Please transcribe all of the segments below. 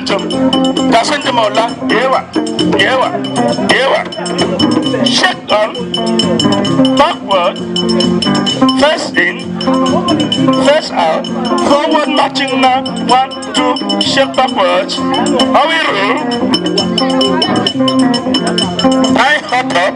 momentum. Kasenjamola, Ewa. Shake on, backward, first in, first out, forward marching now. 1, 2, shake backwards. How we roll? I hop up.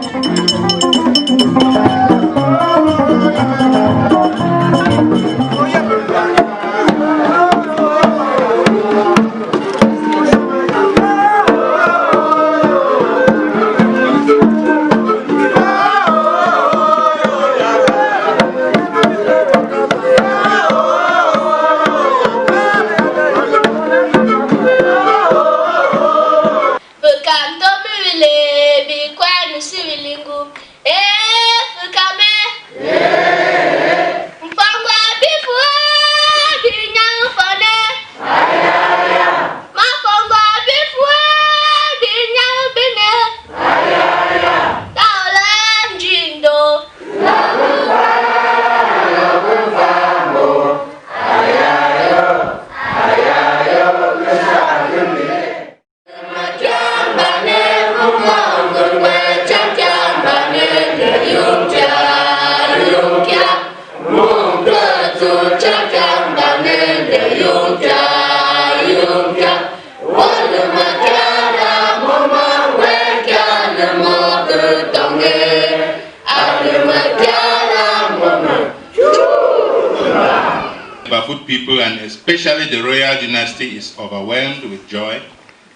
Bafoot people, and especially the royal dynasty, is overwhelmed with joy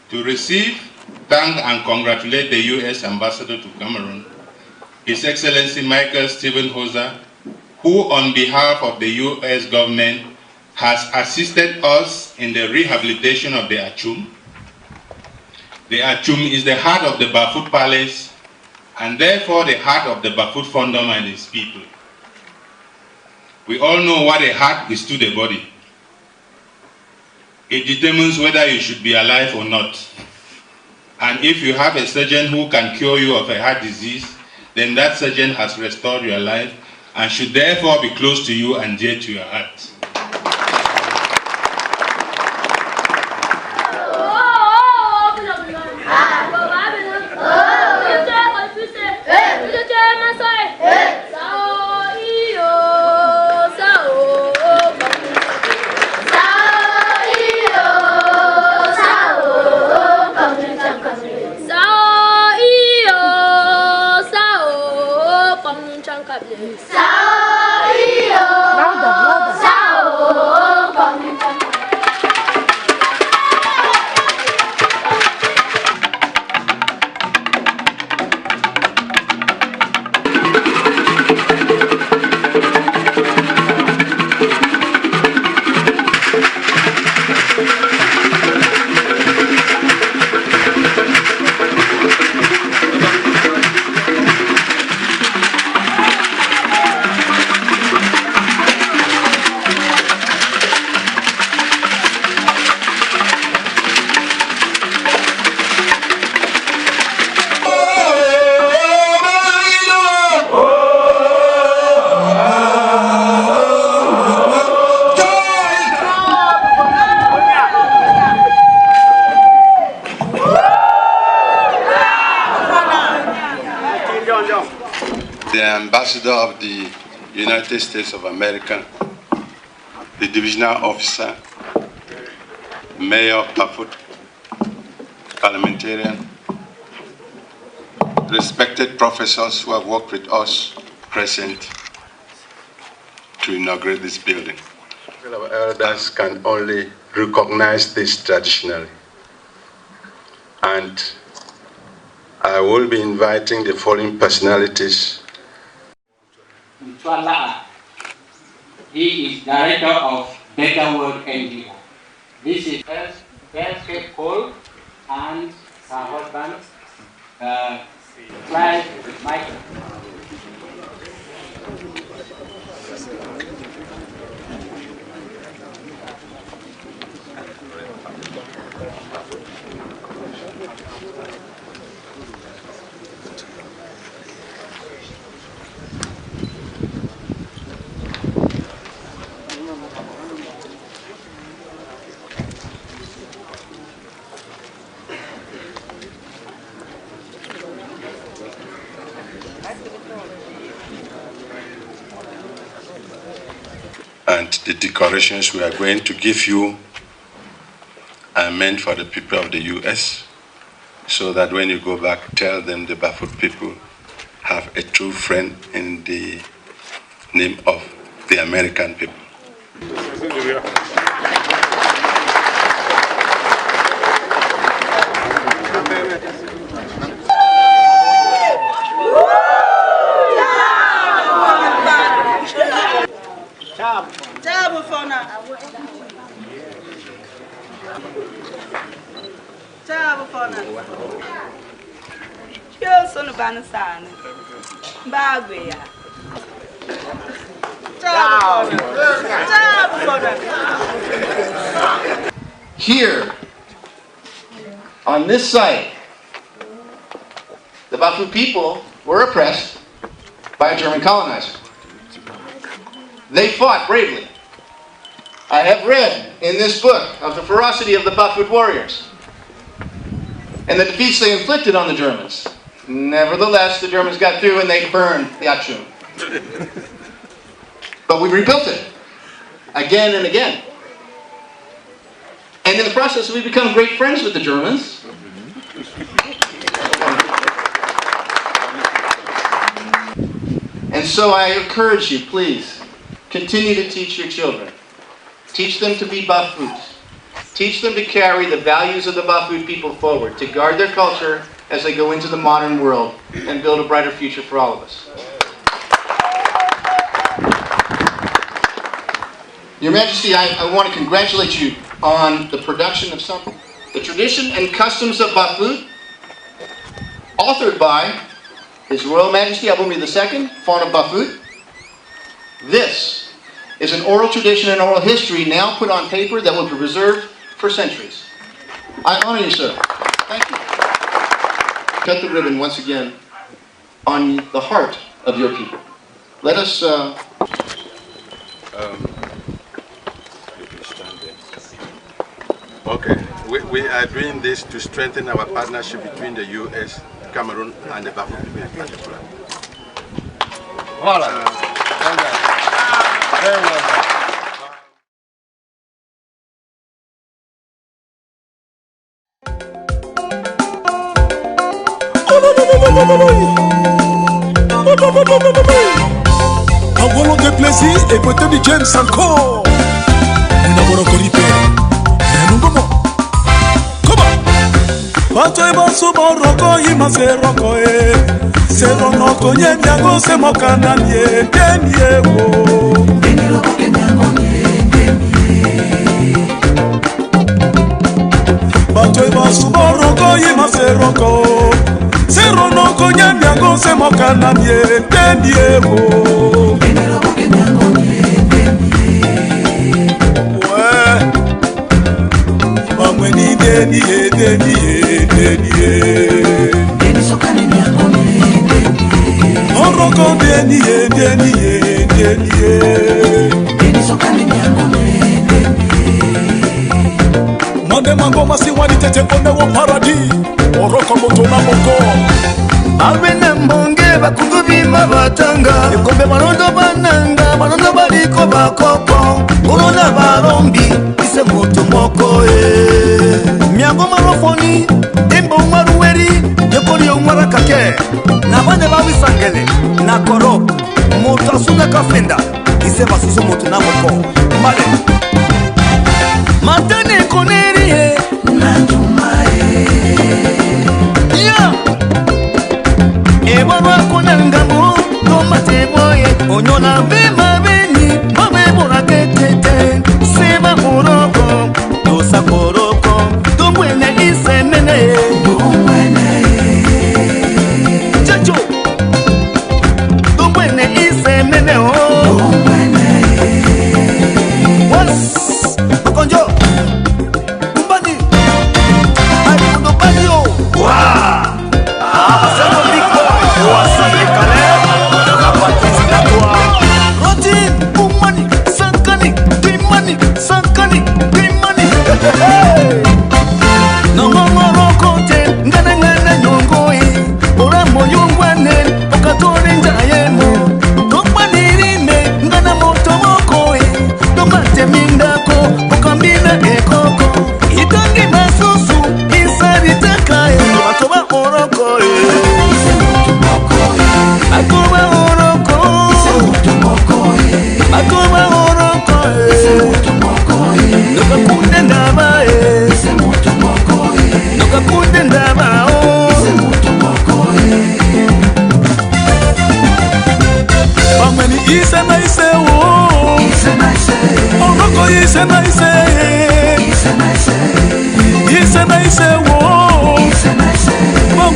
to receive, thank and congratulate the U.S. Ambassador to Cameroon, His Excellency Michael Stephen Hoser, who on behalf of the U.S. government has assisted us in the rehabilitation of the Achum. The Achum is the heart of the Bafoot Palace and therefore the heart of the Bafoot Fondom and its people. We all know what a heart is to the body. It determines whether you should be alive or not. And if you have a surgeon who can cure you of a heart disease, then that surgeon has restored your life and should therefore be close to you and dear to your heart. The Ambassador of the United States of America, the Divisional Officer, Mayor of Bafoot, parliamentarian, respected professors who have worked with us present to inaugurate this building. Our elders can only recognize this traditionally. And I will be inviting the following personalities. He is director of Better World NGO. This is Fair Cole and her husband, Clive Michael. And the decorations we are going to give you are meant for the people of the US, so that when you go back, tell them the Bafut people have a true friend in the name of the American people. Here, on this site, the Bafut people were oppressed by a German colonizer. They fought bravely. I have read in this book of the ferocity of the Bafut warriors and the defeats they inflicted on the Germans. Nevertheless, the Germans got through and they burned the Achum. But we rebuilt it again and again. And in the process, we become great friends with the Germans. And so I encourage you, please, continue to teach your children. Teach them to be Bafut. Teach them to carry the values of the Bafut people forward, to guard their culture as they go into the modern world and build a brighter future for all of us. Your Majesty, I want to congratulate you on the production of something. The Tradition and Customs of Bafut, authored by His Royal Majesty Abumi II, Fawn of Bafut. This is an oral tradition and oral history now put on paper that will be preserved for centuries. I honor you, sir. Thank you. Cut the ribbon once again on the heart of your people. Let us... Okay, we are doing this to strengthen our partnership between the US, Cameroon, and the Bafut people in particular. Voilà. Very well done. En volonté plaisir et beauté de James encore. Nous n'avons encore dit Bato eba subo roko yima se roko e se rono konye nyago se mokanda nye denye wo deni roko ke nyago nye denye Bato eba subo roko yima se roko se rono konye nyago se mokanda nye denye wo deni roko ke nyago nye denye Mamweni denye denye Deni sokane ni angone deni Oroko deni Deni sokane ni angone deni Mande mango masi wani tete one wo paradis Oroko moto na moko Abene mbonge bakungubi mabatanga Ekombe malondo bananga Malondo baliko bakoko Urona barombi Ise moto moko Miango marofoni Dembo marueri Yekori umara kake Nabane bawi sangele Nakoro Moto asuna kafenda Ise basuzo moto na moko Male Matane koneri Nanjumae Ya Ewa kona ngambo Tomate boye Onyona bema beni Mabe mora ketete Seba uroko Dosa koroko Tumwene ise mene Tumwene Chacho Tumwene ise mene Tumwene Was Okonjo Mbani Ayundo banyo Waa Asano big boy Wasale kale Kapatisi na kwa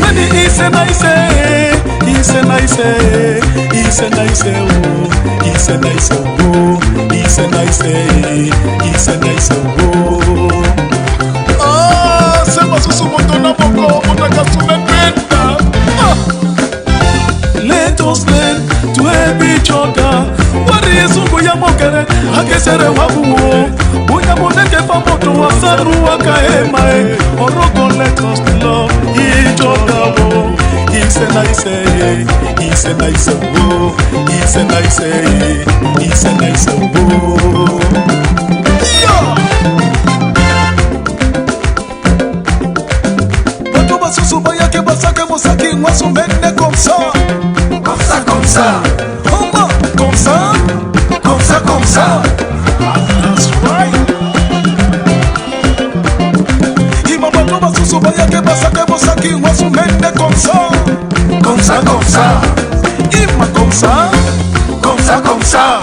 Many is a nice, is a nice, is a nice, is a nice, is a nice, is a nice. Ah, se pasa su moto na boko, motaka su lependa. Let us learn to help each other. What is Uguya Mokere? Hakesere Wabuo. Uya Moneke Famoto Wasaru Wakaemae. Oroko, let us love each other. It's a nice, it's a nice, it's a nice, it's a nice. Batoba Susubaya ke basake mosaki mwasumene comme ça. Comme ça, comme ça. Comme ça, comme ça, comme ça. That's right. Ima batoba susubaya ke basake mosaki mwasumene comme ça. Comme ça, comme ça. Ima comme ça. Comme ça, comme ça.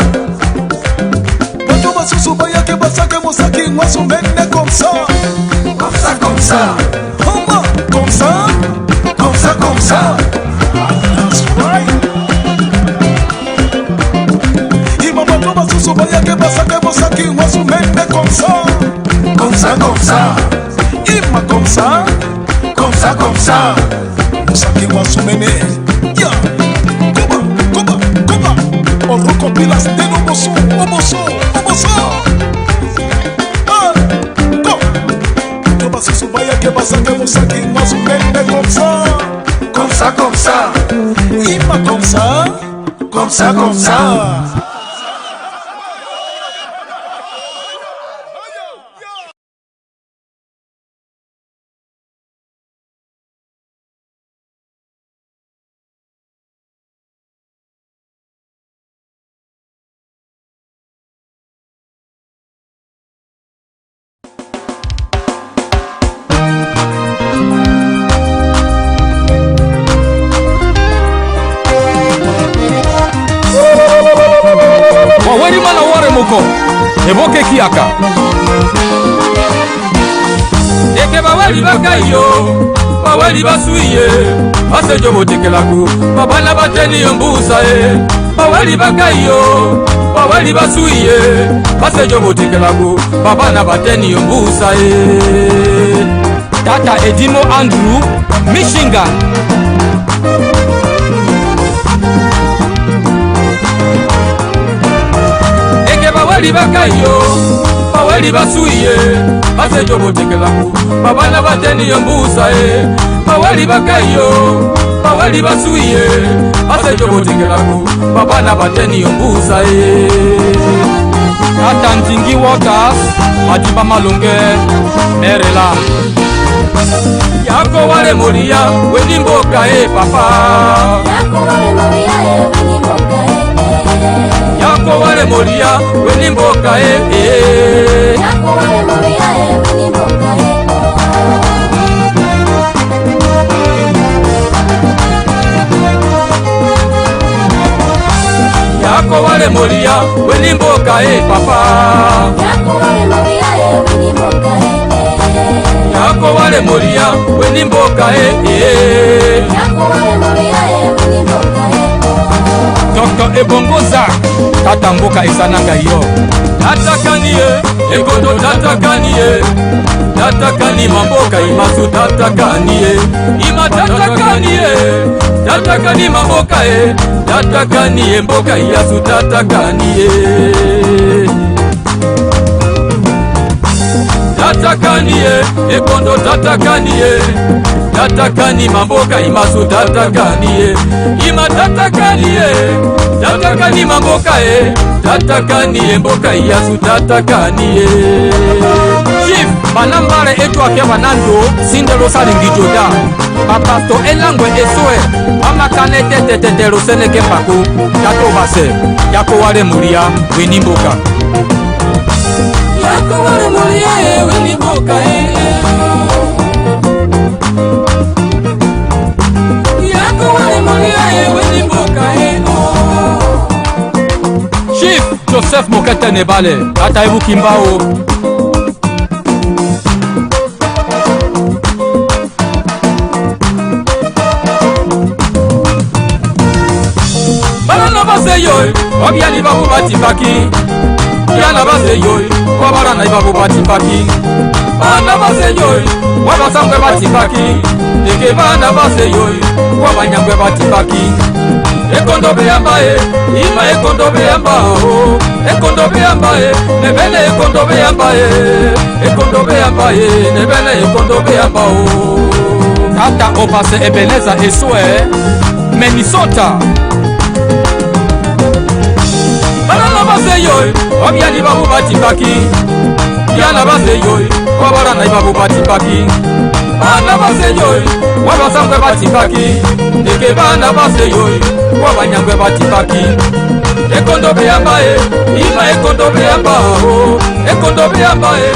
Batoba susubaya ke basake mosaki mwasumene comme ça. Comme ça, comme ça. Comme ça. Comme ça, comme ça. That's right. Ima susubaya ke basake mosaki mwasumene comme ça. Comme ça, comme ça. Ima comme ça. Comme ça, comme ça. Mosaki mwasumene. Ya. Koba. Oroko pilas de oboso. Batoba susubaya ke basake mosaki mwasumene comme ça. Comme ça, comme ça. Ima comme ça. Comme ça, comme ça. Waweli mana ware muko eboke kiaka eke baweli bakayo baweli basuiye basejo botekelaku babana bateni yombusa baweli bakayo baweli basuiye basejo botekelaku babana bateni yombusa Tata Edimo Andrew Michigan. Baweli bakayo, baweli basuiye, basejo botekelaku, babana bateni yombusa baweli bakayo, baweli basuiye, basejo botekelaku, babana bateni yombusa Tata Ntingi Waters, Madiba Malunge, Maryland. Yako wale moria, weni mboka papa. Yako wale moria, weni mboka Yako wale moria, weni mboka Yako wale moria, weni mboka Yako wale moria, weni mboka papa. Yako wale moria, weni mboka Yako wale moria, weni mboka Yako wale moria, weni mboka Dr. Ebongoza, tata mboka esananga yo. Tatakanie, egodo tatakanie. Tatakani mamboka imasu tatakanie. Ima tatakanie, tatakani mamboka tatakanie mboka iasu tatakanie. Tatakanie, egodo tatakanie. Tatakani mamboka imasu tatakanie. Ima tatakanie, tatakani mamboka tatakanie mboka iasu tatakanie. Chief banambare etu apia banando sindelo salingi joda. Papasto elangwe esoe amakane tetetero seneke Fako tato base yako wale muria weni mboka. Yako wale muria weni mboka Chief Joseph Mokete Nebale, Tata Ebu Kimbao. obyali babu batimbaki yana baseyoyi wabarana babu batimbaki bana baseyoyi wabasangwe batimbaki eke bana baseyoyi wabanyangwe batimbaki ekondobe yambaye ima ekondobe yambao ekondobe yambaye nebene ekondobe yambaye ekondobe yambaye nebene ekondobe yambao tata opase Ebeneza eswe Minnesota banana baseyoyi obyali babu batimbaki yana baseyoyi wabarana babu batimbaki bana baseyoyi wabasangwe batimbaki eke bana baseyoyi wabanyangwe batimbaki ekondobe yambaye ima ekondobe yambao ekondobe yambaye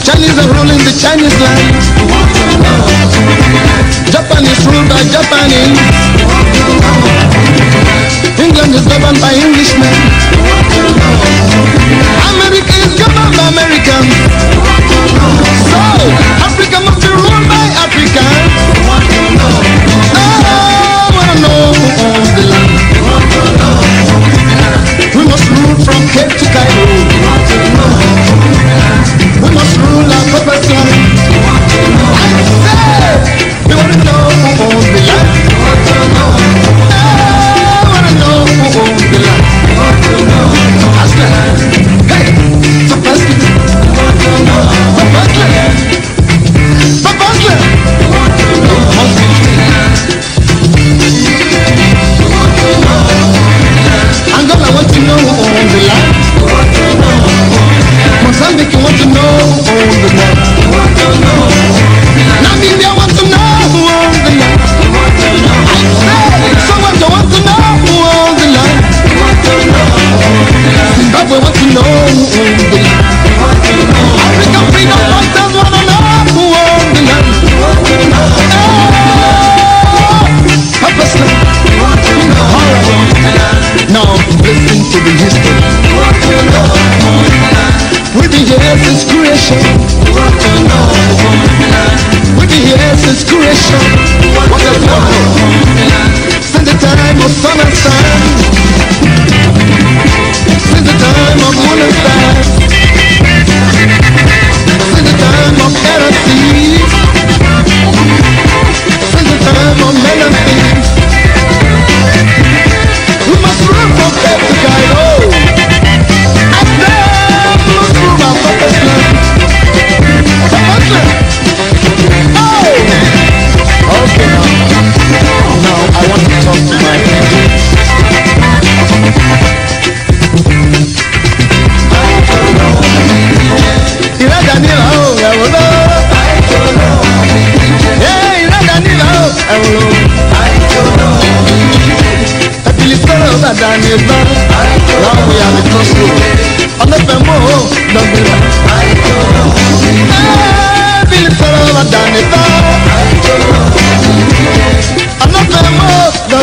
Chinese are ruling the Chinese land. Japan is ruled by Japanese. England is governed by Englishmen. America is governed by Americans. So, Africa must be ruled by Africans. I wanna know the land. We must rule from Cape to Cairo. We must rule our purpose land. I say, we want to know the land.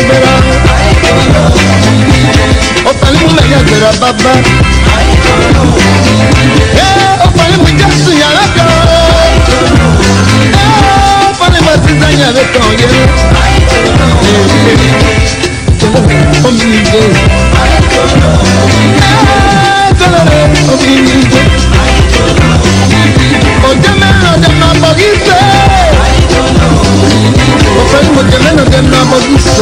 gbera. Ọ̀pẹ̀lẹ̀ mú mẹ́yà gbera bàbá. Ọ̀pẹ̀lẹ̀ mú jásù yàrá kan. Ọ̀pẹ̀lẹ̀ mú ti sá yàrá kan yẹ. Omi ìjọ. Kọ́lọ́rẹ́ omi ìjọ. Ọ̀jẹ̀ mẹ́rin ọ̀jẹ̀ máa bọ̀ kí sẹ́. Ọ̀pẹ̀lẹ̀ mú ọ̀jẹ̀ mẹ́rin ọ̀jẹ̀ máa bọ̀ kí sẹ́.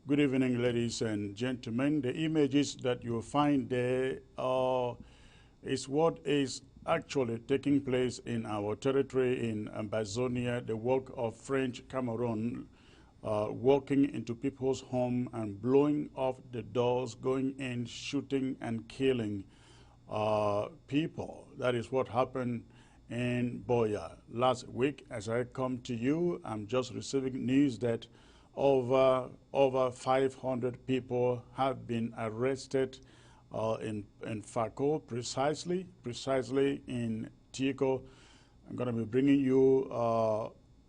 Good evening, ladies and gentlemen. The images that you find there is what is actually taking place in our territory in Amazonia, the work of French Cameroon walking into people's home and blowing off the doors, going in, shooting and killing people. That is what happened in Boya last week. As I come to you, I'm just receiving news that over 500 people have been arrested in Fako, precisely in Tico. I'm going to be bringing you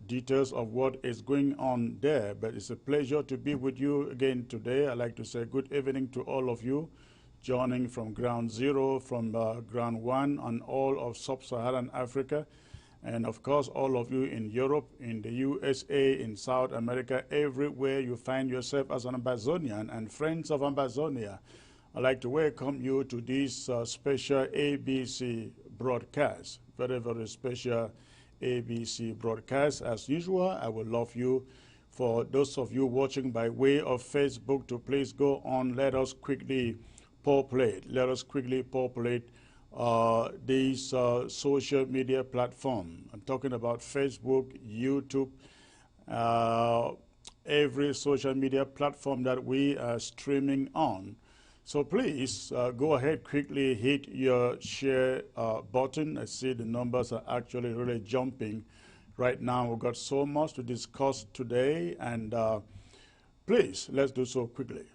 details of what is going on there, but it's a pleasure to be with you again today. I'd like to say good evening to all of you joining from Ground Zero, from Ground One, and all of Sub-Saharan Africa. And of course, all of you in Europe, in the USA, in South America, everywhere you find yourself as an Amazonian and friends of Amazonia, I'd like to welcome you to this special ABC broadcast, very, very special ABC broadcast. As usual, I would love you, for those of you watching by way of Facebook, to please go on, let us quickly populate these social media platform. I'm talking about Facebook, YouTube, every social media platform that we are streaming on. So please go ahead, quickly hit your share button. I see the numbers are actually really jumping right now. We've got so much to discuss today, and Please, let's do so quickly.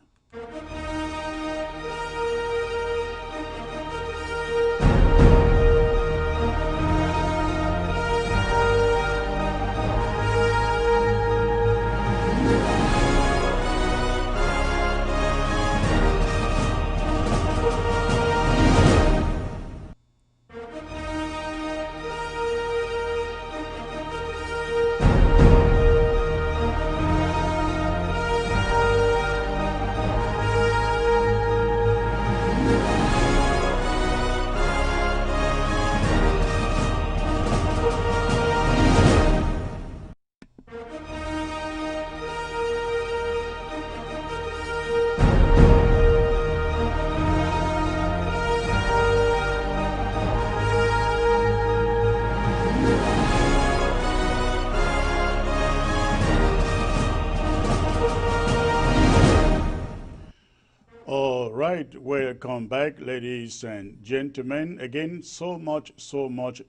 All right, welcome back, ladies and gentlemen. Again, so much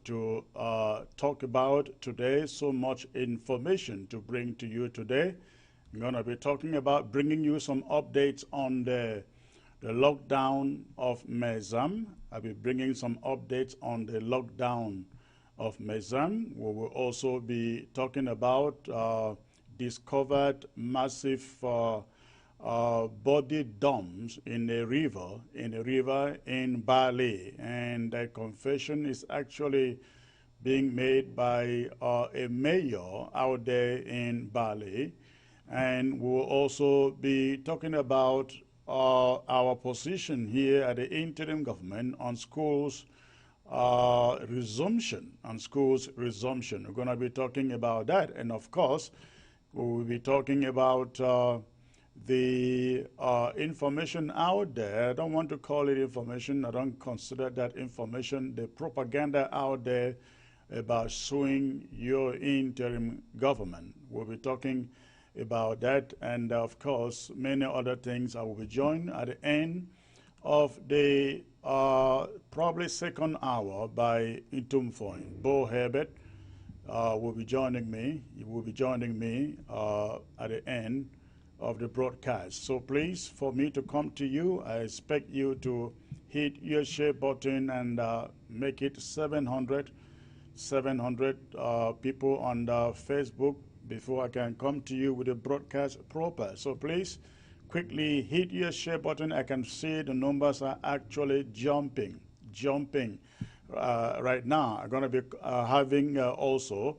to talk about today, so much information to bring to you today. I'm going to be talking about bringing you some updates on the lockdown of MEZAM. I'll be bringing some updates on the lockdown of MEZAM. We will also be talking about discovered massive body dumps in a river in Bali, and that confession is actually being made by a mayor out there in Bali. And we'll also be talking about our position here at the interim government on schools resumption. We're going to be talking about that, and of course we will be talking about the information out there. I don't want to call it information. I don't consider that information. The propaganda out there about suing your interim government. We'll be talking about that, and of course many other things. I will be joined at the end of the probably second hour by Itumfoin. Bo Herbert will be joining me. He will be joining me at the end of the broadcast. So please, for me to come to you, I expect you to hit your share button and make it 700 people on the Facebook before I can come to you with the broadcast proper. So please quickly hit your share button. I can see the numbers are actually jumping right now. I'm going to be having also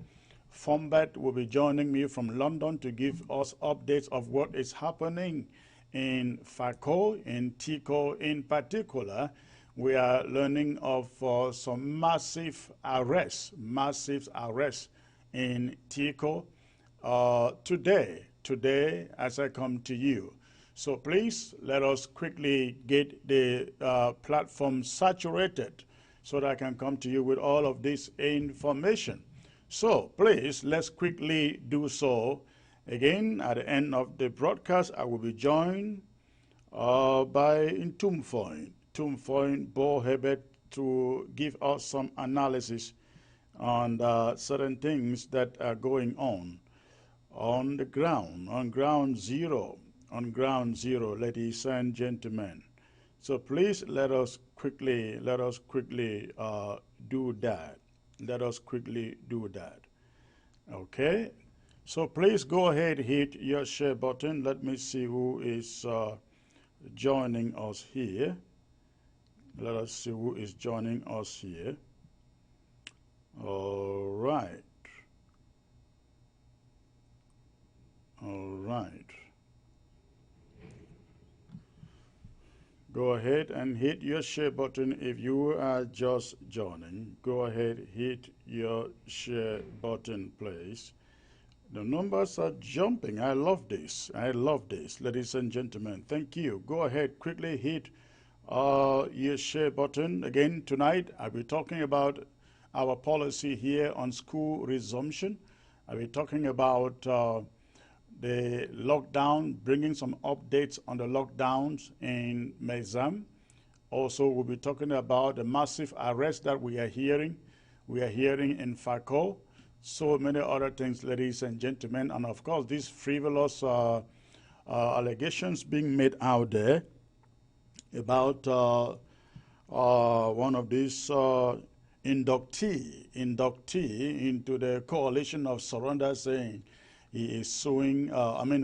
Fombat will be joining me from London to give us updates of what is happening in Fako, in Tico in particular. We are learning of some massive arrests in Tico today as I come to you. So please let us quickly get the platform saturated so that I can come to you with all of this information. So please, let's quickly do so. Again, at the end of the broadcast, I will be joined by Tumfoin Bo Herbert to give us some analysis on certain things that are going on the ground, on ground zero, ladies and gentlemen. So please let us quickly do that. Let us quickly do that. Okay? So please go ahead, hit your share button. Let me see who is joining us here. Let us see who is joining us here. All right. Go ahead and hit your share button if you are just joining. Go ahead, hit your share button, please. The numbers are jumping. I love this, ladies and gentlemen. Thank you. Go ahead, quickly hit your share button. Again, tonight I'll be talking about our policy here on school resumption. I'll be talking about the lockdown, bringing some updates on the lockdowns in MEZAM. Also, we'll be talking about the massive arrest that we are hearing. We are hearing in Fako. So many other things, ladies and gentlemen. And of course, this frivolous allegations being made out there about one of these inductee into the coalition of surrenders, saying he is suing,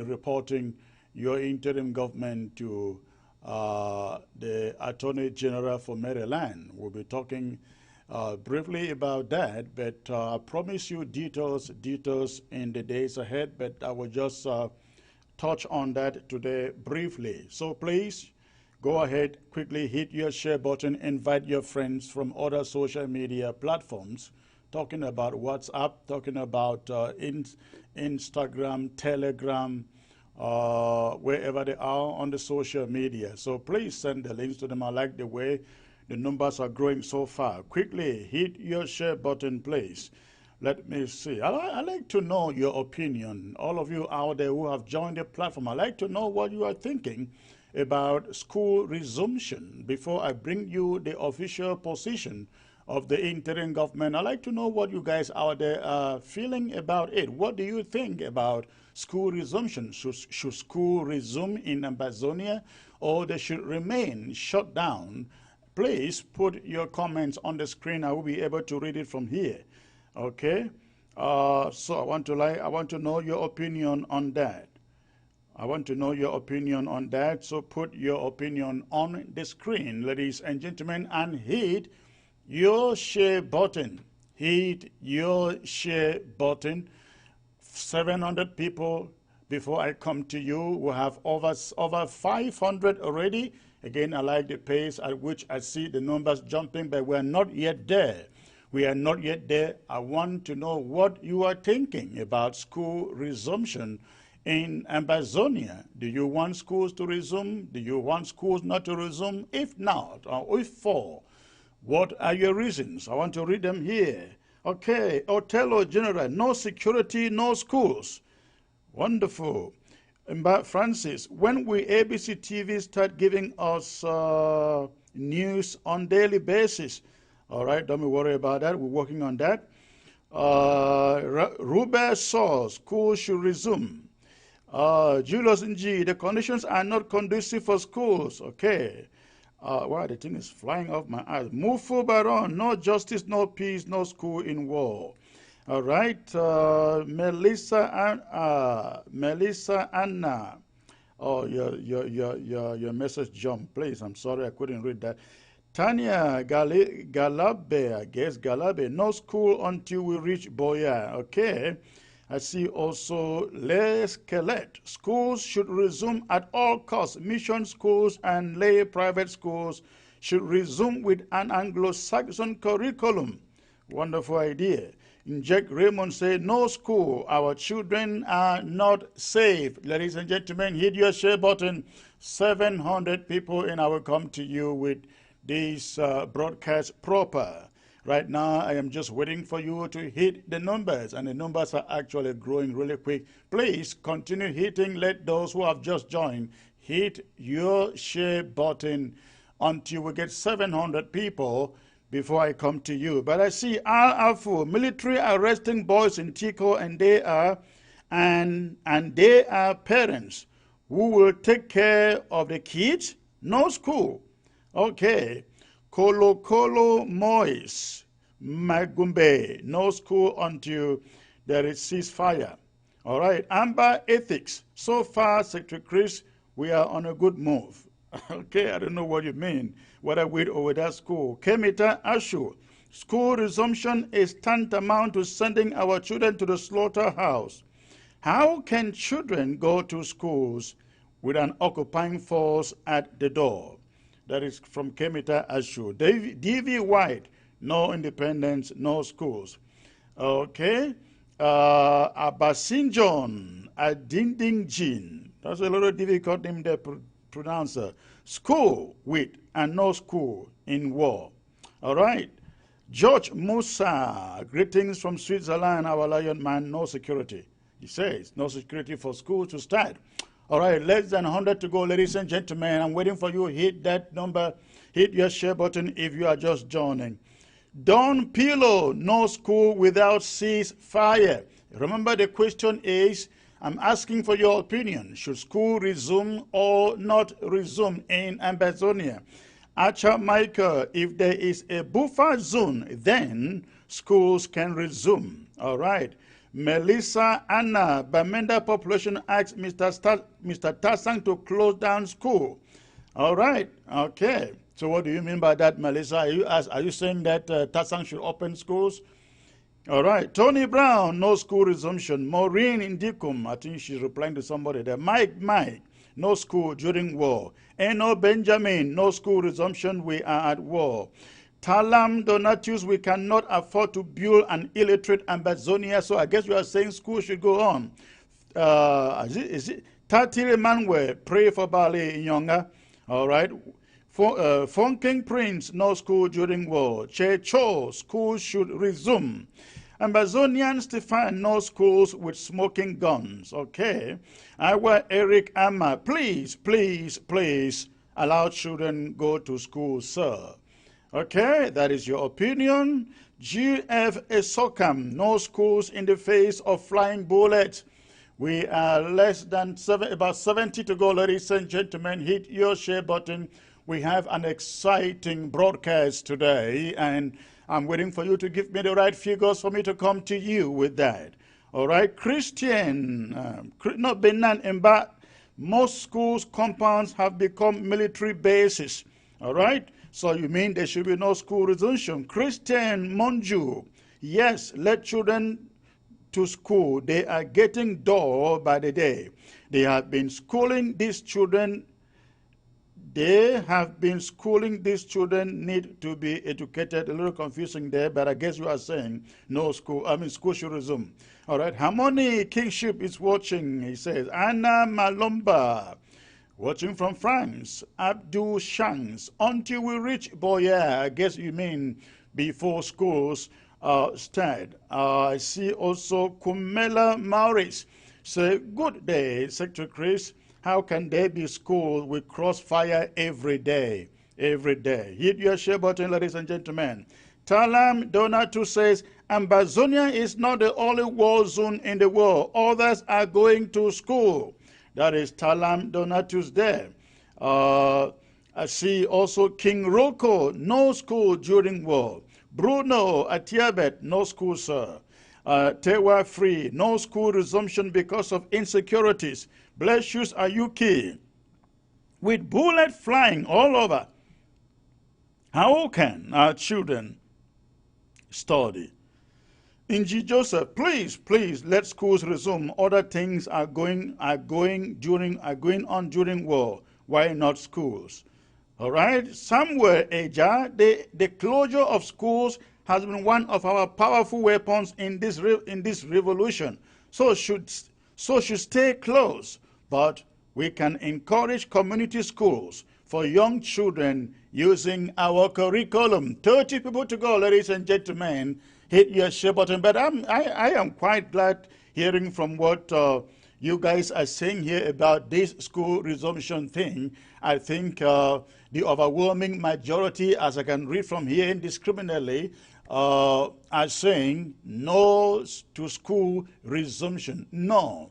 reporting your interim government to the Attorney General for Maryland. We'll be talking briefly about that, but I promise you details in the days ahead, but I will just touch on that today briefly. So please go ahead, quickly hit your share button, invite your friends from other social media platforms, talking about WhatsApp, talking about Instagram, Telegram, wherever they are on the social media. So please send the links to them. I like the way the numbers are growing so far. Quickly hit your share button, please. Let me see. I like to know your opinion. All of you out there who have joined the platform, I like to know what you are thinking about school resumption. Before I bring you the official position of the interim government, I like to know what you guys out there are feeling about it. What do you think about school resumption? Should school resume in Ambazonia, or they should remain shut down? Please put your comments on the screen. I will be able to read it from here. Okay, so I want to know your opinion on that. I want to know your opinion on that. So put your opinion on the screen, ladies and gentlemen, and hit your share button. Hit your share button. 700 people before I come to you. We have over 500 already. Again, I like the pace at which I see the numbers jumping, but we're not yet there. We are not yet there. I want to know what you are thinking about school resumption in Ambazonia. Do you want schools to resume? Do you want schools not to resume? If not, or if for, what are your reasons? I want to read them here. Okay, Otello General, no security, no schools. Wonderful. But Francis, when will ABC TV start giving us news on daily basis? All right, don't worry about that. We're working on that. Ruben saw school should resume. Julius Ng, the conditions are not conducive for schools. Okay. Wow, the thing is flying off my eyes. Mufu Baron, no justice, no peace, no school in war. All right. Melissa Anna. Oh, your message jumped. Please, I'm sorry I couldn't read that. Tanya Galabe, I guess Galabe, no school until we reach Boya. Okay. I see also Les Kelet. Schools should resume at all costs. Mission schools and lay private schools should resume with an Anglo-Saxon curriculum. Wonderful idea. Jack Raymond said, no school. Our children are not safe. Ladies and gentlemen, hit your share button. 700 people, and I will come to you with this broadcast proper. Right now, I am just waiting for you to hit the numbers, and the numbers are actually growing really quick. Please continue hitting. Let those who have just joined hit your share button until we get 700 people before I come to you. But I see Al-Afu, military arresting boys in Tico, and they are parents who will take care of the kids. No school. Okay. Kolo Mois, Magumbe, no school until there is ceasefire. All right, Amber Ethics. So far, Secretary Chris, we are on a good move. Okay, I don't know what you mean, whether with or without school. Kemita Ashu, school resumption is tantamount to sending our children to the slaughterhouse. How can children go to schools with an occupying force at the door? That is from Kemita Ashu. D.V. White, no independence, no schools. Okay. Abasinjon, Adinding Jin. That's a little difficult name to pronounce. School with and no school in war. All right. George Musa, greetings from Switzerland, our lion man, no security. He says, no security for school to start. All right, less than 100 to go, ladies and gentlemen. I'm waiting for you. Hit that number. Hit your share button if you are just joining. Don Pilo, no school without ceasefire. Remember, the question is, I'm asking for your opinion. Should school resume or not resume in Amazonia? Archer Michael, if there is a buffer zone, then schools can resume. All right. Melissa Anna, Bamenda population asks Mr. Tasang to close down school. All right. Okay. So what do you mean by that, Melissa? Are you saying that Tasang should open schools? All right. Tony Brown, no school resumption. Maureen Indikum, I think she's replying to somebody there. Mike, no school during war. Eno Benjamin, no school resumption. We are at war. Talam Donatius, we cannot afford to build an illiterate Amazonia, so I guess you are saying school should go on. Is it Tatiri Manwe, pray for Bali Inyonga. All right. Fonking Prince, no school during war. Che Cho, school should resume. Amazonian Stefan, no schools with smoking guns. Okay. Our Eric Amma, please allow children go to school, sir. Okay, that is your opinion. GF Esokam, no schools in the face of flying bullets. We are less than about 70 to go, ladies and gentlemen. Hit your share button. We have an exciting broadcast today, and I'm waiting for you to give me the right figures for me to come to you with that. All right, Christian, not Benan Emba, most schools' compounds have become military bases. All right, so you mean there should be no school resumption? Christian Monju, yes, let children to school. They are getting dull by the day. They have been schooling these children. Need to be educated. A little confusing there, but I guess you are saying no school. School should resume. All right. Harmony Kingship is watching. He says, Anna Malomba, watching from France. Abdul Shanks, until we reach Boya. I guess you mean before schools start. I see also Kumela Maurice say, good day, Secretary Chris. How can there be schools with crossfire every day? Every day. Hit your share button, ladies and gentlemen. Talam Donatu says, Amazonia is not the only war zone in the world. Others are going to school. That is Talam Donatus there. I see also King Roko, no school during war. Bruno Atiabet, no school, sir. Tewa Free, no school resumption because of insecurities. Bless you, Ayuki. With bullets flying all over, how can our children study? Inji Joseph, please let schools resume. Other things are going on during war. Why not schools? All right. Somewhere, Eja, the closure of schools has been one of our powerful weapons in this revolution. So should stay close. But we can encourage community schools for young children using our curriculum. 30 people to go, ladies and gentlemen. Hit your share button. But I am quite glad hearing from what you guys are saying here about this school resumption thing. I think the overwhelming majority, as I can read from here indiscriminately, are saying no to school resumption. No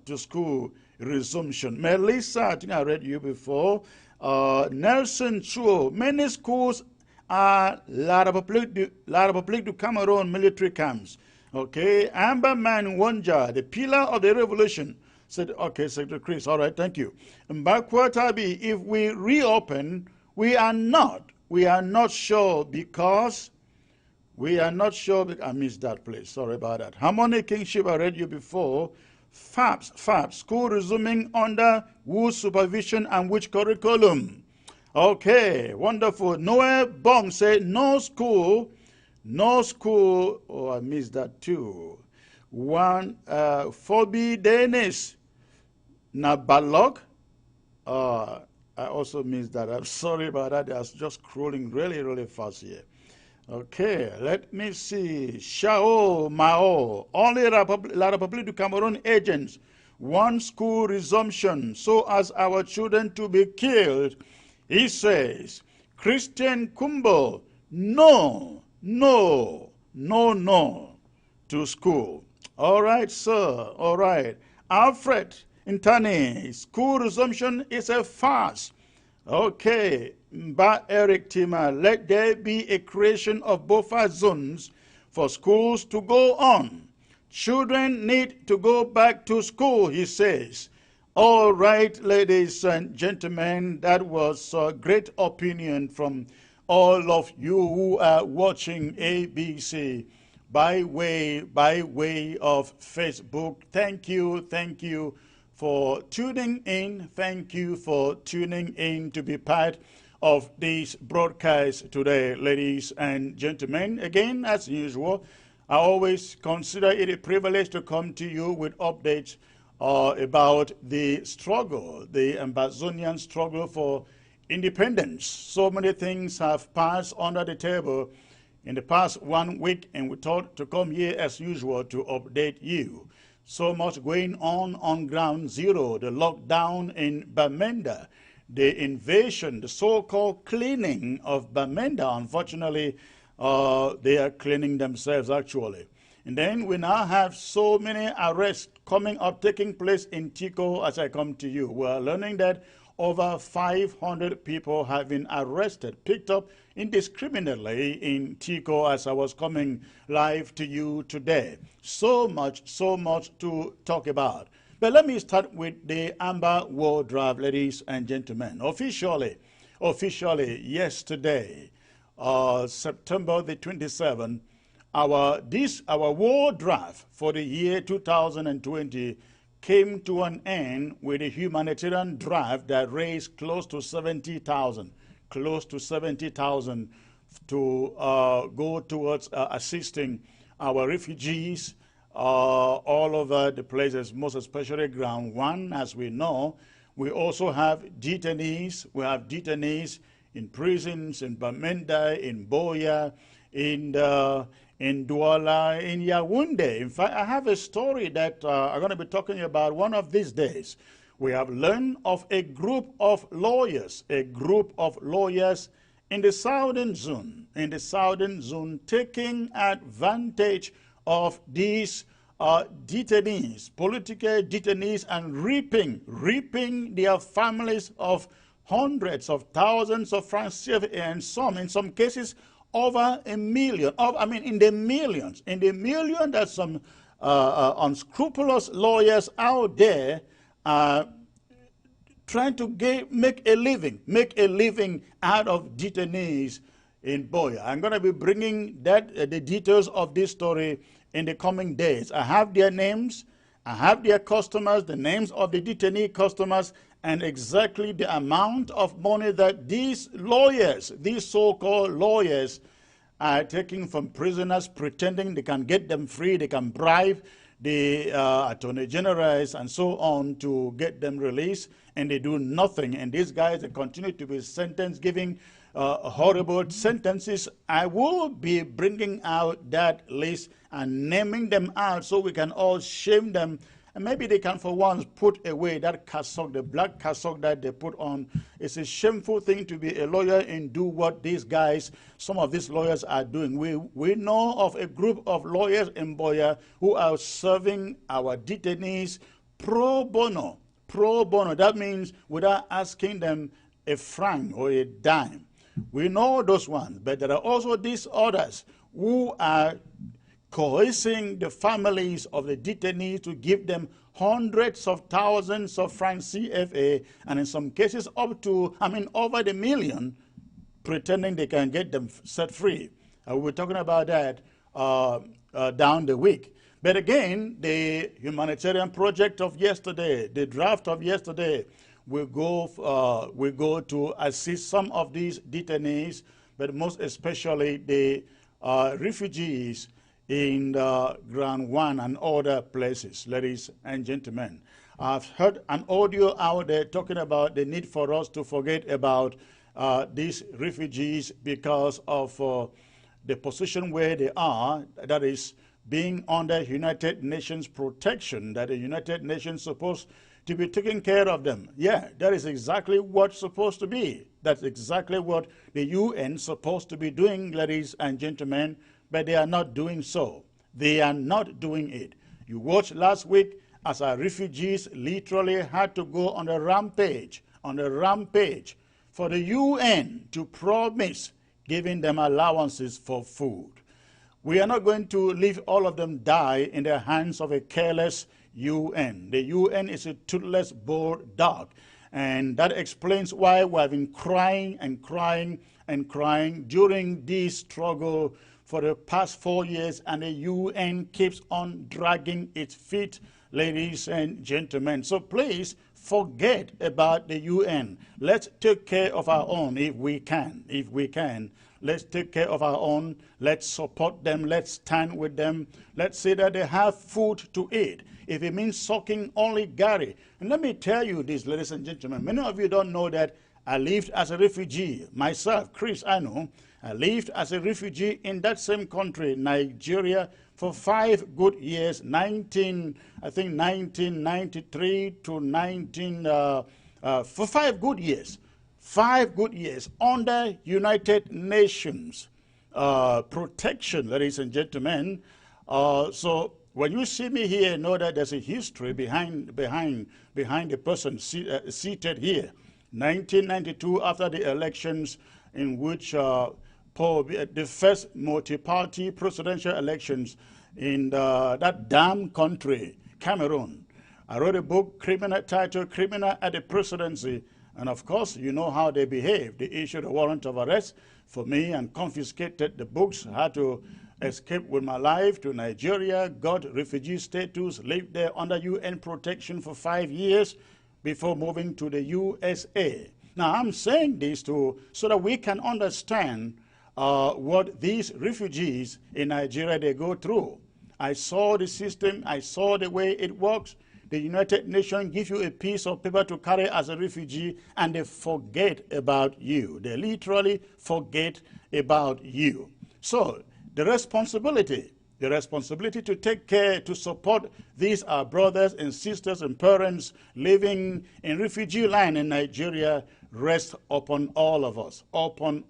to school resumption. Melissa, I think I read you before. Nelson Chuo, many schools are La Republique du Cameroon military camps. Okay, Amber Man Wonja, the pillar of the revolution, said, okay, Secretary Chris, all right, thank you. Mbakwa if we reopen, we are not sure because I missed that place, sorry about that. Harmony Kingship, I read you before. FABS, school resuming under whose supervision and which curriculum? Okay, wonderful. Noah Bong said no school. Oh, I missed that too. One, Phoebe Dennis Nabalog. I also missed that. I'm sorry about that. I was just scrolling really fast here. Okay, let me see. Shao Mao, only La Republique du Cameroon agents want school resumption so as our children to be killed. He says, Christian Kumbo, no to school. All right, sir. All right. Alfred Intani, school resumption is a farce. Okay. Mba Eric Tima, let there be a creation of buffer zones for schools to go on. Children need to go back to school, he says. All right, ladies and gentlemen, that was a great opinion from all of you who are watching ABC by way of Facebook. Thank you for tuning in. Thank you for tuning in to be part of this broadcast today, ladies and gentlemen. Again, as usual, I always consider it a privilege to come to you with updates about the struggle, the Amazonian struggle for independence. So many things have passed under the table in the past 1 week, and we thought to come here as usual to update you. So much going on ground zero, the lockdown in Bamenda, the invasion, the so-called cleaning of Bamenda. Unfortunately, they are cleaning themselves actually. And then we now have so many arrests coming up, taking place in Tico as I come to you. We are learning that over 500 people have been arrested, picked up indiscriminately in Tico as I was coming live to you today. So much to talk about. But let me start with the Amber War Draft, ladies and gentlemen. Officially, yesterday, September the 27th, our war draft for the year 2020 came to an end with a humanitarian draft that raised close to 70,000 to go towards assisting our refugees all over the places, most especially ground one. As we know, we also have detainees. We have detainees in prisons, in Bamenda, in Boya, in Douala, in Yaoundé. In fact, I have a story that I'm going to be talking about one of these days. We have learned of a group of lawyers in the southern zone, taking advantage of these detainees, political detainees, and reaping their families of hundreds of thousands of francs CFA, and in some cases, over a million. In the millions. There's some unscrupulous lawyers out there trying to make a living out of detainees in Boya. I'm going to be bringing the details of this story in the coming days. I have their names, I have their customers, the names of the detainee customers, and exactly the amount of money that these lawyers, these so-called lawyers, are taking from prisoners, pretending they can get them free, they can bribe the attorney generals and so on to get them released, and they do nothing. And these guys, they continue to be sentenced, giving horrible sentences. I will be bringing out that list and naming them out so we can all shame them. And maybe they can for once put away that cassock, the black cassock that they put on. It's a shameful thing to be a lawyer and do what these guys, some of these lawyers are doing. We know of a group of lawyers in Boya who are serving our detainees pro bono. Pro bono, that means without asking them a franc or a dime. We know those ones, but there are also these others who are coercing the families of the detainees to give them hundreds of thousands of francs CFA, and in some cases up to, over the million, pretending they can get them set free. We're talking about that down the week. But again, the humanitarian project of yesterday, the draft of yesterday, will go to assist some of these detainees, but most especially the refugees in Ground 1 and other places, ladies and gentlemen. I've heard an audio out there talking about the need for us to forget about these refugees because of the position where they are, that is being under United Nations protection, that the United Nations is supposed to be taking care of them. Yeah, that is exactly what's supposed to be. That's exactly what the UN is supposed to be doing, ladies and gentlemen, but they are not doing so. They are not doing it. You watched last week as our refugees literally had to go on a rampage for the UN to promise giving them allowances for food. We are not going to leave all of them die in the hands of a careless UN. The UN is a toothless bulldog, and that explains why we have been crying and crying and crying during this struggle for the past 4 years, and the UN keeps on dragging its feet, ladies and gentlemen. So please forget about the UN. Let's take care of our own if we can. If we can, let's take care of our own. Let's support them. Let's stand with them. Let's say that they have food to eat. If it means sucking only Gary. And let me tell you this, ladies and gentlemen. Many of you don't know that I lived as a refugee. Myself, Chris, I know. I lived as a refugee in that same country, Nigeria, for 5 good years, 1993 to for 5 good years. 5 good years under United Nations protection, ladies and gentlemen. So when you see me here, know that there's a history behind the person seated here. 1992, after the elections in which the first multi-party presidential elections in that damn country, Cameroon. I wrote a book titled Criminal at the Presidency, and of course, you know how they behaved. They issued a warrant of arrest for me and confiscated the books. I had to escape with my life to Nigeria, got refugee status, lived there under UN protection for 5 years before moving to the USA. Now, I'm saying this so that we can understand what these refugees in Nigeria, they go through. I saw the system. I saw the way it works. The United Nations gives you a piece of paper to carry as a refugee, and they forget about you. They literally forget about you. So the responsibility to take care, to support these our brothers and sisters and parents living in refugee land in Nigeria rests upon all of us, upon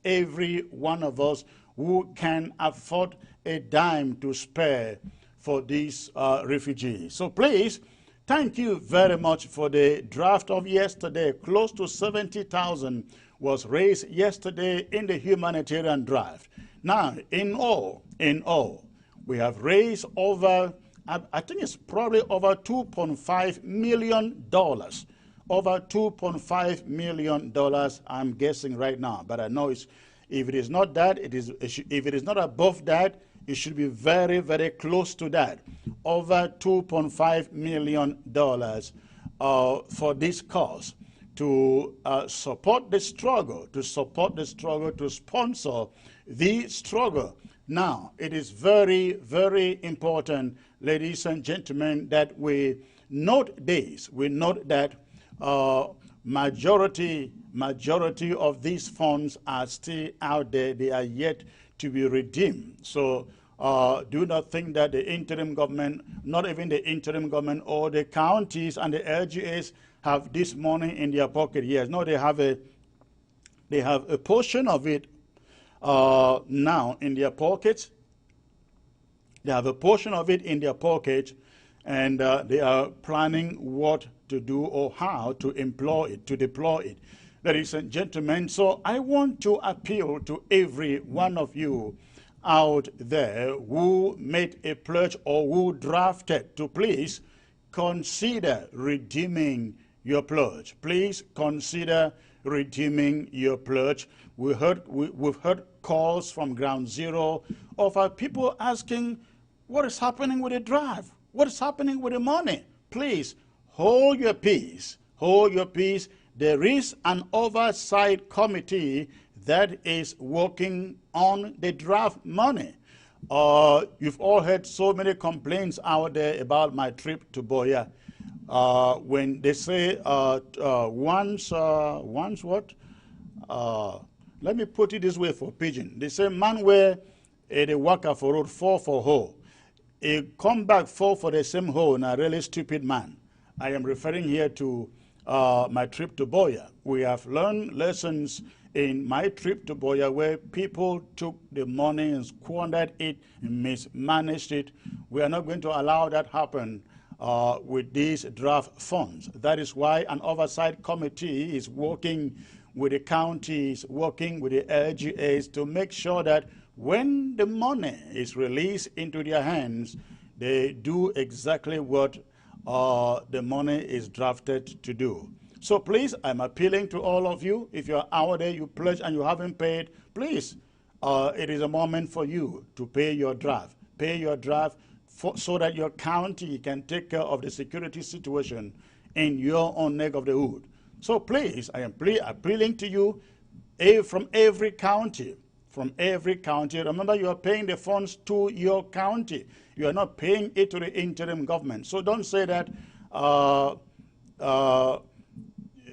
every one of us who can afford a dime to spare for these refugees. So please, thank you very much for the draft of yesterday. Close to 70,000 was raised yesterday in the humanitarian draft. Now, in all, we have raised over, I think it's probably over $2.5 million. Over $2.5 million, I'm guessing right now. But I know if it is not that, if it is not above that, it should be very, very close to that. Over $2.5 million for this cause, to support the struggle, to sponsor the struggle. Now, it is very, very important, ladies and gentlemen, that we note this. We note that majority of these funds are still out there. They are yet to be redeemed. So do not think that the interim government, not even the interim government or the counties and the LGAs have this money in their pocket. Yes, no, they have a portion of it now in their pockets. They have a portion of it in their pocket, and they are planning what to do or how to employ it, to deploy it. Ladies and gentlemen, so I want to appeal to every one of you out there who made a pledge or who drafted to please consider redeeming your pledge. Please consider redeeming your pledge. We've heard calls from ground zero of our people asking, what is happening with the draft? What is happening with the money? Please hold your peace. Hold your peace. There is an oversight committee that is working on the draft money. You've all heard so many complaints out there about my trip to Boya. When they say once what? Let me put it this way for Pigeon. They say man where they work for road 4 for hoe. A come back 4 for the same hoe, and a really stupid man. I am referring here to my trip to Boya. We have learned lessons in my trip to Boya, where people took the money and squandered it and mismanaged it. We are not going to allow that happen with these draft funds. That is why an oversight committee is working with the counties, working with the LGAs to make sure that when the money is released into their hands, they do exactly what the money is drafted to do. So please, I'm appealing to all of you. If you're out there, you pledge and you haven't paid, please, it is a moment for you to pay your draft. Pay your draft so that your county can take care of the security situation in your own neck of the wood. So please, I am appealing to you from every county. From every county. Remember, you are paying the funds to your county. You are not paying it to the interim government. So don't say that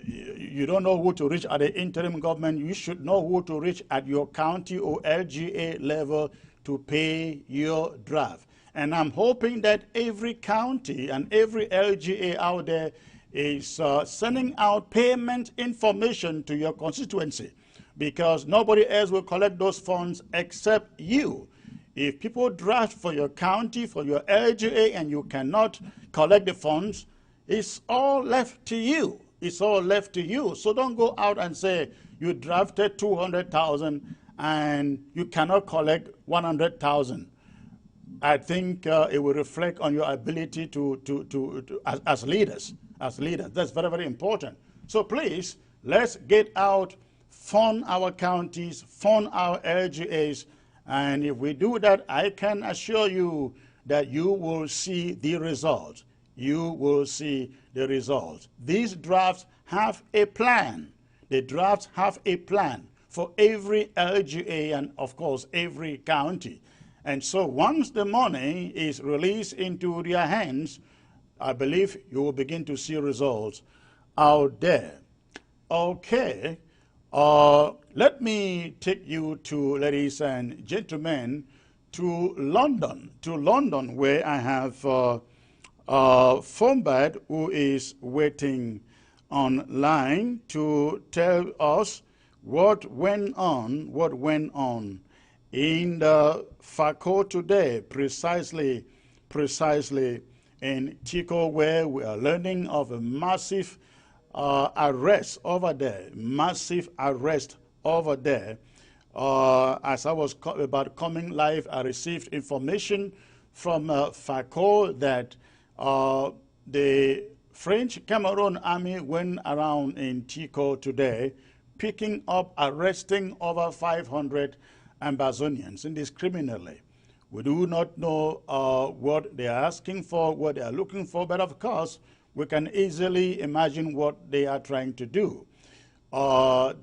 you don't know who to reach at the interim government. You should know who to reach at your county or LGA level to pay your draft. And I'm hoping that every county and every LGA out there is sending out payment information to your constituency, because nobody else will collect those funds except you. If people draft for your county, for your LGA, and you cannot collect the funds, it's all left to you. It's all left to you. So don't go out and say you drafted 200,000 and you cannot collect 100,000. I think it will reflect on your ability as leaders. That's very, very important. So please, let's get out, fund our counties, fund our LGAs, and if we do that, I can assure you that you will see the results. You will see the results. These drafts have a plan. The drafts have a plan for every LGA and, of course, every county. And so once the money is released into their hands, I believe you will begin to see results out there. Okay. Let me take you to, ladies and gentlemen, to London, where I have Fombad, who is waiting online to tell us what went on in the Fako today, precisely in Tico, where we are learning of a massive arrest over there, As I was about coming live, I received information from Fako that the French Cameroon army went around in Tico today, picking up, arresting over 500 Ambazonians indiscriminately. We do not know what they are asking for, what they are looking for, but of course, we can easily imagine what they are trying to do.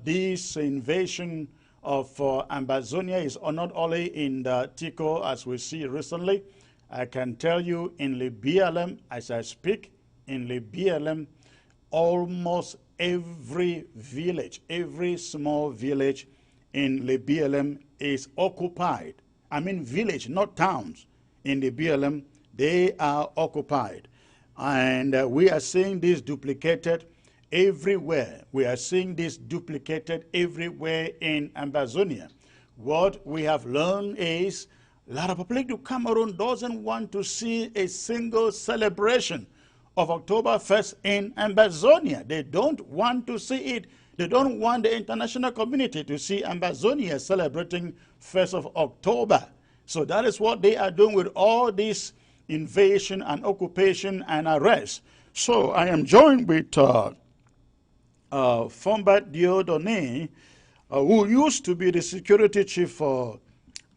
This invasion of Ambazonia is not only in the Tico, as we see recently. I can tell you in Libialem, as I speak, in Libialem, almost every village, every small village in Libialem is occupied. I mean village, not towns. In Libialem, they are occupied. And we are seeing this duplicated everywhere. We are seeing this duplicated everywhere in Ambazonia. What we have learned is La Republic of Cameroon doesn't want to see a single celebration of October 1st in Ambazonia. They don't want to see it. They don't want the international community to see Ambazonia celebrating 1st of October. So that is what they are doing with all this invasion and occupation and arrest. So I am joined with Fombat Diodone, who used to be the security chief for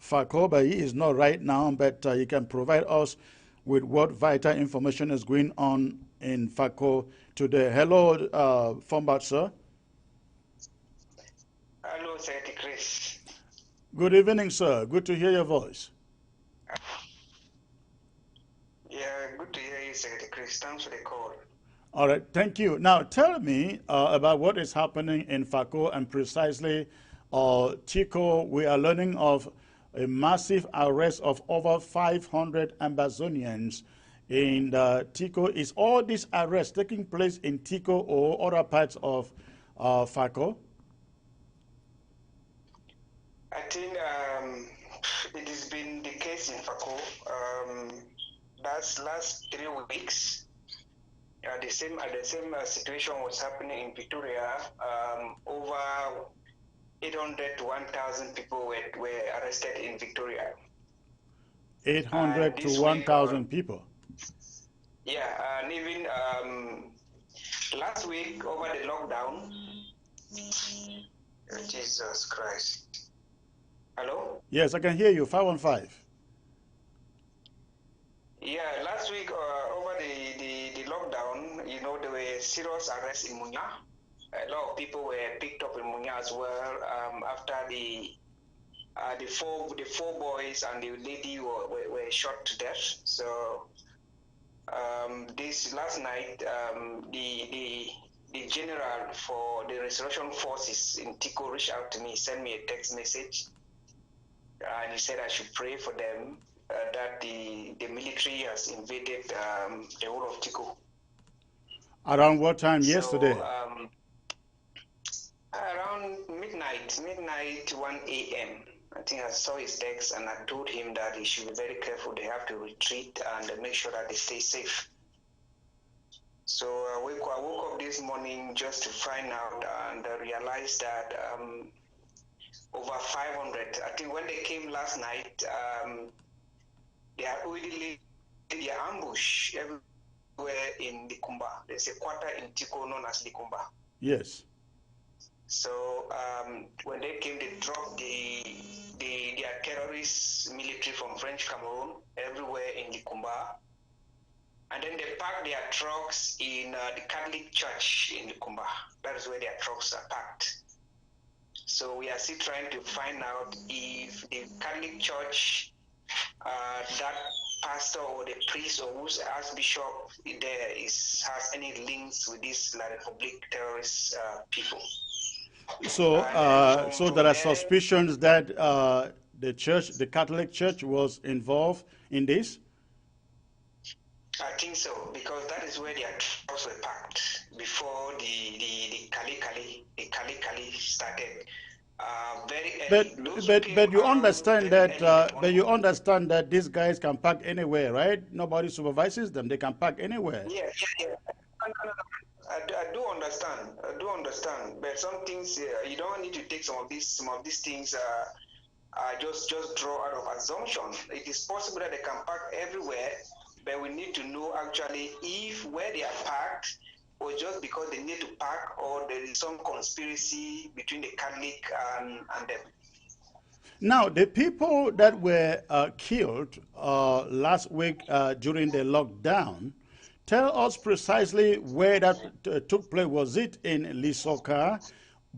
Fako, but he is not right now, but he can provide us with what vital information is going on in Fako today. Hello, Fombat, sir. Hello, Secretary Chris. Good evening, sir. Good to hear your voice. Yeah, good to hear you, Secretary Chris. Thanks for the call. All right, thank you. Now, tell me about what is happening in Fako and precisely Tico. We are learning of a massive arrest of over 500 Ambazonians in Tico. Is all this arrest taking place in Tico or other parts of Fako? it has been the case in Fako. Last 3 weeks, the same situation was happening in Victoria. Over 800 to 1,000 people were arrested in Victoria. 800 to 1,000 people. Yeah, and even last week over the lockdown. Jesus Christ. Hello? Yes, I can hear you. 515. Yeah, last week over the lockdown, you know, there were serious arrests in Munya. A lot of people were picked up in Munya as well after the four boys and the lady were shot to death. So this last night, the general for the restoration forces in Tico reached out to me, sent me a text message, and he said I should pray for them that the military has invaded the whole of Tico. Around what time yesterday? Around midnight, 1 a.m. I think I saw his text and I told him that he should be very careful. They have to retreat and make sure that they stay safe. So I woke up this morning just to find out and realized that over 500, I think when they came last night, they had already laid their ambush everywhere in Likumba. There's a quarter in Tico known as Likumba. Yes. So when they came, they dropped their terrorist military from French Cameroon everywhere in Likumba. And then they parked their trucks in the Catholic Church in Likumba. That is where their trucks are parked. So we are still trying to find out if the Catholic Church, that pastor or the priest or who's archbishop there has any links with these La Republique terrorist people. So, so there are suspicions that the Catholic Church was involved in this? I think so, because that is where their trucks were parked before the Kali started. Very early. But you understand that you understand that these guys can park anywhere, right? Nobody supervises them; they can park anywhere. Yeah. No. I do understand. But some things you don't need to take some of these things. Just draw out of assumption. It is possible that they can park everywhere, but we need to know actually if where they are parked or just because they need to park, or there is some conspiracy between the Catholic and them. Now, the people that were killed last week during the lockdown, tell us precisely where that took place. Was it in Lisoka,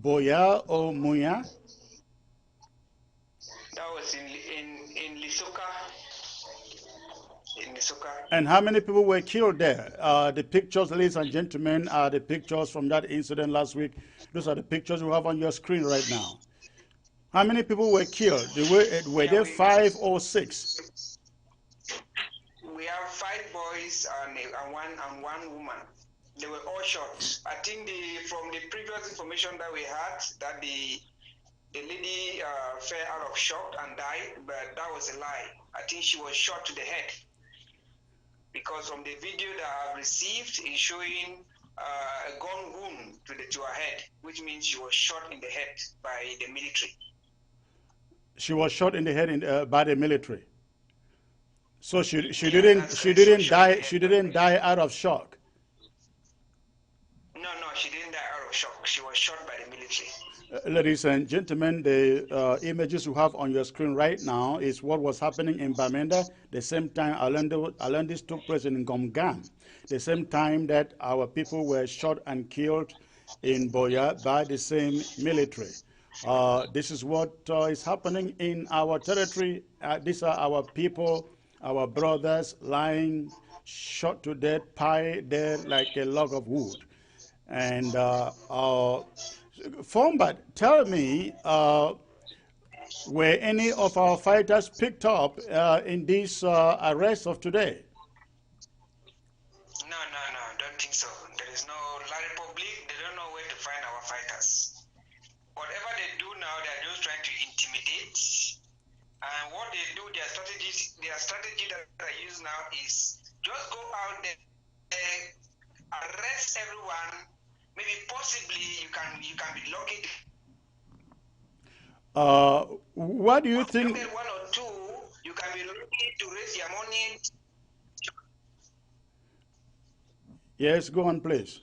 Boya, or Muya? That was in Lisoka. In Lisoka. And how many people were killed there? The pictures, ladies and gentlemen, are the pictures from that incident last week. Those are the pictures you have on your screen right now. How many people were killed? Were there 5 or 6? We have 5 boys and one woman. They were all shot. I think from the previous information that we had, that the lady fell out of shock and died, but that was a lie. I think she was shot to the head. Because from the video that I've received, is showing a gun wound to her head, which means she was shot in the head by the military. She was shot in the head by the military. So she didn't die out of shock. No, she didn't die out of shock. She was shot by the military. Ladies and gentlemen, the images you have on your screen right now is what was happening in Bamenda, the same time Alandis took place in Gomgam, the same time that our people were shot and killed in Boya by the same military. This is what is happening in our territory. These are our people, our brothers lying shot to death, piled there like a log of wood. And Fombat, tell me, were any of our fighters picked up in this arrest of today? No, don't think so. There is no La Republique. They don't know where to find our fighters. Whatever they do now, they're just trying to intimidate And what they do, their strategy that I use now is just go out there, arrest everyone. Maybe possibly you can be lucky. What do you think? Get one or two, you can be lucky to raise your money. Yes, go on, please.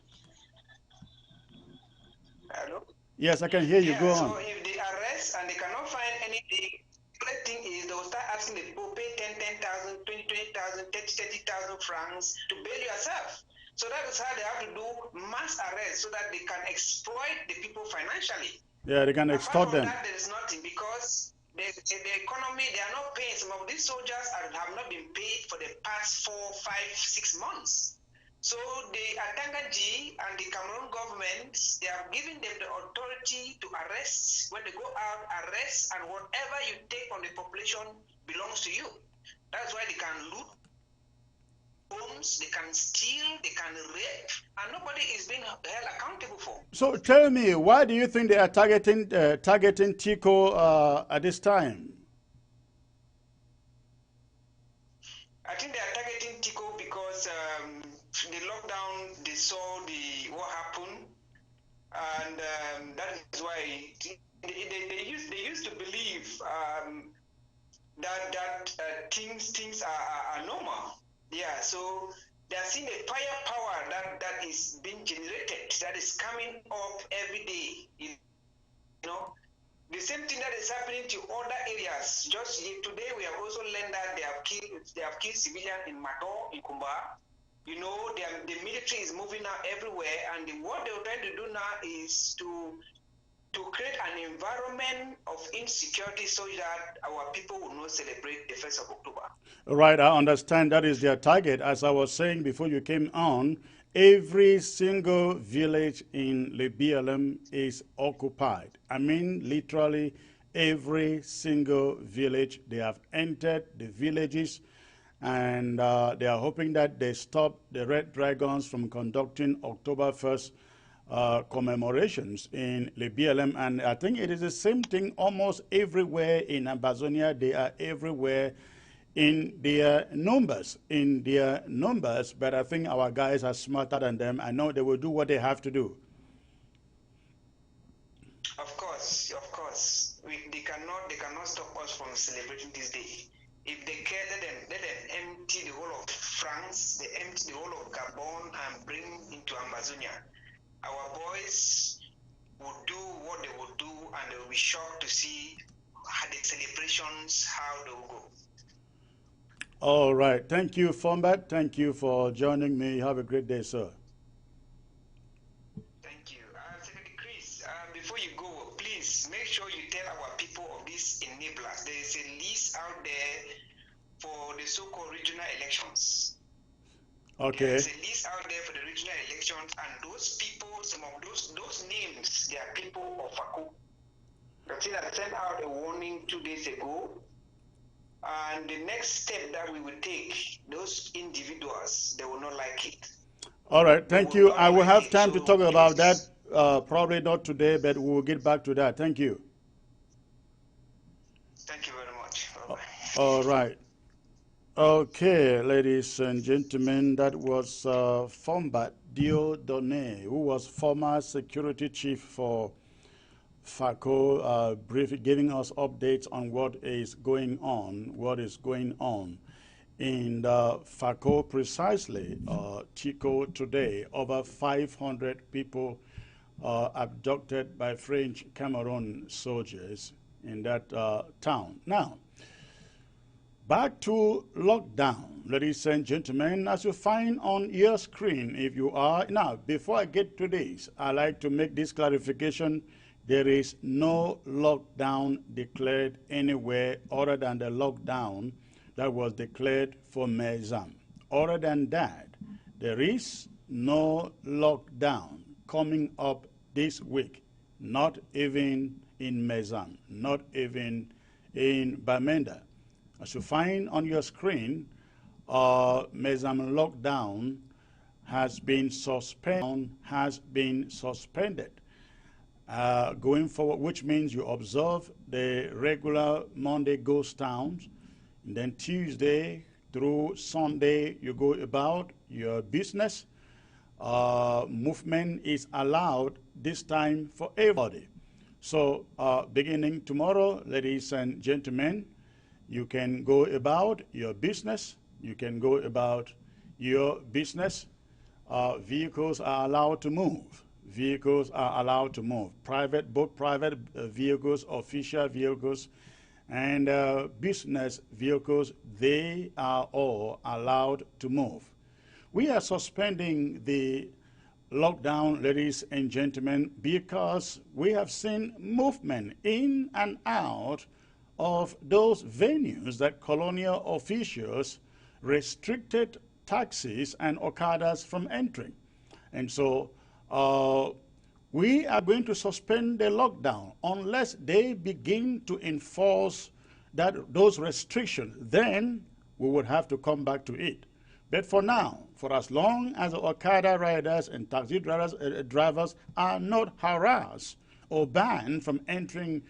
Hello? Yes, I can hear you. Yeah, Go so on. if they arrest and they cannot find anything, the thing is they will start asking the people pay 10,000, 20,000, 30,000 francs to bail yourself. So that is how they have to do mass arrest so that they can exploit the people financially. Yeah, they can extort Apart from them. that, there is nothing because the economy, they are not paying. Some of these soldiers have not been paid for the past 4, 5, 6 months. So the Atangaji and the Cameroon government, they have given them the authority to arrest. When they go out, arrest, and whatever you take from the population belongs to you. That's why they can loot homes, they can steal, they can rape, and nobody is being held accountable for. So tell me, why do you think they are targeting Tico at this time? I think they are targeting Tico because the lockdown, they saw what happened, and that is why they used to believe that things are normal. Yeah, so they are seeing a firepower that is being generated, that is coming up every day. You know, the same thing that is happening to other areas. Just today, we have also learned that they have killed civilians in Mato, in Kumba. You know, the military is moving now everywhere, and what they're trying to do now is to create an environment of insecurity so that our people will not celebrate the 1st of October. Right, I understand that is their target. As I was saying before you came on, every single village in the BLM is occupied. I mean, literally every single village. They have entered the villages, and they are hoping that they stop the Red Dragons from conducting October 1st commemorations in the BLM, and I think it is the same thing almost everywhere in Amazonia. They are everywhere in their numbers, but I think our guys are smarter than them. I know they will do what they have to do. Of course. They cannot stop us from celebrating this day. If they care, let them empty the whole of France, they empty the whole of Gabon and bring into Amazonia. Our boys will do what they will do, and they will be shocked to see the celebrations, how they will go. All right. Thank you, Fombat. Thank you for joining me. Have a great day, sir. Thank you. Secretary Chris, before you go, please make sure you tell our people of these enablers. There is a list out there for the so-called regional elections. Okay. There is a list out there for the regional elections, and those people, some of those names, they are people of Fako. The thing I sent out a warning 2 days ago, and the next step that we will take, those individuals, they will not like it. All right, thank you. I will have time to talk about that, probably not today, but we will get back to that. Thank you. Thank you very much. Bye-bye. All right. Okay, ladies and gentlemen, that was Fombat Dieudonné, who was former security chief for Fako, briefly giving us updates on what is going on in Fako precisely. Tico today, over 500 people abducted by French Cameroon soldiers in that town. Now, back to lockdown, ladies and gentlemen, as you find on your screen, if you are, now, before I get to this, I like to make this clarification. There is no lockdown declared anywhere other than the lockdown that was declared for MEZAM. Other than that, there is no lockdown coming up this week, not even in MEZAM, not even in Bamenda. As you find on your screen, MEZAM lockdown has been suspended. going forward, which means you observe the regular Monday ghost towns, and then Tuesday through Sunday you go about your business. Movement is allowed this time for everybody. So beginning tomorrow, ladies and gentlemen, you can go about your business. You can go about your business. Vehicles are allowed to move. Vehicles are allowed to move. Both private vehicles, official vehicles, and business vehicles, they are all allowed to move. We are suspending the lockdown, ladies and gentlemen, because we have seen movement in and out of those venues that colonial officials restricted taxis and Okadas from entering. And so we are going to suspend the lockdown unless they begin to enforce those restrictions. Then we would have to come back to it. But for now, for as long as the Okada riders and taxi drivers are not harassed or banned from entering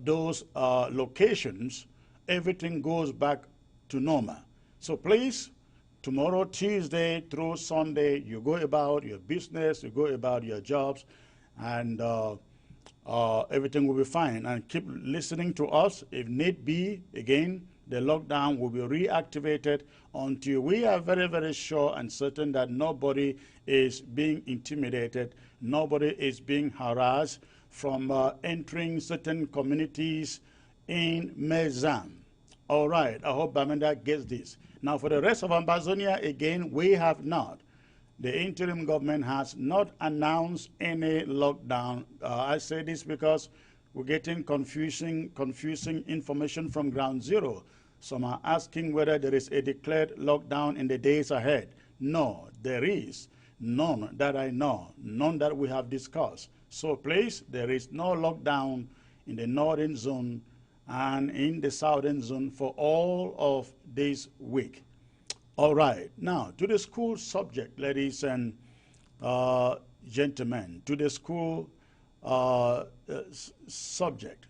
those locations, everything goes back to normal. So please, tomorrow, Tuesday through Sunday, you go about your business, you go about your jobs, and everything will be fine. And keep listening to us. If need be, again, the lockdown will be reactivated until we are very, very sure and certain that nobody is being intimidated, nobody is being harassed from entering certain communities in MEZAM. All right, I hope Bamenda gets this. Now, for the rest of Ambazonia, again, we have not. The interim government has not announced any lockdown. I say this because we're getting confusing information from ground zero. Some are asking whether there is a declared lockdown in the days ahead. No, there is none that I know, none that we have discussed. So please, there is no lockdown in the northern zone and in the southern zone for all of this week. All right, now to the school subject, ladies and gentlemen, to the school subject.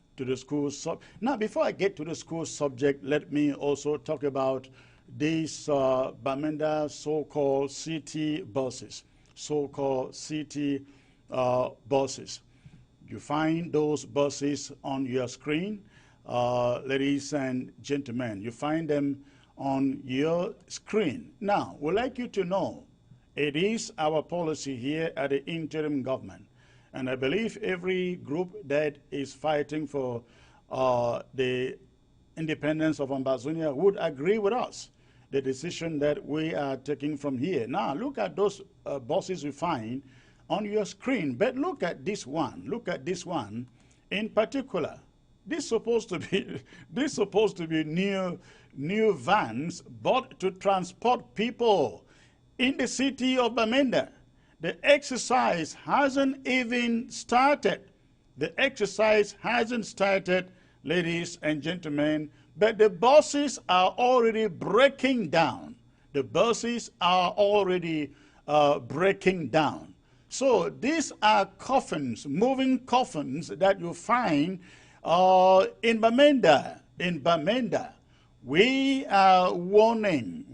Now, before I get to the school subject, let me also talk about these Bamenda so-called city buses. So-called city buses. You find those buses on your screen, ladies and gentlemen. You find them on your screen. Now, we'd like you to know it is our policy here at the interim government. And I believe every group that is fighting for the independence of Ambazonia would agree with us, the decision that we are taking from here. Now, look at those buses you find on your screen, but look at this one. Look at this one in particular. This is supposed to be new vans bought to transport people in the city of Bamenda. The exercise hasn't even started. The exercise hasn't started, ladies and gentlemen, but the buses are already breaking down. The buses are already breaking down. So these are coffins, moving coffins that you find in Bamenda. In Bamenda, we are warning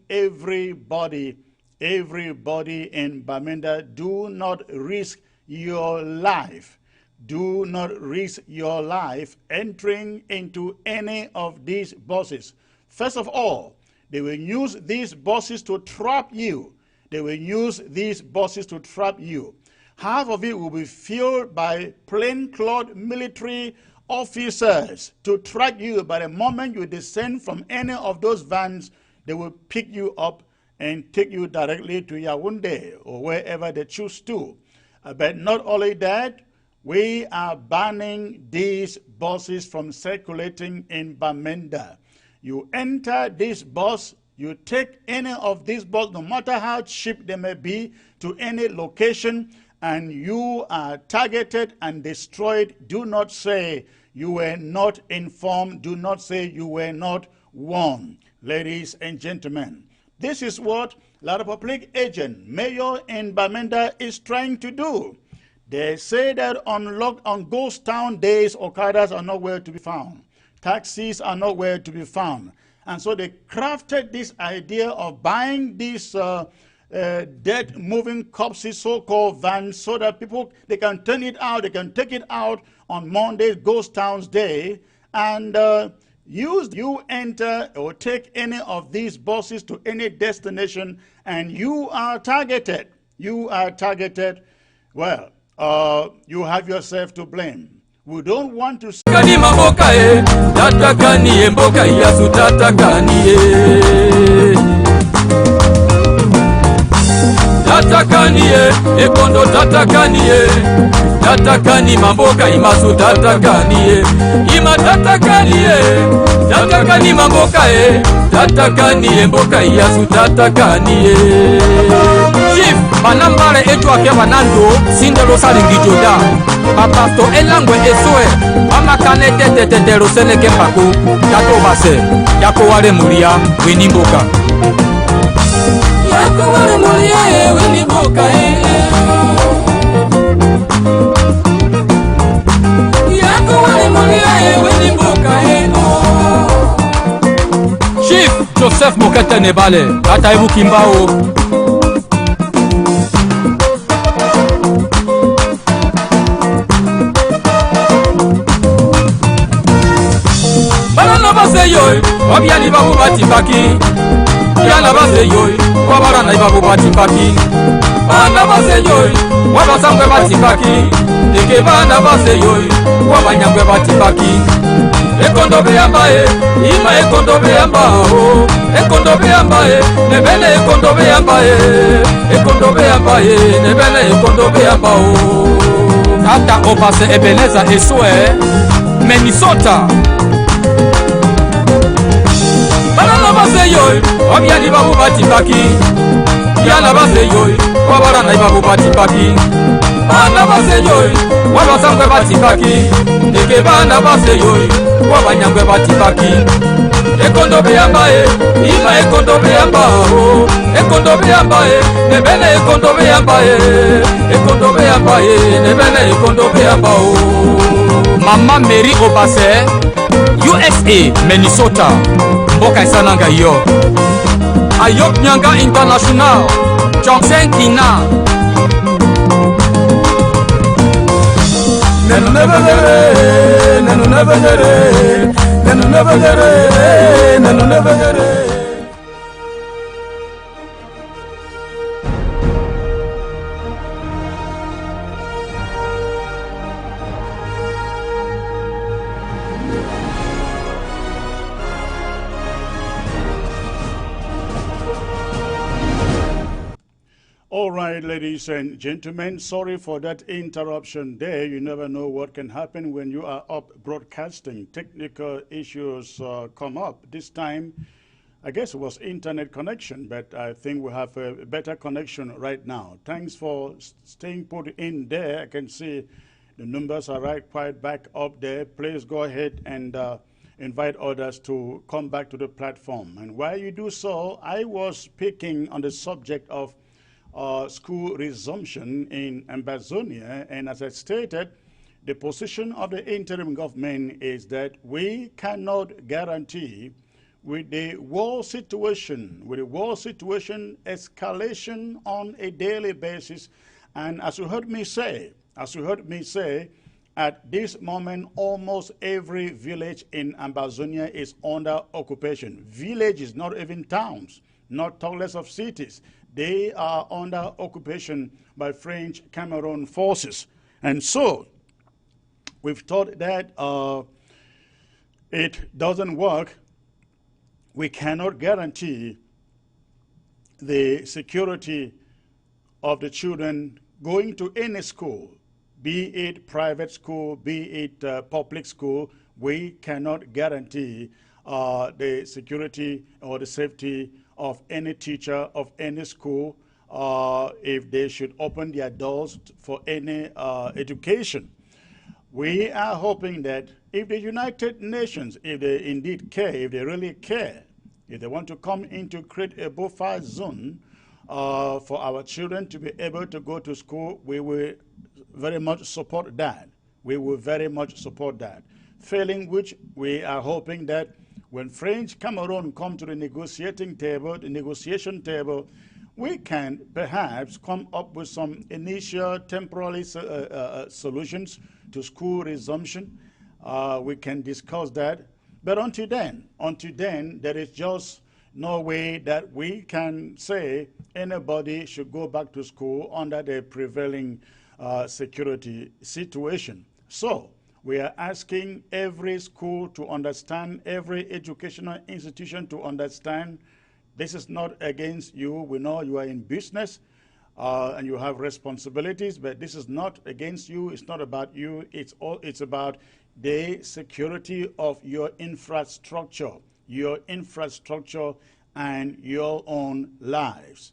everybody in Bamenda, do not risk your life. Do not risk your life entering into any of these buses. First of all, they will use these buses to trap you. They will use these buses to trap you. Half of it will be filled by plainclothes military officers to track you. By the moment you descend from any of those vans, they will pick you up and take you directly to Yaoundé or wherever they choose to. But not only that, we are banning these buses from circulating in Bamenda. You enter this bus, you take any of these buses, no matter how cheap they may be, to any location, and you are targeted and destroyed. Do not say you were not informed. Do not say you were not warned. Ladies and gentlemen, this is what La Republique agent, mayor in Bamenda, is trying to do. They say that on ghost town days, Okadas are nowhere to be found. Taxis are nowhere to be found. And so they crafted this idea of buying these dead moving corpses, so-called vans, so that people, they can turn it out, they can take it out on Monday, Ghost Towns Day, and you enter or take any of these buses to any destination, and you are targeted. You are targeted. Well, you have yourself to blame. We don't want to Kani maboka tatakani mboka yasu tatakani tatakani ekondo tatakani tatakani mamboka imasu tatakani ima tatakani tatakani mamboka tatakani mboka yasu tatakani Chief banambale etu ake banando sindelo salingi joda Papato elangwe eswe amakane tete rosene kempako yato base yako wale mulia winimboka yako wale mulia winimboka yako wale mulia winimboka Chief Joseph Mokete Nebale ataibu kimbao Yoy, wabiani babu batipaki. Yana base yoy, wabarana babu batipaki. Bana base yoy, wabasangwe batipaki. Eke bana base yoy, wabanyangwe batipaki. Ekondo beyambae, ima ekondo beyambao. Ekondo beyambae, nebele ekondo beyambae. Ekondo beyambae, nebele ekondo beyambao. Tata obase Ebeneza eswe, Minnesota. Banana base yoy, wabiani babu batipaki. Yana base yoy, wabarana babu batipaki. Bana base yoy, wabasangwe batipaki. Eke bana base yoy, wabanyangwe batipaki. Ekondo beyambae, ima ekondo beyambao. Ekondo beyambae, nebele ekondo beyambae. Ekondo beyambae, nebele ekondo beyambao. Mama Mary Obase, USA, Minnesota. Mboka isananga yo Ayop Nyanga International Johnson Kina Nenu nebegere Nenu nebegere Nenu nebegere Nenu nebegere All right, ladies and gentlemen, sorry for that interruption there. You never know what can happen when you are up broadcasting. Technical issues come up. This time, I guess it was internet connection, but I think we have a better connection right now. Thanks for staying put in there. I can see the numbers are quite back up there. Please go ahead and invite others to come back to the platform. And while you do so, I was speaking on the subject of school resumption in Ambazonia, and as I stated, the position of the interim government is that we cannot guarantee with the war situation escalation on a daily basis. And as you heard me say, at this moment, almost every village in Ambazonia is under occupation. Villages, not even towns, not talk less of cities. They are under occupation by French Cameroon forces. And so we've thought that it doesn't work. We cannot guarantee the security of the children going to any school, be it private school, be it public school. We cannot guarantee the security or the safety of any teacher of any school if they should open their doors for any education. We are hoping that if the United Nations, if they indeed care, if they really care, if they want to come in to create a buffer zone for our children to be able to go to school, we will very much support that. We will very much support that. Failing which, we are hoping that when French Cameroon come to the negotiation table, we can perhaps come up with some initial temporary solutions to school resumption. We can discuss that. But until then, there is just no way that we can say anybody should go back to school under the prevailing security situation. So we are asking every school to understand, every educational institution to understand, this is not against you. We know you are in business and you have responsibilities, but this is not against you. It's not about you. It's about the security of your infrastructure and your own lives,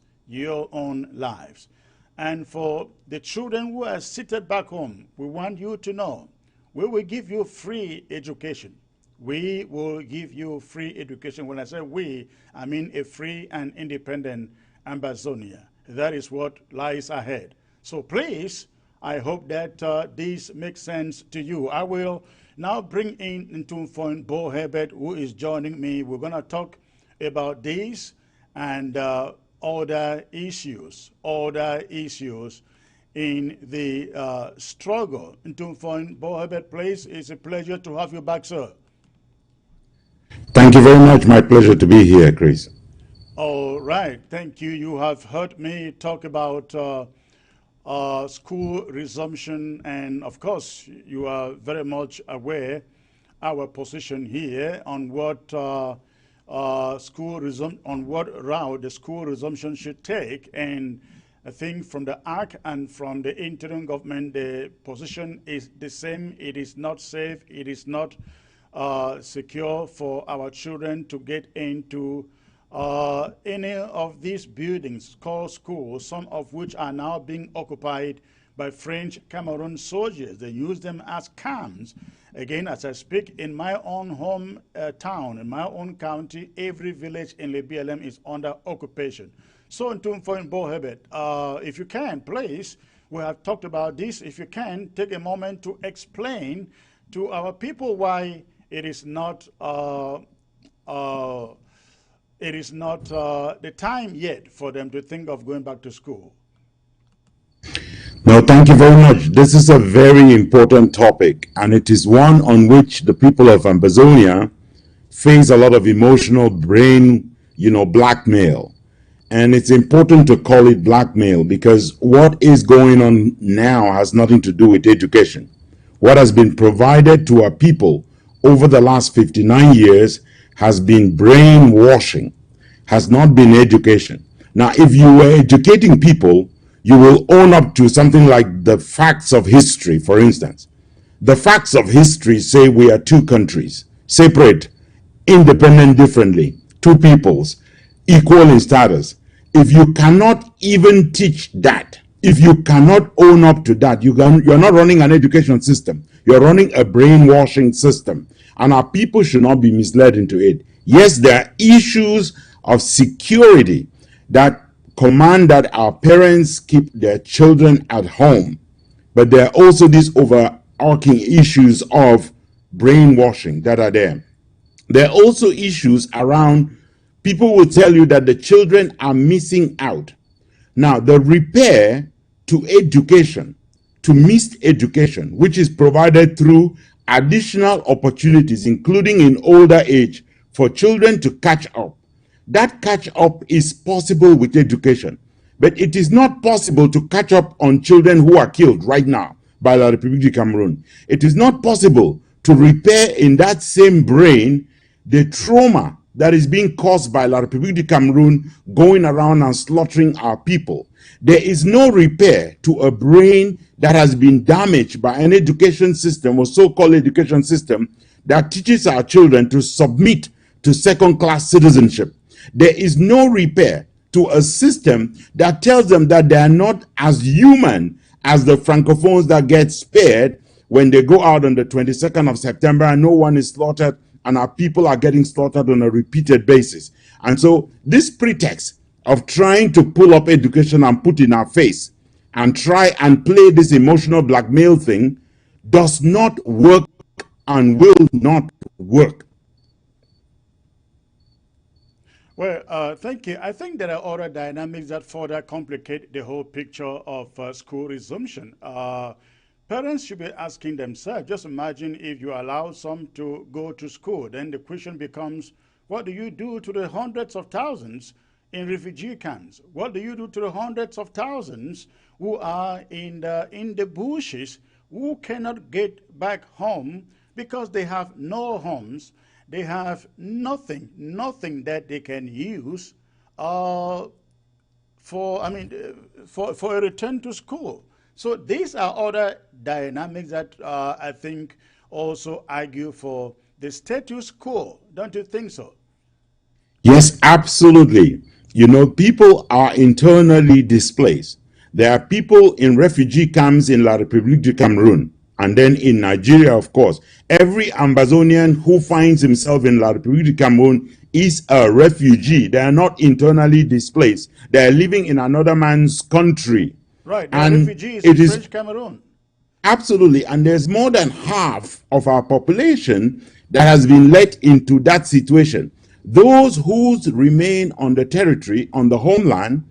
And for the children who are seated back home, we want you to know, we will give you free education. We will give you free education. When I say we, I mean a free and independent Ambazonia. That is what lies ahead. So please, I hope that this makes sense to you. I will now bring in Ntumfon Bo Herbert, who is joining me. We're going to talk about this and other issues in the struggle. Ntumfon Bo Herbert, please, it's a pleasure to have you back, sir. Thank you very much. My pleasure to be here, Chris. All right. Thank you. You have heard me talk about school resumption, and of course, you are very much aware our position here on what route the school resumption should take. And I think from the ARC and from the interim government, the position is the same. It is not safe. It is not secure for our children to get into any of these buildings called schools, some of which are now being occupied by French Cameroon soldiers. They use them as camps. Again, as I speak, in my own home town, in my own county, every village in the BLM is under occupation. So, Ntumfon Bo Herbert, if you can, please, we have talked about this. If you can, take a moment to explain to our people why it is not the time yet for them to think of going back to school. No, thank you very much. This is a very important topic, and it is one on which the people of Ambazonia face a lot of emotional brain, blackmail. And it's important to call it blackmail because what is going on now has nothing to do with education. What has been provided to our people over the last 59 years has been brainwashing, has not been education. Now, if you were educating people, you will own up to something like the facts of history, for instance. The facts of history say we are two countries, separate, independent differently, two peoples, equal in status. If you cannot even teach that, if you cannot own up to that, you're not running an education system. You're running a brainwashing system. And our people should not be misled into it. Yes, there are issues of security that command that our parents keep their children at home. But there are also these overarching issues of brainwashing that are there. There are also issues around people will tell you that the children are missing out. Now, the repair to education, to missed education, which is provided through additional opportunities, including in older age, for children to catch up. That catch up is possible with education, but it is not possible to catch up on children who are killed right now by La République du Cameroun. It is not possible to repair in that same brain the trauma that is being caused by La République du Cameroun going around and slaughtering our people. There is no repair to a brain that has been damaged by an education system or so-called education system that teaches our children to submit to second-class citizenship. There is no repair to a system that tells them that they are not as human as the Francophones that get spared when they go out on the 22nd of September and no one is slaughtered and our people are getting slaughtered on a repeated basis. And so this pretext of trying to pull up education and put in our face and try and play this emotional blackmail thing does not work and will not work. Well, thank you. I think there are other dynamics that further complicate the whole picture of school resumption. Parents should be asking themselves, just imagine if you allow some to go to school, then the question becomes, what do you do to the hundreds of thousands in refugee camps? What do you do to the hundreds of thousands who are in the bushes, who cannot get back home because they have no homes? They have nothing that they can use for a return to school. So these are other dynamics that I think also argue for the status quo. Don't you think so? Yes, absolutely. You know, people are internally displaced. There are people in refugee camps in La République du Cameroon, and then in Nigeria, of course. Every Ambazonian who finds himself in La République du Cameroon is a refugee. They are not internally displaced. They are living in another man's country. Right, they're refugees in French Cameroon. Absolutely, and there's more than half of our population that has been let into that situation. Those who remain on the territory, on the homeland,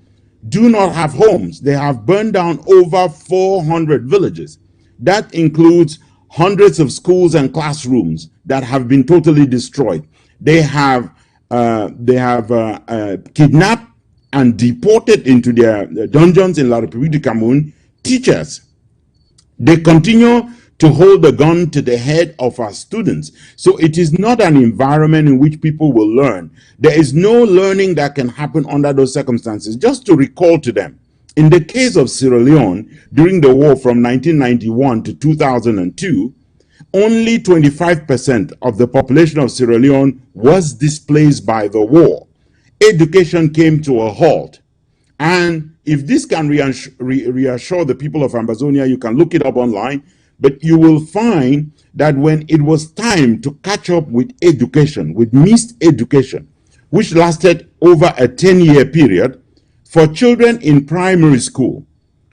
do not have homes. They have burned down over 400 villages. That includes hundreds of schools and classrooms that have been totally destroyed. They have kidnapped and deported into their dungeons in La République du Cameroun teachers. They continue to hold the gun to the head of our students. So it is not an environment in which people will learn. There is no learning that can happen under those circumstances. Just to recall to them, in the case of Sierra Leone, during the war from 1991 to 2002, only 25% of the population of Sierra Leone was displaced by the war. Education came to a halt. And if this can reassure the people of Ambazonia, you can look it up online, but you will find that when it was time to catch up with education, with missed education, which lasted over a 10-year period, for children in primary school,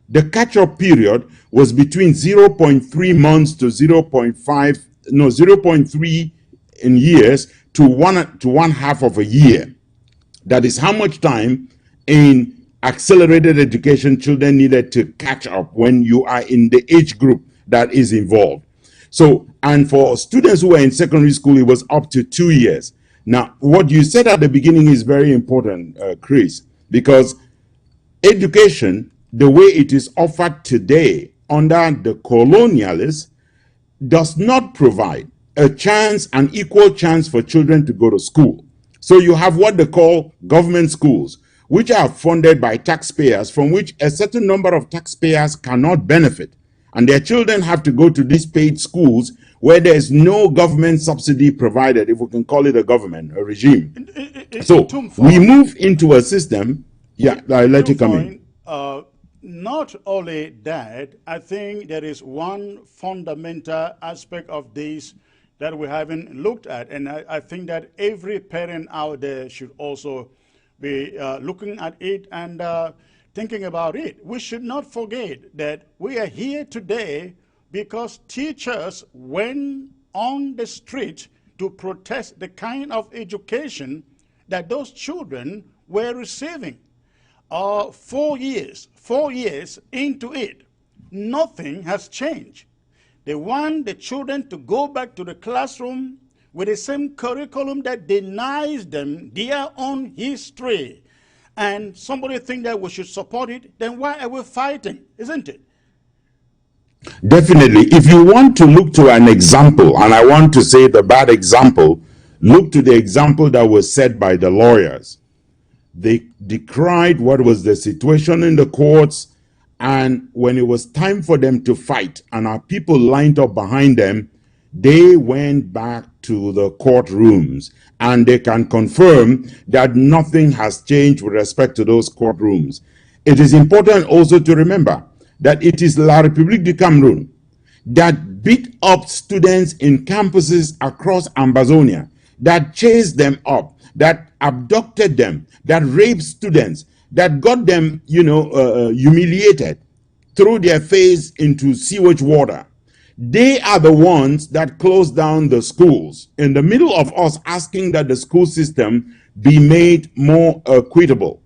the catch-up period was between 0.3 months to 0.3 in years to one half of a year. That is how much time in accelerated education children needed to catch up when you are in the age group that is involved. So, and for students who were in secondary school, it was up to 2 years. Now, what you said at the beginning is very important, Chris, because education, the way it is offered today under the colonialists, does not provide a chance, an equal chance for children to go to school. So you have what they call government schools, which are funded by taxpayers, from which a certain number of taxpayers cannot benefit. And their children have to go to these paid schools where there is no government subsidy provided, if we can call it a government, a regime. So we move into a system. Yeah, I'll let you come in. Not only that, I think there is one fundamental aspect of this that we haven't looked at, and I think that every parent out there should also be looking at it and thinking about it. We should not forget that we are here today because teachers went on the street to protest the kind of education that those children were receiving. 4 years into it, nothing has changed. They want the children to go back to the classroom with the same curriculum that denies them their own history. And somebody think that we should support it, then why are we fighting, isn't it? Definitely. If you want to look to an example, and I want to say the bad example, look to the example that was set by the lawyers. They decried what was the situation in the courts, and when it was time for them to fight and our people lined up behind them, they went back to the courtrooms, and they can confirm that nothing has changed with respect to those courtrooms. It is important also to remember that it is La République du Cameroun that beat up students in campuses across Ambazonia, that chased them up, that abducted them, that raped students, that got them, humiliated. throw their face into sewage water. They are the ones that close down the schools in the middle of us asking that the school system be made more equitable.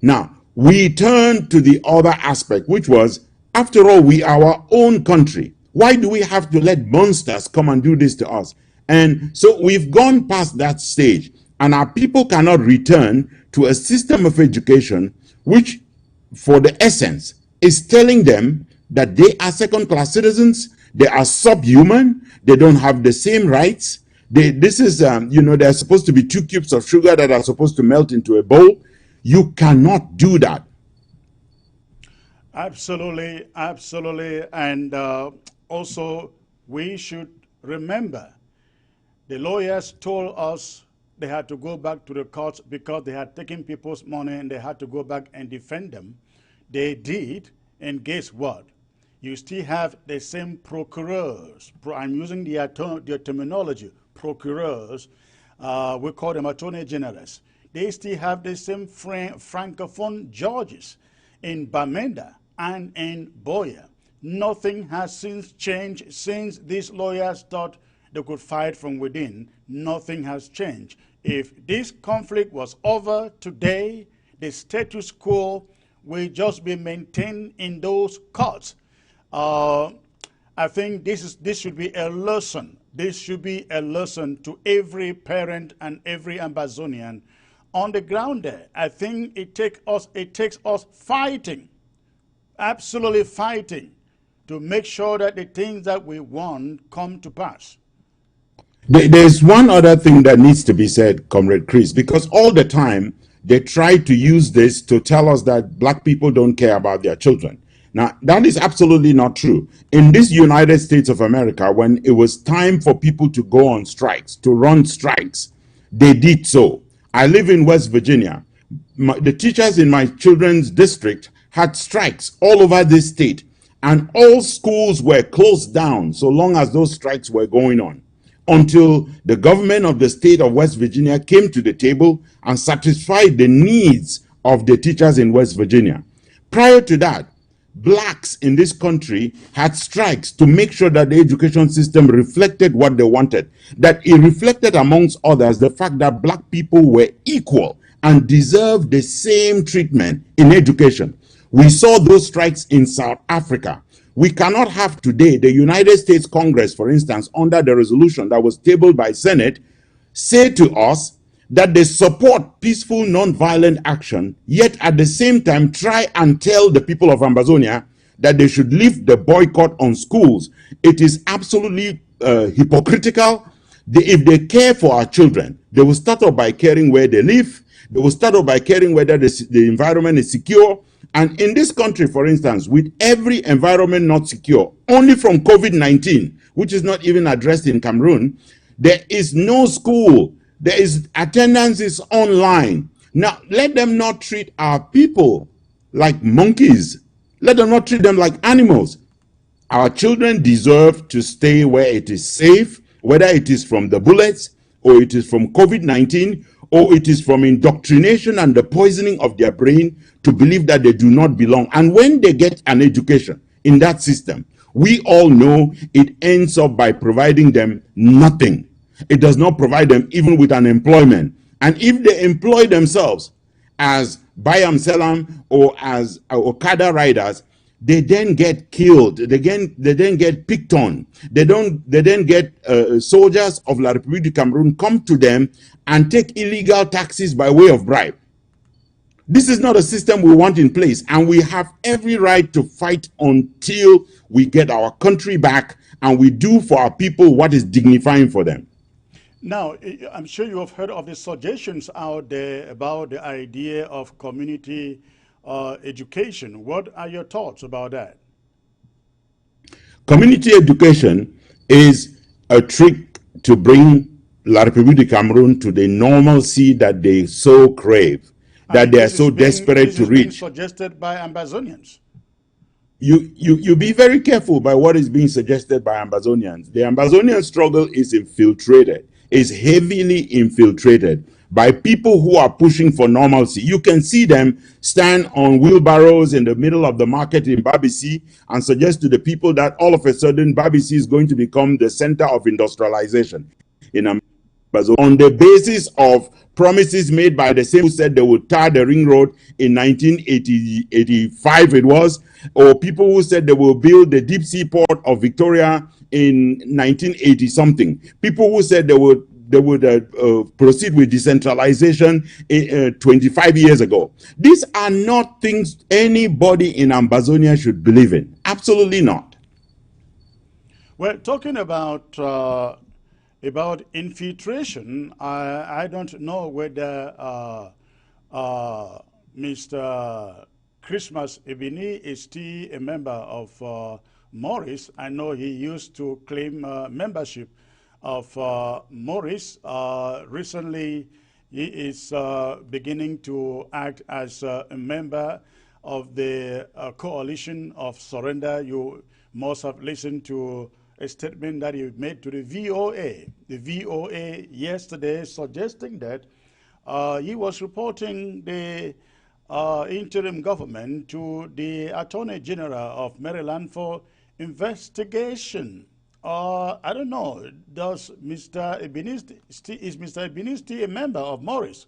Now, we turn to the other aspect, which was, after all, we are our own country. Why do we have to let monsters come and do this to us? And so we've gone past that stage, and our people cannot return to a system of education which, for the essence, is telling them that they are second-class citizens, they are subhuman, they don't have the same rights. This is, there's supposed to be 2 cubes of sugar that are supposed to melt into a bowl. You cannot do that. Absolutely, absolutely. And also, we should remember the lawyers told us they had to go back to the courts because they had taken people's money and they had to go back and defend them. They did, and guess what? You still have the same procureurs. I'm using the terminology, procureurs. We call them attorney generals. They still have the same francophone judges in Bamenda and in Boya. Nothing has since changed since these lawyers thought they could fight from within. Nothing has changed. If this conflict was over today, the status quo will just be maintained in those courts. I think this should be a lesson. This should be a lesson to every parent and every Ambazonian on the ground there. I think it takes us fighting, absolutely fighting, to make sure that the things that we want come to pass. There's one other thing that needs to be said, Comrade Chris, because all the time they try to use this to tell us that black people don't care about their children. Now, that is absolutely not true. In this United States of America, when it was time for people to go on strikes, to run strikes, they did so. I live in West Virginia. The teachers in my children's district had strikes all over this state, and all schools were closed down so long as those strikes were going on, until the government of the state of West Virginia came to the table and satisfied the needs of the teachers in West Virginia. Prior to that, blacks in this country had strikes to make sure that the education system reflected what they wanted, that it reflected, amongst others, the fact that black people were equal and deserved the same treatment in education. We saw those strikes in South Africa. We cannot have today the United States Congress, for instance, under the resolution that was tabled by Senate, say to us that they support peaceful, non-violent action, yet at the same time try and tell the people of Ambazonia that they should lift the boycott on schools. It is absolutely hypocritical. If they care for our children, they will start off by caring where they live. They will start off by caring whether the environment is secure. And in this country, for instance, with every environment not secure, only from COVID-19, which is not even addressed in Cameroon, there is no school. There is attendance is online. Now, let them not treat our people like monkeys. Let them not treat them like animals. Our children deserve to stay where it is safe, whether it is from the bullets, or it is from COVID-19, or it is from indoctrination and the poisoning of their brain to believe that they do not belong. And when they get an education in that system, we all know it ends up by providing them nothing. It does not provide them even with an employment. And if they employ themselves as Bayam Selam or as Okada riders, they then get killed. They then get picked on. They then get soldiers of La République du Cameroun come to them and take illegal taxes by way of bribe. This is not a system we want in place, and we have every right to fight until we get our country back and we do for our people what is dignifying for them. Now, I'm sure you have heard of the suggestions out there about the idea of community education. What are your thoughts about that? Community education is a trick to bring La République du Cameroun to the normalcy that they so crave, that they are so desperate to reach. Suggested by Ambazonians. You be very careful by what is being suggested by Ambazonians. The Ambazonian struggle is infiltrated, is heavily infiltrated by people who are pushing for normalcy. You can see them stand on wheelbarrows in the middle of the market in Babisi and suggest to the people that all of a sudden Babisi is going to become the center of industrialization in Ambazo, on the basis of promises made by the same who said they would tar the ring road in 1985 it was, or people who said they will build the deep sea port of Victoria in 1980 something, people who said they would proceed with decentralization 25 years ago. These are not things anybody in Ambazonia should believe in. Absolutely not. Well, talking about infiltration, I don't know whether Mr. Christmas EBINI is still a member of Morris. I know he used to claim membership of Morris. Recently, he is beginning to act as a member of the coalition of surrender. You must have listened to a statement that he made to the VOA. The VOA yesterday suggesting that he was reporting the interim government to the Attorney General of Maryland for investigation. I don't know, is Mr. EBINI still a member of Morris?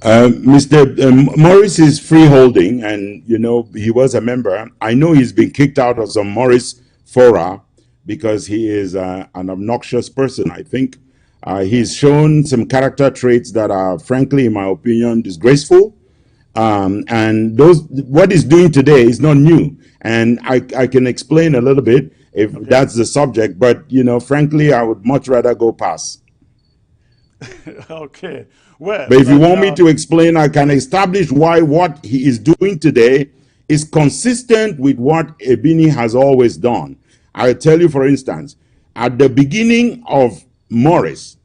Mr. Morris is freeholding, and you know he was a member. I know he's been kicked out of some Morris fora because he is an obnoxious person. I think he's shown some character traits that are, frankly, in my opinion, disgraceful. And what he's doing today is not new, and I can explain a little bit if that's the subject. But you know, frankly, I would much rather go past. Okay. Well, but if you want me to explain, I can establish why what he is doing today is consistent with what EBINI has always done. I'll tell you, for instance, at the beginning of Morris,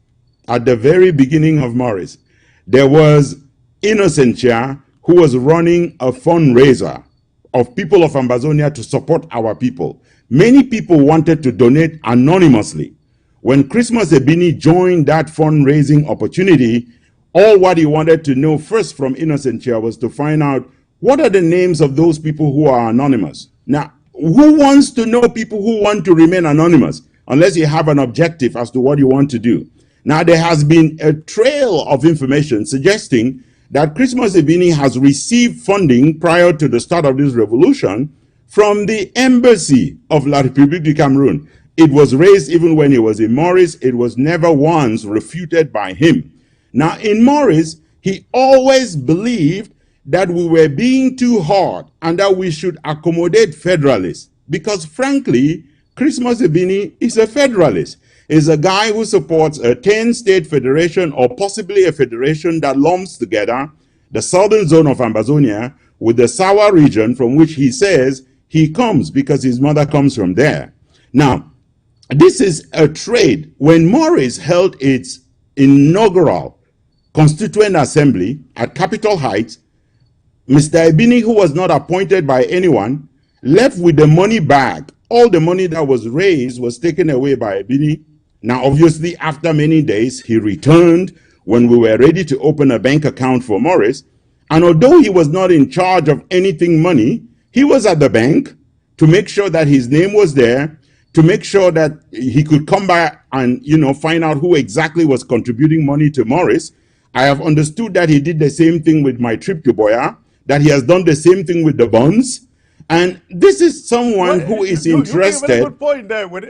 at the very beginning of Morris, there was Innocentia who was running a fundraiser of people of Ambazonia to support our people. Many people wanted to donate anonymously. When Christmas EBINI joined that fundraising opportunity, all what he wanted to know first from Innocentia was to find out what are the names of those people who are anonymous. Now, who wants to know people who want to remain anonymous unless you have an objective as to what you want to do? Now, there has been a trail of information suggesting that Christmas EBINI has received funding prior to the start of this revolution from the embassy of La République du Cameroon. It was raised even when he was in Morris. It was never once refuted by him. Now, in Morris, he always believed that we were being too hard and that we should accommodate federalists. Because, frankly, Christmas EBINI is a federalist. Is a guy who supports a 10-state federation or possibly a federation that lumps together the southern zone of Ambazonia with the Sawa region from which he says he comes because his mother comes from there. Now, this is a trade. When Morris held its inaugural Constituent Assembly at Capitol Heights, Mr. EBINI, who was not appointed by anyone, left with the money bag. All the money that was raised was taken away by EBINI. Now, obviously, after many days, he returned when we were ready to open a bank account for Morris. And although he was not in charge of anything money, he was at the bank to make sure that his name was there, to make sure that he could come back and, you know, find out who exactly was contributing money to Morris. I have understood that he did the same thing with my trip to Boya, that he has done the same thing with the bonds. And this is someone who is interested. You make a good point there with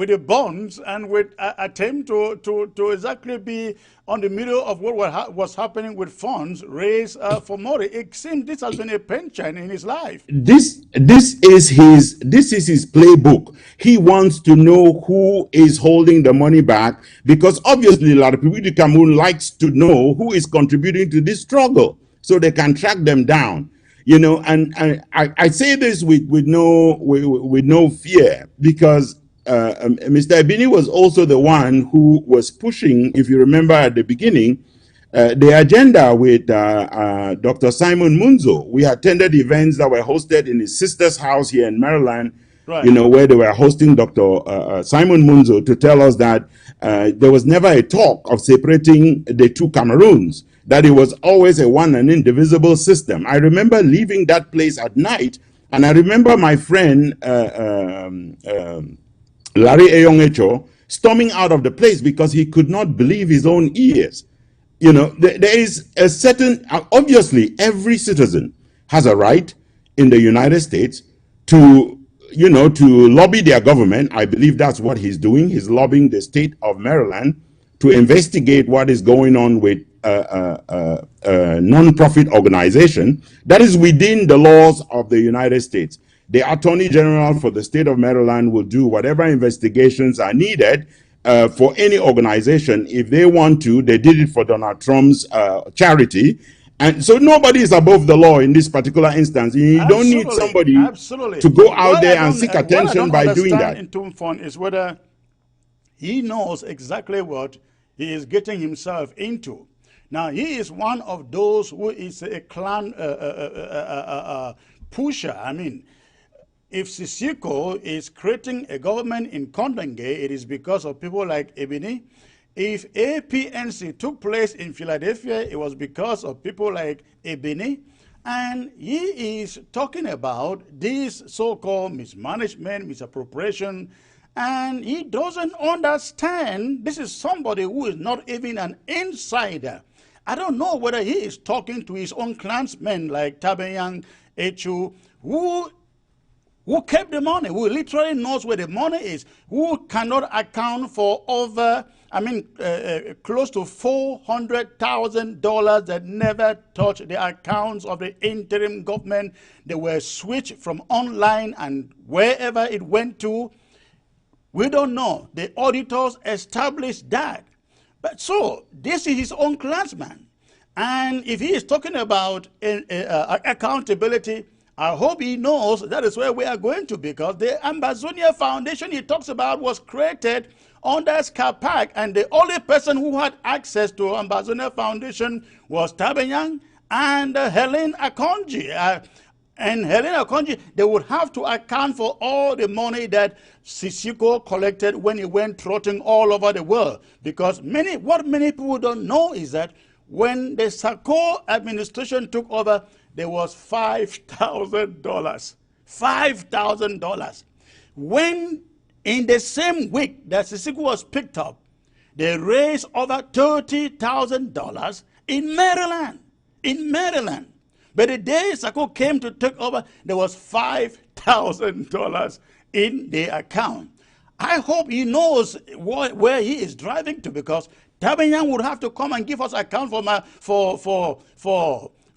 the bonds and with attempt to exactly be on the middle of what was happening with funds raised for Mori. It seems this has been a penchant in his life. This is his playbook. He wants to know who is holding the money back because obviously La République du Cameroun likes to know who is contributing to this struggle so they can track them down. You know, and I say this with no fear because Mr. EBINI was also the one who was pushing, if you remember at the beginning, the agenda with Dr. Simon Munzo. We attended events that were hosted in his sister's house here in Maryland, Right. you know, where they were hosting Dr. Simon Munzo to tell us that there was never a talk of separating the two Cameroons, that it was always a one and indivisible system. I remember leaving that place at night, and I remember my friend Larry Eyongecho storming out of the place because he could not believe his own ears. You know, there is a certain, obviously, every citizen has a right in the United States to, you know, to lobby their government. I believe that's what he's doing. He's lobbying the state of Maryland to investigate what is going on with a non-profit organization that is within the laws of the United States. The Attorney General for the state of Maryland will do whatever investigations are needed for any organization. If they want to, they did it for Donald Trump's charity. And so nobody is above the law in this particular instance. You don't need somebody to go out there and seek attention by doing that. In Tumfon is whether he knows exactly what he is getting himself into. Now, he is one of those who is a clan pusher. I mean, if Sisiko is creating a government in Kondenge, it is because of people like EBINI. If APNC took place in Philadelphia, it was because of people like EBINI. And he is talking about this so-called mismanagement, misappropriation, and he doesn't understand this is somebody who is not even an insider. I don't know whether he is talking to his own clansmen like Tabenyang Echu, who kept the money, who literally knows where the money is, who cannot account for over, close to $400,000 that never touched the accounts of the interim government. They were switched from online and wherever it went to. We don't know. The auditors established that. But so, this is his own clansman. And if he is talking about accountability, I hope he knows that is where we are going to, because the Ambazonia Foundation he talks about was created under Skapak, and the only person who had access to Ambazonia Foundation was Tabenyang and Helen Akonji. And Helen Akonji, they would have to account for all the money that Sisiko collected when he went trotting all over the world. Because what many people don't know is that when the Sako administration took over, there was $5,000. $5,000. When in the same week that Sisiko was picked up, they raised over $30,000 in Maryland. In Maryland. But the day Sako came to take over, there was $5,000 in the account. I hope he knows where he is driving to, because Tabenyang would have to come and give us account for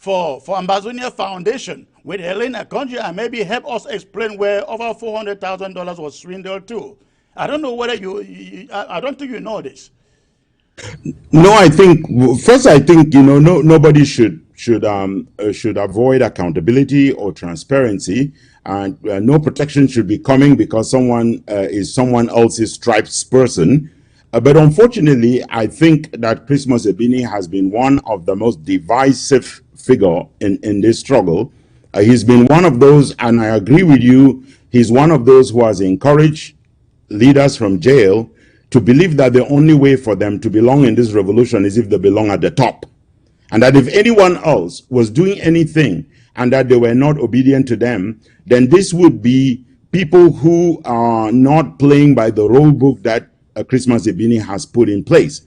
Ambazonia Foundation with Helena Akonji, and maybe help us explain where over $400,000 was swindled to. I don't know whether I don't think you know this. No, I think nobody should avoid accountability or transparency, and no protection should be coming because someone is someone else's stripes person. But unfortunately, I think that Christmas EBINI has been one of the most divisive figure in this struggle. He's been one of those, and I agree with you, he's one of those who has encouraged leaders from jail to believe that the only way for them to belong in this revolution is if they belong at the top. And that if anyone else was doing anything and that they were not obedient to them, then this would be people who are not playing by the rule book that Christmas EBINI has put in place.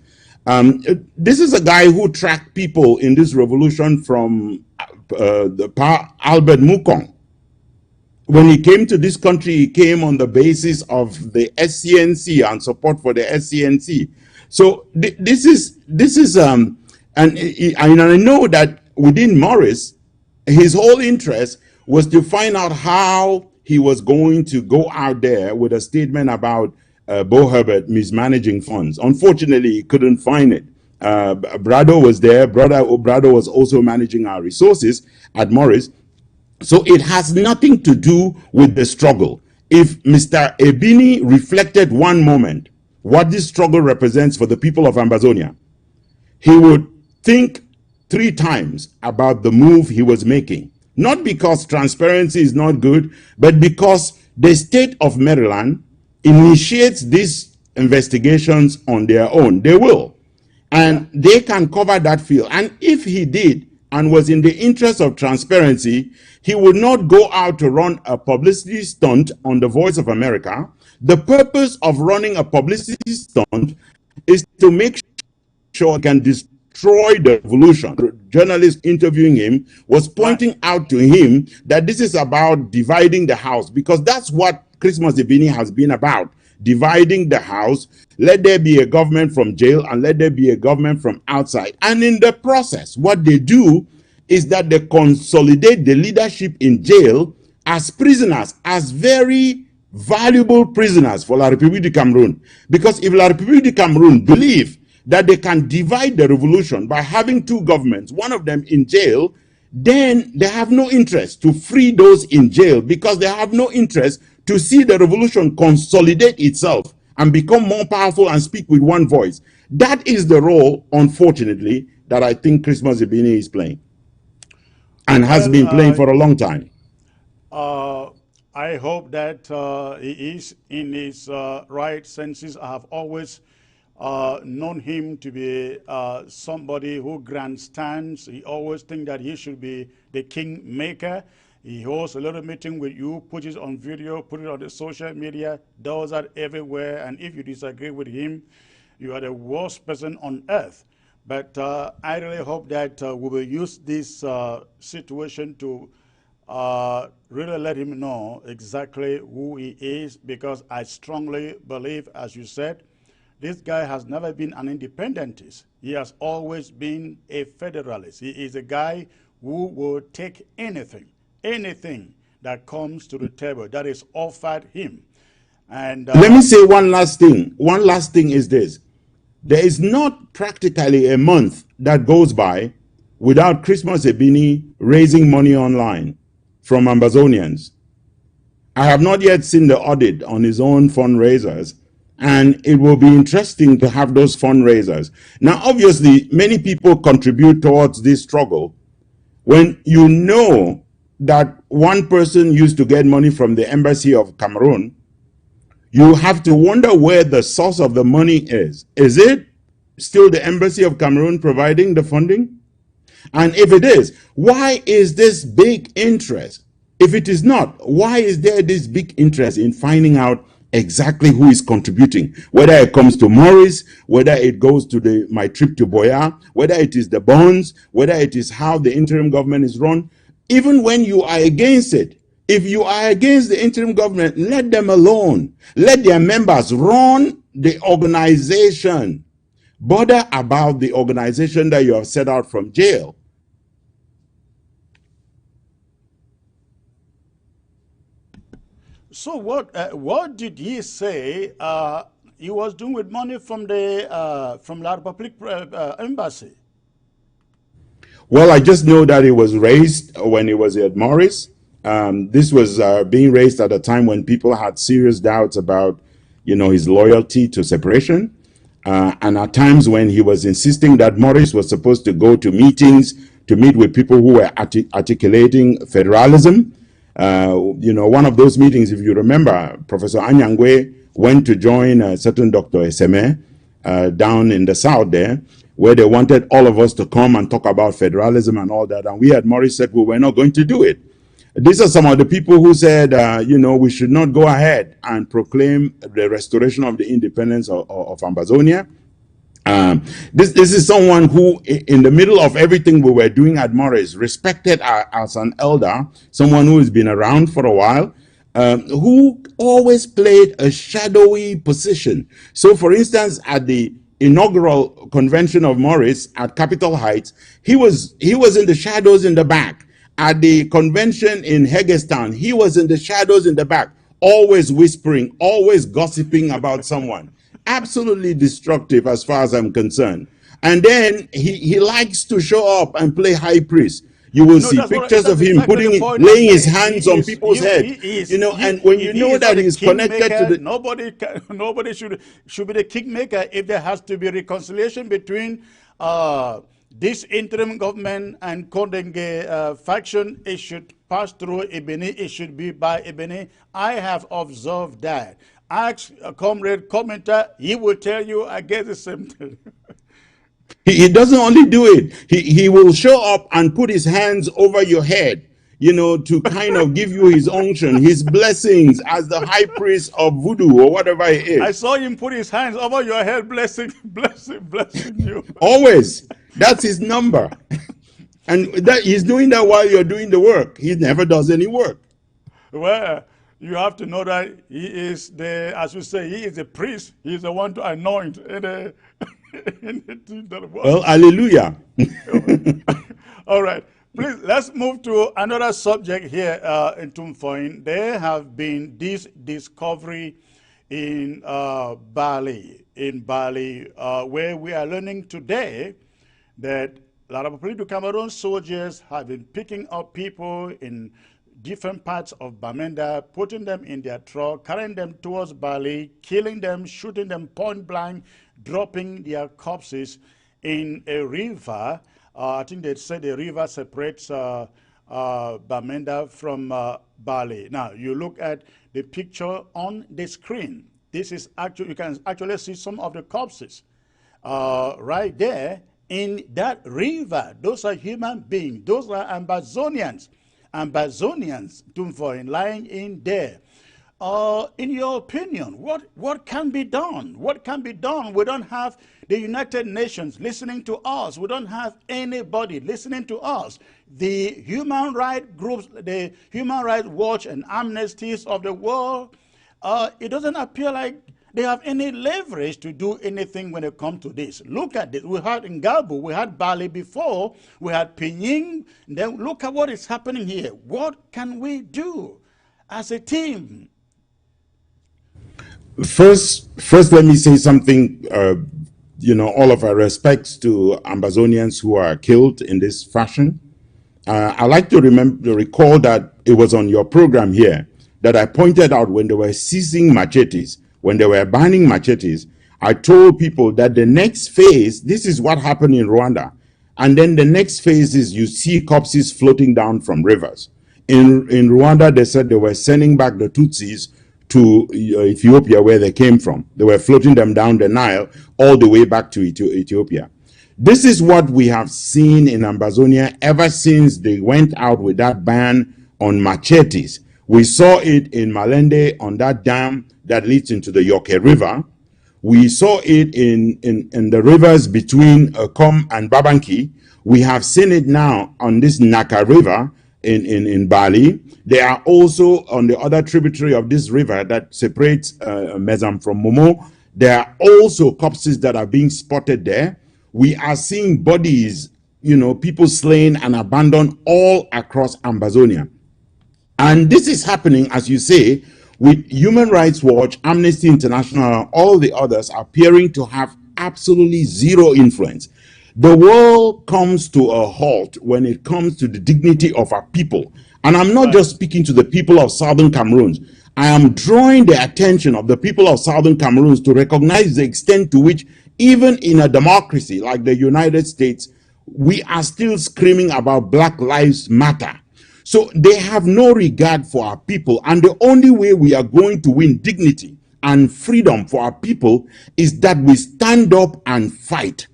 This is a guy who tracked people in this revolution from Albert Mukong. When he came to this country, he came on the basis of the SCNC and support for the SCNC. So this is and I know that within Morris, his whole interest was to find out how he was going to go out there with a statement about Bo Herbert mismanaging funds. Unfortunately, he couldn't find it. Brado was there. Brado was also managing our resources at Morris. So it has nothing to do with the struggle. If Mr. EBINI reflected one moment what this struggle represents for the people of Ambazonia, he would think 3 times about the move he was making. Not because transparency is not good, but because the state of Maryland initiates these investigations on their own. They will. And they can cover that field. And if he did and was in the interest of transparency, he would not go out to run a publicity stunt on the Voice of America. The purpose of running a publicity stunt is to make sure it can destroy the revolution. The journalist interviewing him was pointing out to him that this is about dividing the house, because that's what Christmas EBINI has been about. Dividing the house. Let there be a government from jail and let there be a government from outside. And in the process, what they do is that they consolidate the leadership in jail as prisoners, as very valuable prisoners for La République du Cameroon. Because if La République du Cameroon believe that they can divide the revolution by having two governments, one of them in jail, then they have no interest to free those in jail, because they have no interest to see the revolution consolidate itself and become more powerful and speak with one voice. That is the role, unfortunately, that I think Christmas EBINI is playing and has been playing for a long time. I hope that he is in his right senses. I have always known him to be somebody who grandstands. He always thinks that he should be the kingmaker. He hosts a little meeting with you, puts it on video, put it on the social media, does that everywhere. And if you disagree with him, you are the worst person on earth. But I really hope that we will use this situation to really let him know exactly who he is, because I strongly believe, as you said, this guy has never been an independentist. He has always been a federalist. He is a guy who will take anything that comes to the table that is offered him. And let me say one last thing. One last thing is this. There is not practically a month that goes by without Christmas EBINI raising money online from Ambazonians. I have not yet seen the audit on his own fundraisers, and it will be interesting to have those fundraisers. Now, obviously, many people contribute towards this struggle. When you know that one person used to get money from the embassy of Cameroon, you have to wonder where the source of the money is. Is it still the embassy of Cameroon providing the funding? And if it is, why is this big interest? If it is not, why is there this big interest in finding out exactly who is contributing? Whether it comes to Morris, whether it goes to my trip to Boya, whether it is the bonds, whether it is how the interim government is run. Even when you are against it, if you are against the interim government, let them alone. Let their members run the organization. Bother about the organization that you have set out from jail. so what did he say he was doing with money from the La Republic embassy? Well, I just know that it was raised when he was at Morris. This was being raised at a time when people had serious doubts about, his loyalty to separation. And at times when he was insisting that Morris was supposed to go to meetings, to meet with people who were articulating federalism. One of those meetings, if you remember, Professor Anyangwe went to join a certain Dr. Eseme down in the south there, where they wanted all of us to come and talk about federalism and all that. And we at Morris said, well, we're not going to do it. These are some of the people who said, we should not go ahead and proclaim the restoration of the independence of Ambazonia. This is someone who, in the middle of everything we were doing at Morris, respected as an elder, someone who has been around for a while, who always played a shadowy position. So, for instance, at the inaugural convention of Morris at Capitol Heights, he was in the shadows in the back. At the convention in Hagerstown, he was in the shadows in the back, always whispering, always gossiping about someone. Absolutely destructive as far as I'm concerned. And then he likes to show up and play high priest. You will see pictures of him laying his hands on people's heads. And when you know that he's connected to the... Nobody should be the kingmaker if there has to be reconciliation between this interim government and Kondenge faction, it should pass through EBINI, it should be by EBINI. I have observed that. Ask a comrade commenter, he will tell you I get the same thing. He doesn't only do it, he will show up and put his hands over your head, you know, to kind of give you his unction, his blessings as the high priest of voodoo or whatever it is. I saw him put his hands over your head, blessing you. Always. That's his number. And that he's doing that while you're doing the work. He never does any work. Well, you have to know that he is the, as we say, he is the priest. He's the one to anoint anything that works. Well, hallelujah. All right. Please, let's move to another subject here in Tumfoin. There have been this discovery in Bali, where we are learning today that a lot of political Cameroon soldiers have been picking up people in different parts of Bamenda, putting them in their truck, carrying them towards Bali, killing them, shooting them point blank, dropping their corpses in a river. I think they said the river separates Bamenda from Bali. Now, you look at the picture on the screen. This is actually, you can actually see some of the corpses right there in that river. Those are human beings. Those are Ambazonians. Tumfoin, lying in there. In your opinion, what can be done? What can be done? We don't have the United Nations listening to us. We don't have anybody listening to us. The human rights groups, the Human Rights Watch and Amnesties of the world, it doesn't appear like they have any leverage to do anything when it comes to this. Look at this. We had in Galbu, we had Bali before, we had Pinyin. Then look at what is happening here. What can we do as a team? First, let me say something. You know, all of our respects to Ambazonians who are killed in this fashion. I like to recall that it was on your program here that I pointed out when they were seizing machetes, when they were banning machetes, I told people that the next phase, this is what happened in Rwanda. And then the next phase is you see corpses floating down from rivers. In Rwanda, they said they were sending back the Tutsis to Ethiopia, where they came from. They were floating them down the Nile all the way back to Ethiopia. This is what we have seen in Ambazonia ever since they went out with that ban on machetes. We saw it in Malende on that dam that leads into the Yoke River. We saw it in the rivers between Kom and Babanki. We have seen it now on this Naka River in Bali. They are also on the other tributary of this river that separates MEZAM from Momo. There are also corpses that are being spotted there. We are seeing bodies, you know, people slain and abandoned all across Ambazonia. And this is happening, as you say, with Human Rights Watch, Amnesty International, all the others appearing to have absolutely zero influence. The world comes to a halt when it comes to the dignity of our people. And I'm not just speaking to the people of Southern Cameroon. I am drawing the attention of the people of Southern Cameroon to recognize the extent to which, even in a democracy like the United States, we are still screaming about Black Lives Matter. So they have no regard for our people. And the only way we are going to win dignity and freedom for our people is that we stand up and fight.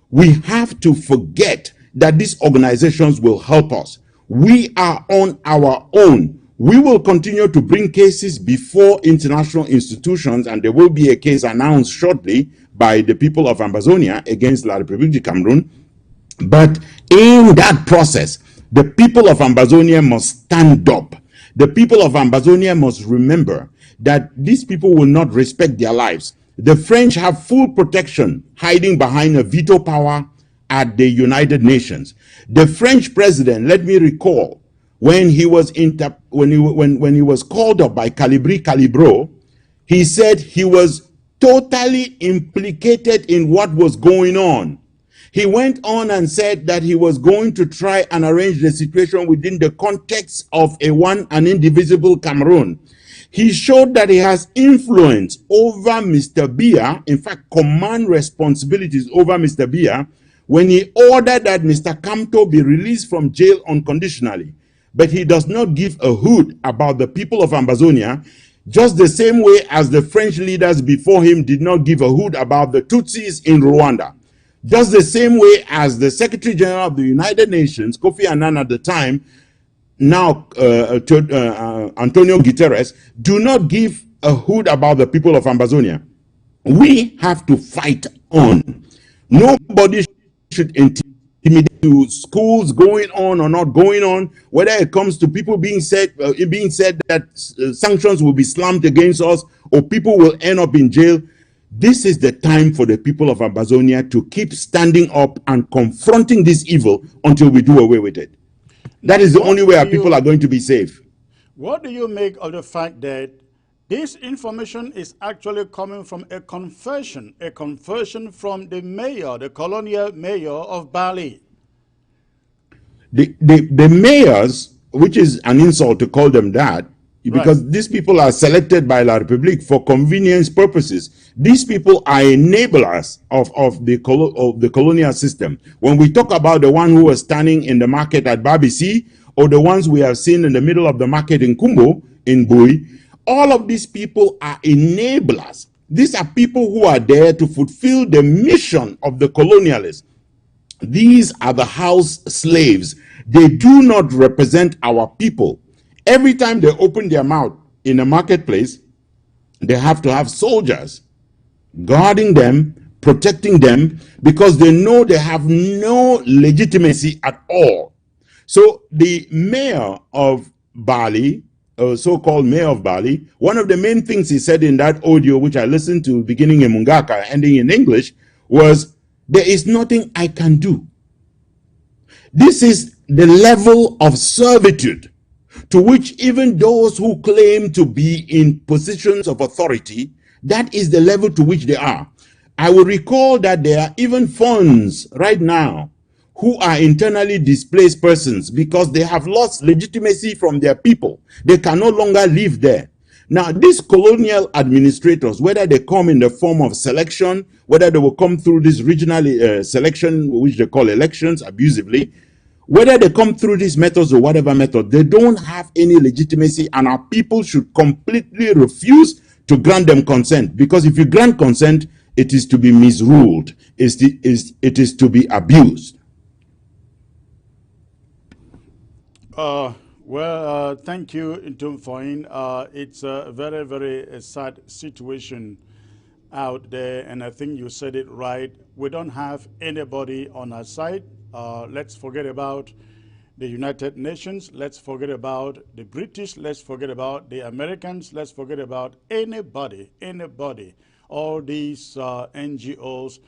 We have to forget that these organizations will help us. We are on our own. We will continue to bring cases before international institutions, and there will be a case announced shortly by the people of Ambazonia against La République du Cameroun. But in that process, the people of Ambazonia must stand up. The people of Ambazonia must remember that these people will not respect their lives. The French have full protection hiding behind a veto power at the United Nations. The French president, let me recall, when he was when he was called up by Calibro, he said he was totally implicated in what was going on. He went on and said that he was going to try and arrange the situation within the context of an indivisible Cameroon. He showed that he has influence over Mr. Biya, in fact, command responsibilities over Mr. Biya, when he ordered that Mr. Kamto be released from jail unconditionally, but he does not give a hoot about the people of Ambazonia, just the same way as the French leaders before him did not give a hoot about the Tutsis in Rwanda. Just the same way as the Secretary General of the United Nations, Kofi Annan at the time, now Antonio Guterres, do not give a hoot about the people of Ambazonia. We have to fight on. Nobody should intimidate to schools going on or not going on, whether it comes to people being said that sanctions will be slammed against us or people will end up in jail. This is the time for the people of Ambazonia to keep standing up and confronting this evil until we do away with it. That is the only way our people are going to be safe. What do you make of the fact that this information is actually coming from a confession from the mayor, the colonial mayor of Bali? The mayors, which is an insult to call them that, because these people are selected by La Republique for convenience purposes. These people are enablers of the colonial system. When we talk about the one who was standing in the market at Babisi, or the ones we have seen in the middle of the market in Kumbo, in Bui, all of these people are enablers. These are people who are there to fulfill the mission of the colonialists. These are the house slaves. They do not represent our people. Every time they open their mouth in a marketplace, they have to have soldiers guarding them, protecting them, because they know they have no legitimacy at all. So the mayor of Bali, so-called mayor of Bali, one of the main things he said in that audio, which I listened to beginning in Mungaka, ending in English, was, there is nothing I can do. This is the level of servitude to which even those who claim to be in positions of authority, that is the level to which they are. I will recall that there are even funds right now who are internally displaced persons because they have lost legitimacy from their people. They can no longer live there. Now, these colonial administrators, whether they come in the form of selection, whether they will come through this regional selection, which they call elections abusively, whether they come through these methods or whatever method, they don't have any legitimacy, and our people should completely refuse to grant them consent. Because if you grant consent, it is to be misruled. It is to be abused. Well, thank you, Ntumfoin. It's a very, very sad situation out there, and I think you said it right. We don't have anybody on our side. Let's forget about the United Nations. Let's forget about the British. Let's forget about the Americans. Let's forget about anybody. All these NGOs.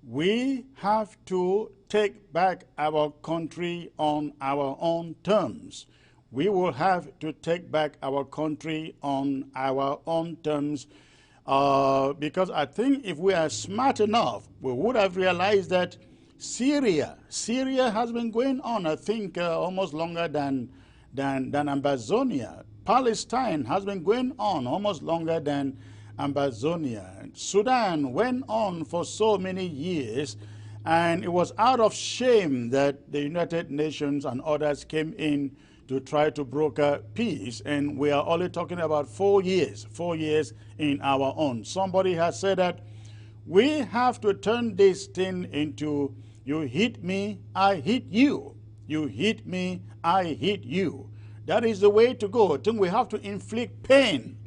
We have to take back our country on our own terms. We will have to take back our country on our own terms because I think if we are smart enough, we would have realized that Syria has been going on, I think, almost longer than Ambazonia. Palestine has been going on almost longer than Ambazonia. Sudan went on for so many years, and it was out of shame that the United Nations and others came in to try to broker peace, and we are only talking about 4 years in our own. Somebody has said that we have to turn this thing into, you hit me, I hit you. You hit me, I hit you. That is the way to go. I think we have to inflict pain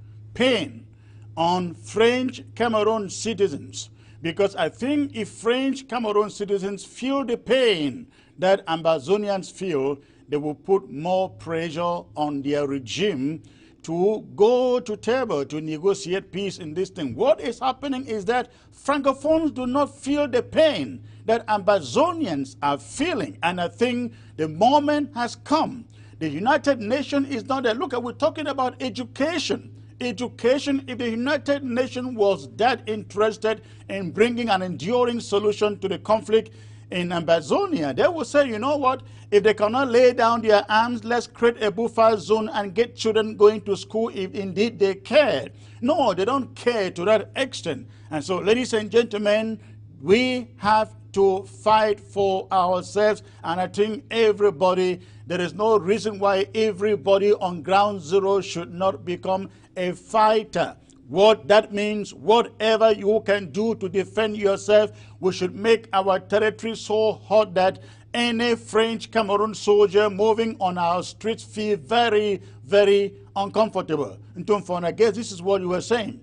on French Cameroon citizens. Because I think if French Cameroon citizens feel the pain that Ambazonians feel, they will put more pressure on their regime to go to table to negotiate peace in this thing. What is happening is that Francophones do not feel the pain that Ambazonians are feeling. And I think the moment has come. The United Nations is not there. Look, we're talking about education. Education, if the United Nations was that interested in bringing an enduring solution to the conflict in Ambazonia, they would say, you know what, if they cannot lay down their arms, let's create a buffer zone and get children going to school if indeed they care. No, they don't care to that extent. And so, ladies and gentlemen, we have to fight for ourselves. And I think everybody, there is no reason why everybody on ground zero should not become a fighter. What that means, whatever you can do to defend yourself, we should make our territory so hot that any French Cameroon soldier moving on our streets feel very, very uncomfortable. I guess this is what you were saying.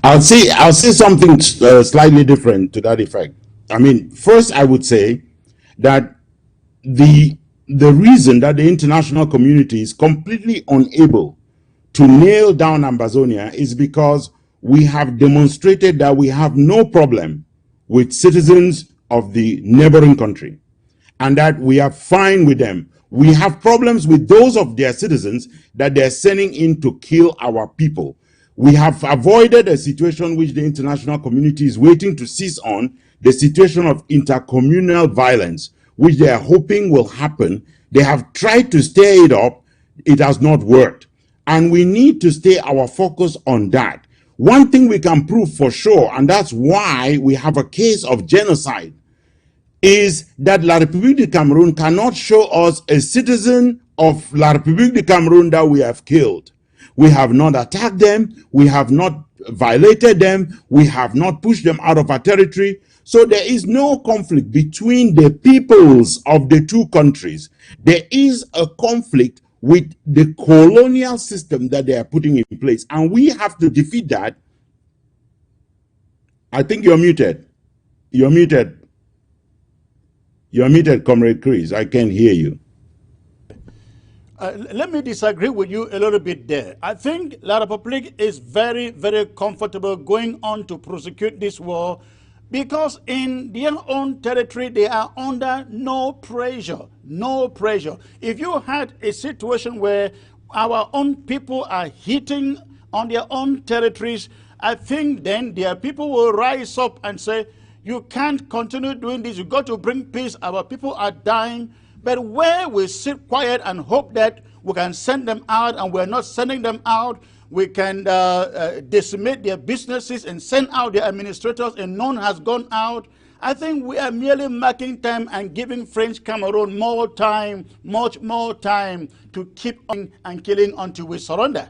I'll say something slightly different to that effect. I mean, first I would say that the reason that the international community is completely unable to nail down Ambazonia is because we have demonstrated that we have no problem with citizens of the neighboring country, and that we are fine with them. We have problems with those of their citizens that they're sending in to kill our people. We have avoided a situation which the international community is waiting to seize on, the situation of intercommunal violence, which they are hoping will happen. They have tried to stir it up. It has not worked. And we need to stay our focus on that. One thing we can prove for sure, and that's why we have a case of genocide, is that La République du Cameroun cannot show us a citizen of La République du Cameroun that we have killed. We have not attacked them. We have not violated them. We have not pushed them out of our territory. So there is no conflict between the peoples of the two countries. There is a conflict with the colonial system that they are putting in place. And we have to defeat that. I think you're muted. You're muted. You're muted, Comrade Chris. I can't hear you. Let me disagree with you a little bit there. I think La République is very, very comfortable going on to prosecute this war because in their own territory, they are under no pressure. No pressure. If you had a situation where our own people are hitting on their own territories, I think then their people will rise up and say, you can't continue doing this. You've got to bring peace. Our people are dying. But where we sit quiet and hope that we can send them out, and we're not sending them out, we can decimate their businesses and send out their administrators, and none has gone out. I think we are merely marking time and giving French Cameroon more time, much more time to keep on and killing until we surrender.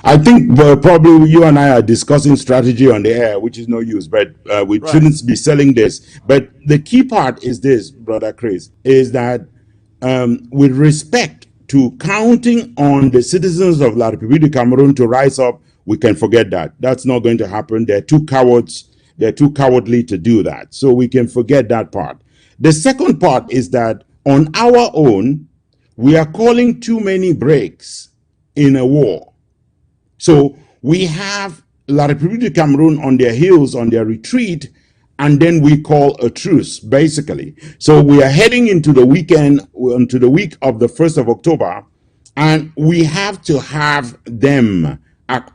I think probably you and I are discussing strategy on the air, which is no use, but we shouldn't be selling this. But the key part is this, Brother Chris, is that with respect to counting on the citizens of La République du Cameroun to rise up, we can forget that. That's not going to happen. They're too cowards. They're too cowardly to do that. So we can forget that part. The second part is that on our own, we are calling too many breaks in a war. So we have La République du Cameroun on their heels, on their retreat, and then we call a truce, basically. So we are heading into the weekend, into the week of the 1st of October, and we have to have them,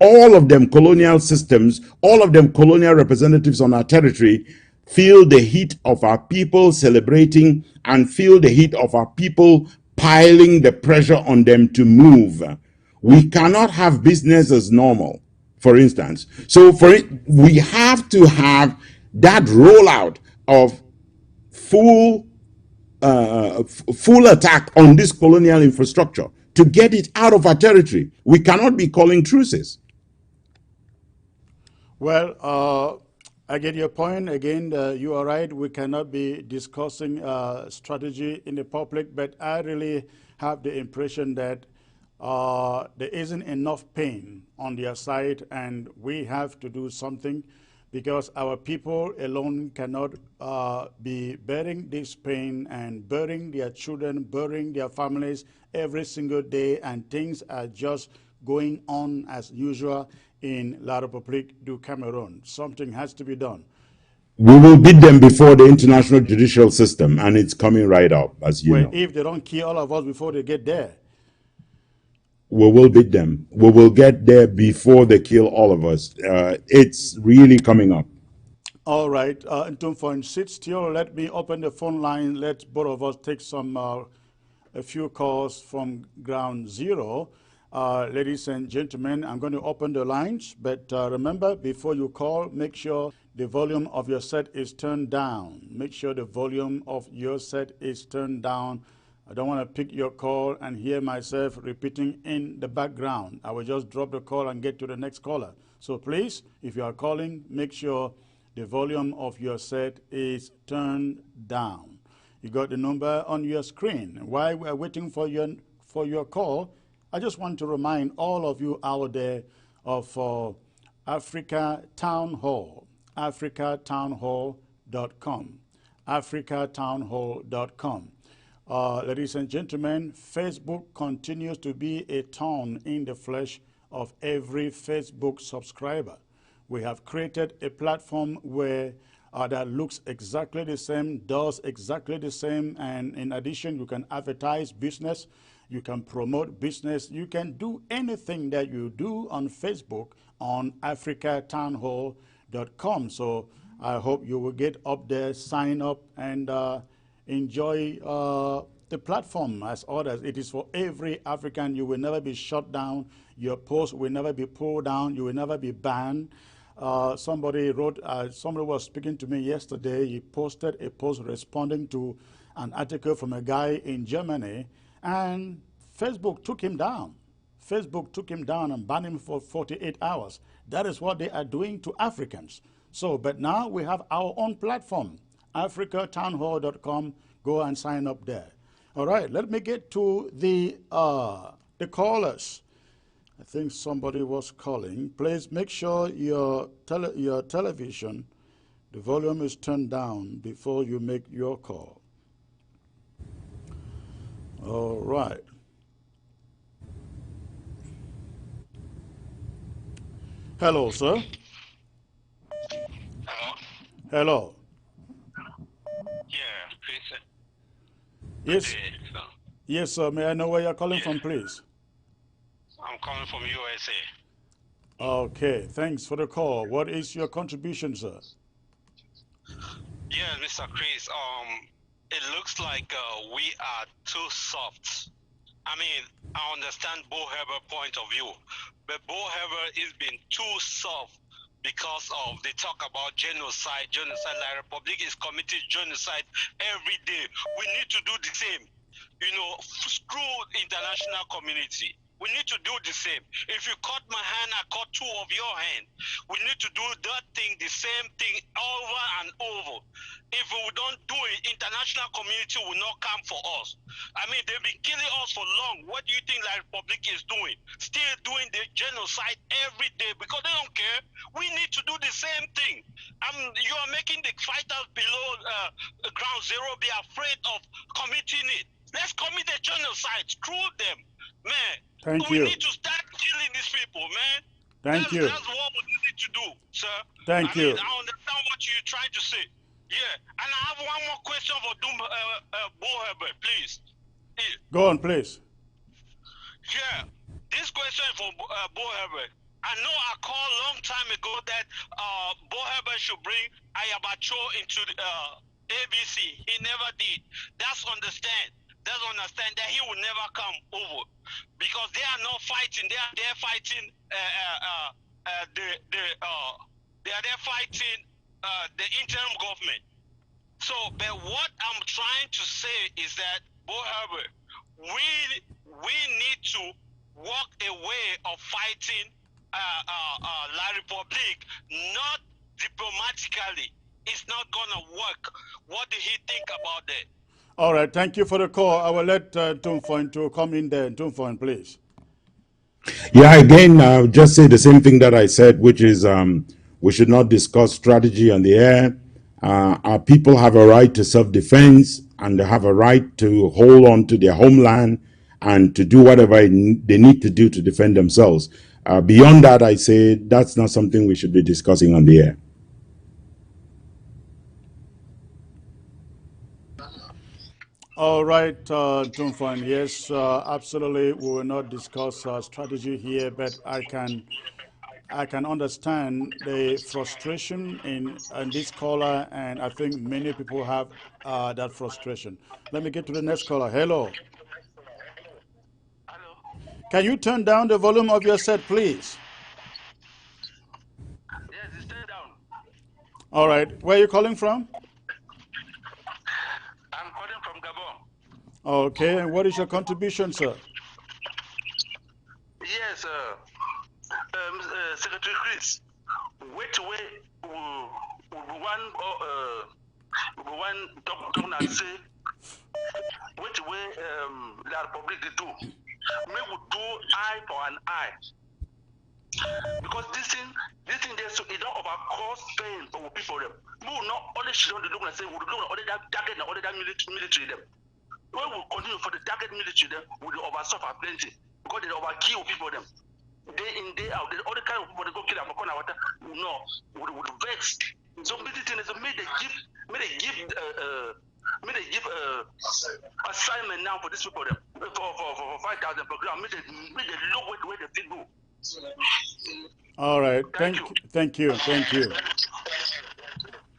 all of them colonial systems, all of them colonial representatives on our territory, feel the heat of our people celebrating and feel the heat of our people piling the pressure on them to move. We cannot have business as normal, for instance. So we have to have that rollout of full attack on this colonial infrastructure to get it out of our territory. We cannot be calling truces. Well, I get your point. Again, you are right. We cannot be discussing strategy in the public, but I really have the impression that there isn't enough pain on their side, and we have to do something because our people alone cannot be bearing this pain and burying their children, burying their families every single day, and things are just going on as usual in La République du Cameroun. Something has to be done. We will beat them before the international judicial system, and it's coming right up, as you know. If they don't kill all of us before they get there. We will beat them. We will get there before they kill all of us. It's really coming up. All right. Sit still. Let me open the phone line. Let both of us take some a few calls from ground zero. Ladies and gentlemen, I'm going to open the lines, but remember, before you call, make sure the volume of your set is turned down. Make sure the volume of your set is turned down. I don't want to pick your call and hear myself repeating in the background. I will just drop the call and get to the next caller. So please, if you are calling, make sure the volume of your set is turned down. You got the number on your screen. While we are waiting for your call, I just want to remind all of you out there of Africa Town Hall, africatownhall.com, africatownhall.com. Ladies and gentlemen, Facebook continues to be a thorn in the flesh of every Facebook subscriber. We have created a platform where that looks exactly the same, does exactly the same, and in addition, you can advertise business, you can promote business, you can do anything that you do on Facebook on africatownhall.com. So I hope you will get up there, sign up, and enjoy the platform as others. It is for every African. You will never be shut down. Your post will never be pulled down. You will never be banned. Somebody was speaking to me yesterday. He posted a post responding to an article from a guy in Germany, and Facebook took him down. Facebook took him down and banned him for 48 hours. That is what they are doing to Africans. So, but now we have our own platform, africatownhall.com. Go and sign up there. All right, let me get to the callers. I think somebody was calling. Please make sure your television, the volume is turned down before you make your call. All right. Hello, sir. Hello? Hello. Yeah, please. Yes. Yes, sir. May I know where you're calling from, please? I'm calling from USA. Okay, thanks for the call. What is your contribution, sir? Yeah, Mr. Chris, it looks like we are too soft. I mean, I understand Bo Heber's point of view, but Bo Heber is being too soft because of they talk about genocide. La Republic is committing genocide every day. We need to do the same. You know, screw international community. We need to do the same. If you cut my hand, I cut two of your hand. We need to do that thing, the same thing over and over. If we don't do it, international community will not come for us. I mean, they've been killing us for long. What do you think the Republic is doing? Still doing the genocide every day because they don't care. We need to do the same thing. You are making the fighters below ground zero be afraid of committing it. Let's commit a genocide. Screw them, man. Thank we you. need to start killing these people, man. Thank you. That's what we need to do, sir. Thank you. I understand what you're trying to say. Yeah, and I have one more question for Bo Herbert, please. Go on, please. Yeah, this question for Bo Herbert. I know I called a long time ago that Bo Herbert should bring Ayabacho into the ABC. He never did. That's understand that he will never come over because they are not fighting. They are there fighting the interim government. So, but what I'm trying to say is that Bo Herbert, we need to walk away of fighting La Republique, not diplomatically. It's not gonna work. What do he think about that? All right, thank you for the call. I will let Tumfoin to come in there. Tumfoin, please. Yeah, again, I'll just say the same thing that I said, which is we should not discuss strategy on the air. Our people have a right to self-defense, and they have a right to hold on to their homeland and to do whatever they need to do to defend themselves. Beyond that, I say that's not something we should be discussing on the air. All right, Tumfoin, yes, absolutely. We will not discuss strategy here, but I can understand the frustration in this caller, and I think many people have that frustration. Let me get to the next caller. Hello. Hello. Can you turn down the volume of your set, please? Yes, it's turned down. All right. Where are you calling from? I'm calling from Gabon. Okay. And what is your contribution, sir? Yes, Secretary Chris. Which way one governor say? Which way the Republic do? May we do eye for an eye. Because this thing there so it don't over cause pain for people them. We will not only should not do and say we will not only that target and only that military them. We will continue for the target military them we will over suffer plenty because they over kill people them. Day in day out, the other kind of people they go kill them for water. No, we will vex. So military is may they give assignment now for these people them for 5,000 per gram. May they look where the thing go. All right. Thank you.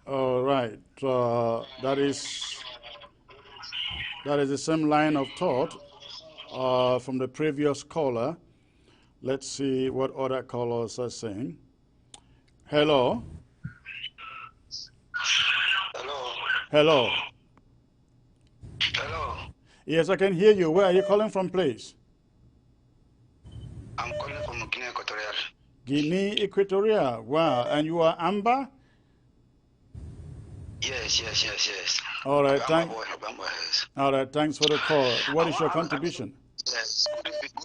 All right. That is the same line of thought from the previous caller. Let's see what other callers are saying. Hello. Hello. Yes, I can hear you. Where are you calling from, please? I'm calling from Guinea Equatorial. Guinea Equatorial. Wow. And you are Amber? Yes. All right. All right. Thanks for the call. What is your contribution? Yes.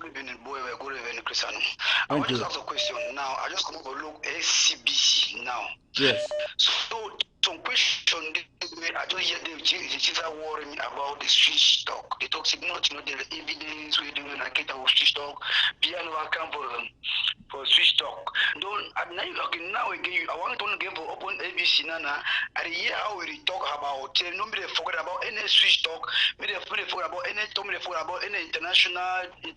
Good evening, boy. Good evening, Cristiano. Thank I you. just ask a question now. I just come over look SCBC now. Yes. So some question I don't hear the chief are worrying about the switch stock. They talk not the evidence we do in a get of switch stock. Piano account for switch stock. Don't now again I want to again for open ABC Nana. I hear how we talk about nobody forget about any switch stock, maybe forget about any nobody forget about any international we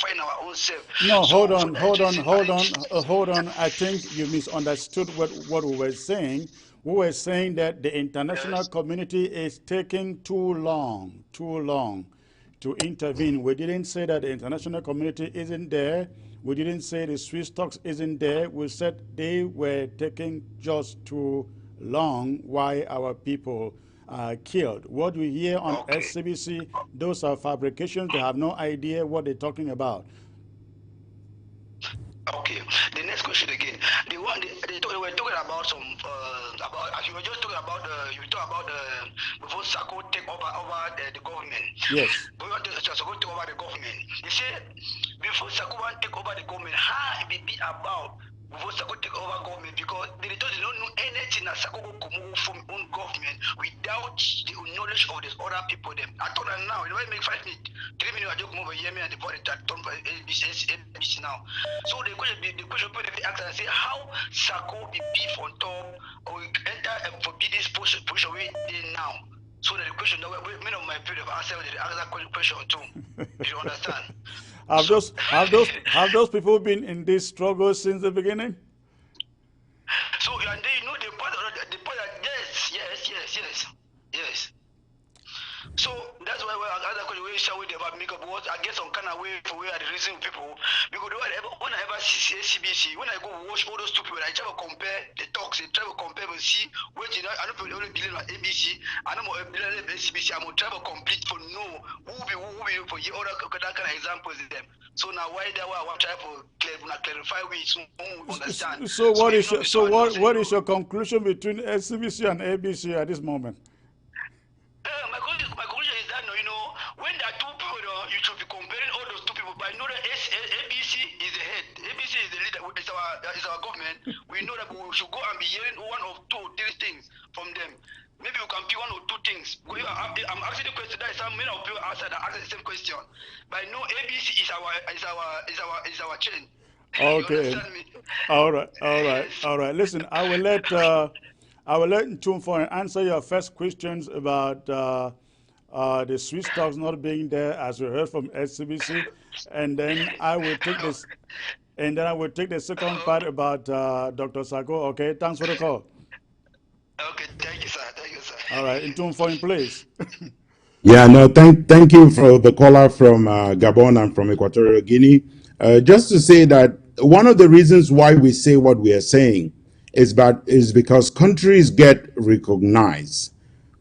find our own self. No, hold on. I think you misunderstood what we were saying. We were saying that the international community is taking too long to intervene. We didn't say that the international community isn't there. We didn't say the Swiss stocks isn't there. We said they were taking just too long while our people are killed. What we hear on SCBC, those are fabrications. They have no idea what they're talking about. Okay. The next question again. The one they were talking about some about you were just talking about you talk about before Sako take over the government. Yes. Before Sako take over the government. You say before Sako want take over the government, how it be about before Sako take over government because they don't know anything that Sako go come from own government without the knowledge of these other people them. I told them now, you know, make 5 minutes, 3 minutes I just come over here and the body that turn for ABC now. So the question put the ask and say how Sako be beef on top or we enter and forbid this push away now. So that the question that many of my people have answered the other question too. You understand? Have those people been in this struggle since the beginning? So and they know the part that yes. So that's why other question we shall with about make up what I get some kind of way for where the reason people because when I ever see CBC, when I go watch all those two people, I try to compare the talks, I try to compare and see which you know I don't only believe in ABC, I don't believe in CBC, I'm gonna try to complete for know who be for you other that kind of examples in them. So now why that I want to try to clarify which understand. So what is your conclusion between SCBC and ABC at this moment? My conclusion is that you know when there are two people, you should be comparing all those two people. But I know that ABC is the head. ABC is the leader. It's our government. We know that we should go and be hearing one or two, three things from them. Maybe we can pick one or two things. I'm asking the question. That is some many of people answer the same question. But I know ABC is our chain. Okay. All right. Listen, I will let Ntumfo answer your first questions about the Swiss stocks not being there, as we heard from SCBC, and then I will take this, and then I will take the second part about Dr. Sako. Okay, thanks for the call. Okay, thank you, sir. All right, Ntumfo in place. Yeah, no, thank you for the caller from Gabon and from Equatorial Guinea. Just to say that one of the reasons why we say what we are saying is because countries get recognized.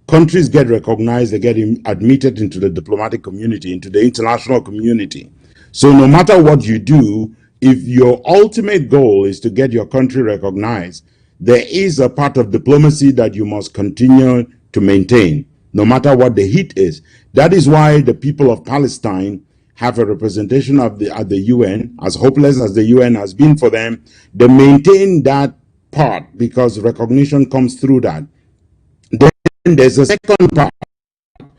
Countries get recognized, they get admitted into the diplomatic community, into the international community. So no matter what you do, if your ultimate goal is to get your country recognized, there is a part of diplomacy that you must continue to maintain, no matter what the heat is. That is why the people of Palestine have a representation of at the UN. As hopeless as the UN has been for them, they maintain that part because recognition comes through that. Then there's a second part.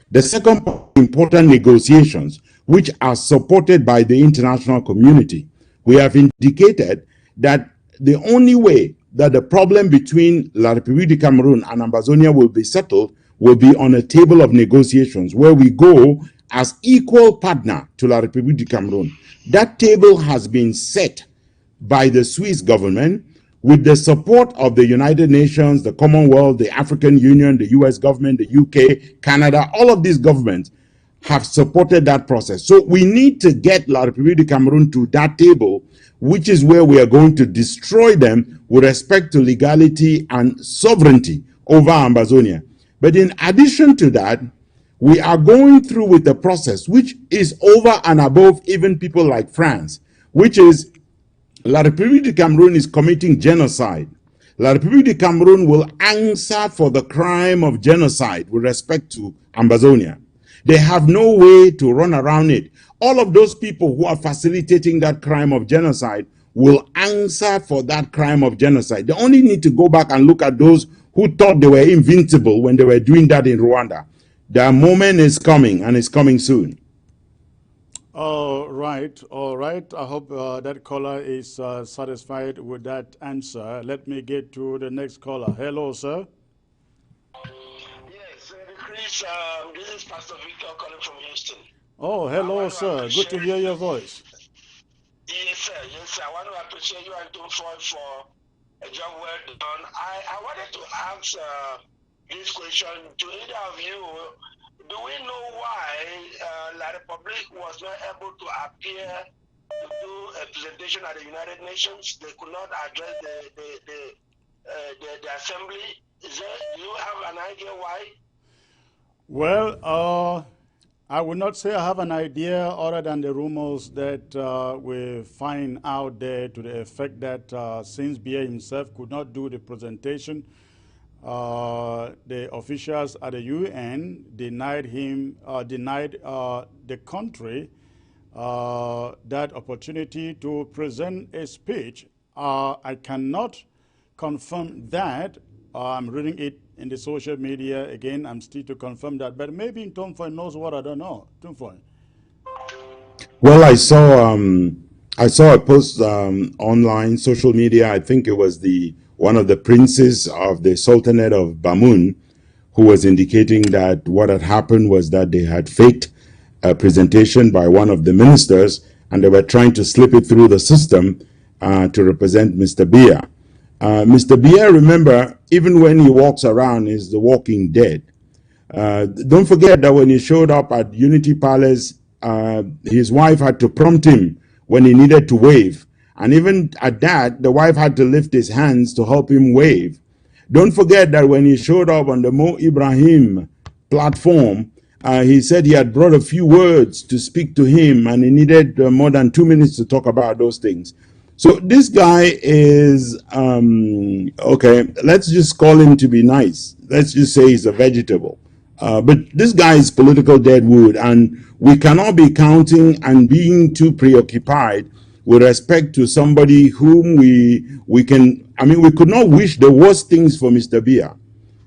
The second part, important negotiations, which are supported by the international community. We have indicated that the only way that the problem between La République du Cameroon and Ambazonia will be settled will be on a table of negotiations where we go as equal partner to La République du Cameroon. That table has been set by the Swiss government with the support of the United Nations, the Commonwealth, the African Union, the US government, the UK, Canada. All of these governments have supported that process. So we need to get La République du Cameroon to that table, which is where we are going to destroy them with respect to legality and sovereignty over Ambazonia. But in addition to that, we are going through with the process, which is over and above even people like France, which is La République du Cameroon is committing genocide. La République du Cameroon will answer for the crime of genocide with respect to Ambazonia. They have no way to run around it. All of those people who are facilitating that crime of genocide will answer for that crime of genocide. They only need to go back and look at those who thought they were invincible when they were doing that in Rwanda. Their moment is coming, and it's coming soon. All right. I hope that caller is satisfied with that answer. Let me get to the next caller. Hello, sir. Yes, Chris, this is Pastor Victor calling from Houston. Oh, hello, sir. Good to hear your voice. Yes, sir. Yes, sir. I want to appreciate you and Tom Ford for a job well done. I wanted to ask this question to either of you. Do we know why La Republic was not able to appear to do a presentation at the United Nations? They could not address the assembly. Do you have an idea why? Well, I would not say I have an idea other than the rumors that we find out there to the effect that since Biya himself could not do the presentation, the officials at the UN denied the country that opportunity to present a speech. I cannot confirm that. I'm reading it in the social media again. I'm still to confirm that, but maybe Tomfoy knows what I don't know. Tomfoy. Well, I saw a post online, social media. I think it was one of the princes of the Sultanate of Bamun, who was indicating that what had happened was that they had faked a presentation by one of the ministers, and they were trying to slip it through the system to represent Mr. Biya. Mr. Biya, remember, even when he walks around, is the walking dead. Don't forget that when he showed up at Unity Palace, his wife had to prompt him when he needed to wave. And even at that, the wife had to lift his hands to help him wave. Don't forget that when he showed up on the Mo Ibrahim platform, he said he had brought a few words to speak to him, and he needed more than 2 minutes to talk about those things. So this guy is, okay, let's just call him to be nice. Let's just say he's a vegetable. But this guy is political deadwood, and we cannot be counting and being too preoccupied with respect to somebody whom we could not wish the worst things for Mr. Biya.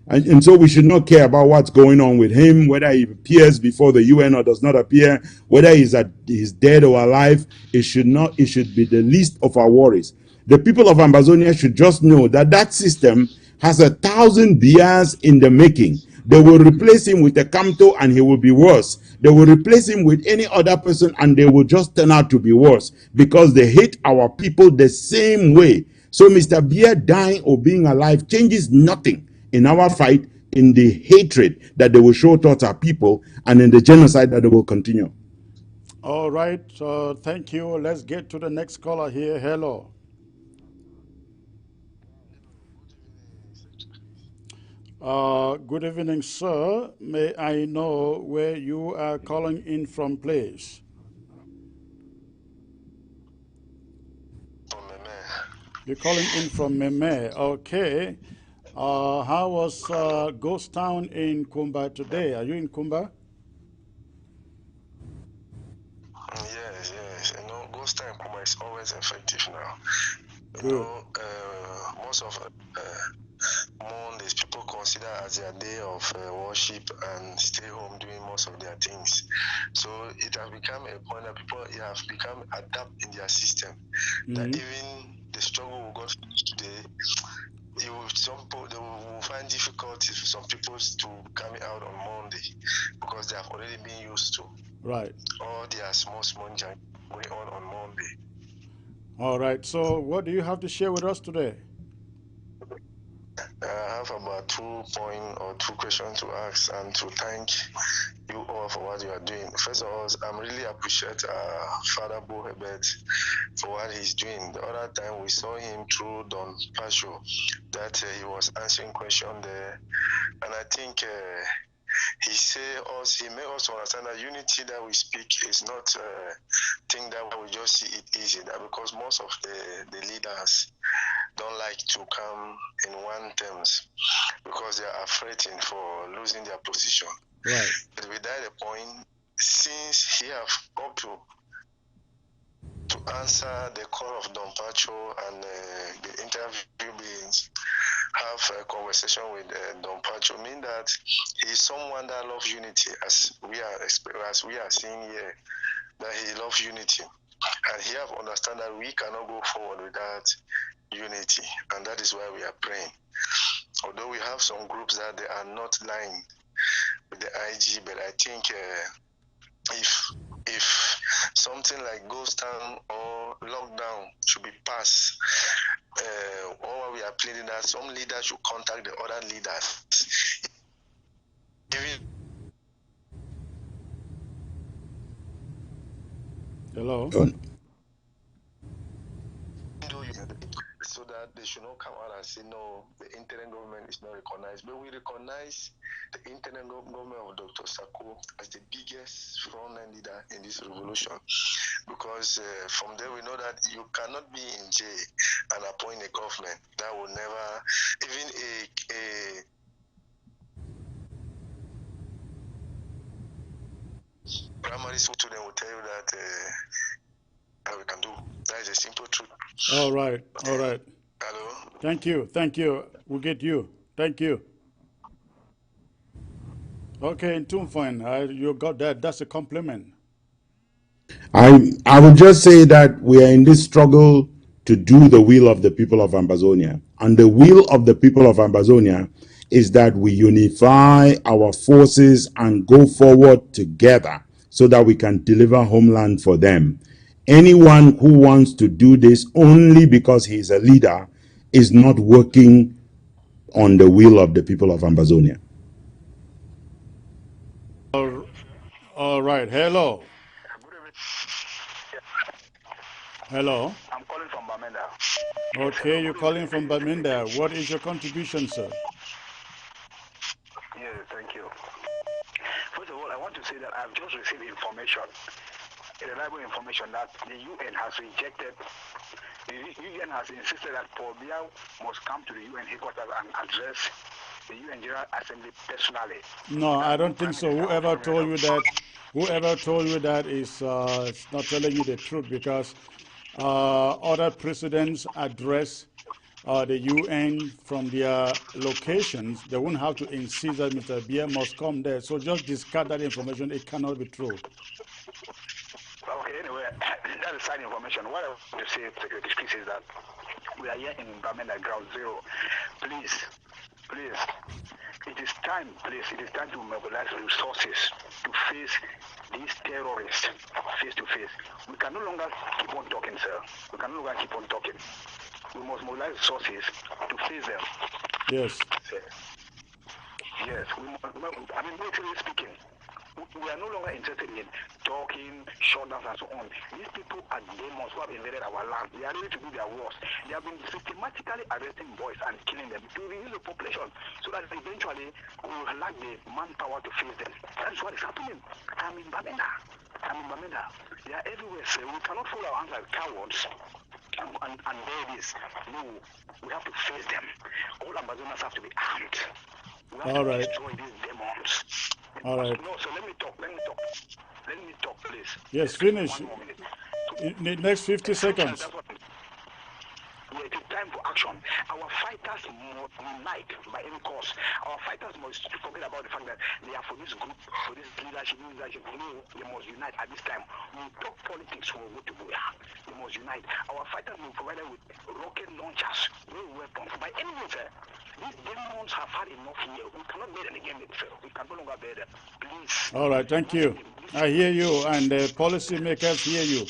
And so we should not care about what's going on with him, whether he appears before the UN or does not appear, whether he's dead or alive. It should be the least of our worries. The people of Ambazonia should just know that that system has 1,000 Biyas in the making. They will replace him with a Kamto and he will be worse. They will replace him with any other person and they will just turn out to be worse because they hate our people the same way. So Mr. Biya dying or being alive changes nothing in our fight in the hatred that they will show towards our people and in the genocide that they will continue. All right, thank you. Let's get to the next caller here. Hello. Good evening, sir. May I know where you are calling in from, please? You're calling in from Meme. Okay. How was Ghost Town in Kumba today? Are you in Kumba? Yes. You know, Ghost Town in Kumba is always effective now. Good. You know, most of Mondays people consider as their day of worship and stay home doing most of their things. So it has become a point that people have become adapt in their system. That even the struggle we got today, some people they will find difficulties for some people to coming out on Monday because they have already been used to. Right. All their small junk going on Monday. All right. So what do you have to share with us today? I have about 2 questions to ask and to thank you all for what you are doing. First of all, I'm really appreciate Father Bo Herbert for what he's doing. The other time we saw him through Don Pacho that he was answering questions there, and I think he made us understand that unity that we speak is not thing that we just see it easy. That because most of the leaders don't like to come in one terms because they are afraid for losing their position. Right. But with that point, since he have up to answer the call of Don Pacho and the interview beings, have a conversation with Don Pacho, mean that he is someone that loves unity, as we are seeing here, that he loves unity, and he have understand that we cannot go forward without unity, and that is why we are praying. Although we have some groups that they are not lying with the IG, but I think if something like ghost town or lockdown should be passed, or we are pleading that some leaders should contact the other leaders. Hello. So that they should not come out and say no, the interim government is not recognized. But we recognize the interim government of Dr. Sako as the biggest frontline leader in this revolution, because from there we know that you cannot be in jail and appoint a government that will never, even a primary school student will tell you that how we can do. That is a simple truth. All right. All right. Hello. Thank you. Thank you. We'll get you. Thank you. Okay, in Tumfine, you got that. That's a compliment. I would just say that we are in this struggle to do the will of the people of Ambazonia. And the will of the people of Ambazonia is that we unify our forces and go forward together so that we can deliver homeland for them. Anyone who wants to do this only because he is a leader is not working on the will of the people of Ambazonia. All right. Hello. Hello. I'm calling from Bamenda. Okay, you're calling from Baminda. What is your contribution, sir? Yes, thank you. First of all, I want to say that I've just received information, reliable information, that the UN has rejected, the UN has insisted that Paul Biya must come to the UN headquarters and address the UN General Assembly personally. No, I don't think so. Whoever told you that is not telling you the truth, because other presidents address the UN from their locations. They won't have to insist that Mr. Biya must come there. So just discard that information. It cannot be true. Okay, anyway, that is side information. What I want to say, Secretary Speaks, is that we are here in Bamenda Ground Zero. Please, it is time to mobilize resources to face these terrorists face to face. We can no longer keep on talking, sir. We can no longer keep on talking. We must mobilize resources to face them. Yes. Yes, I mean, literally speaking, we are no longer interested in talking, shutdowns, and so on. These people are demons who have invaded our land. They are ready to do their worst. They have been systematically arresting boys and killing them to reduce the population so that eventually we will lack the manpower to face them. That is what is happening. I'm in Bamenda. They are everywhere, so we cannot fold our hands like cowards and bear this. No, we have to face them. All Amazonians have to be armed. We have All to right. destroy these demons. All right. No, so let me talk, please. Yes, finish. One more minute. In the next 50 seconds. That's what it is time for action. Our fighters must unite by any cost. Our fighters must forget about the fact that they are for this group, for this leadership. No, they must unite at this time. We talk politics for what to do. They must unite. Our fighters will provide them with rocket launchers, no weapons. By any means, these demons have had enough here. We cannot bear them again. We can no longer bear them. Please. All right, thank you. I hear you, and the policymakers hear you.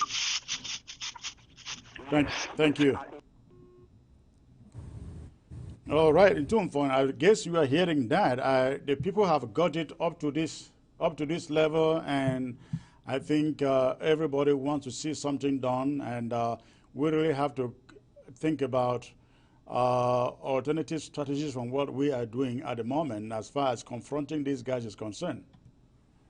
Thank you. All right, in terms of, I guess you are hearing that the people have got it up to this level, and I think everybody wants to see something done, and we really have to think about alternative strategies from what we are doing at the moment as far as confronting these guys is concerned.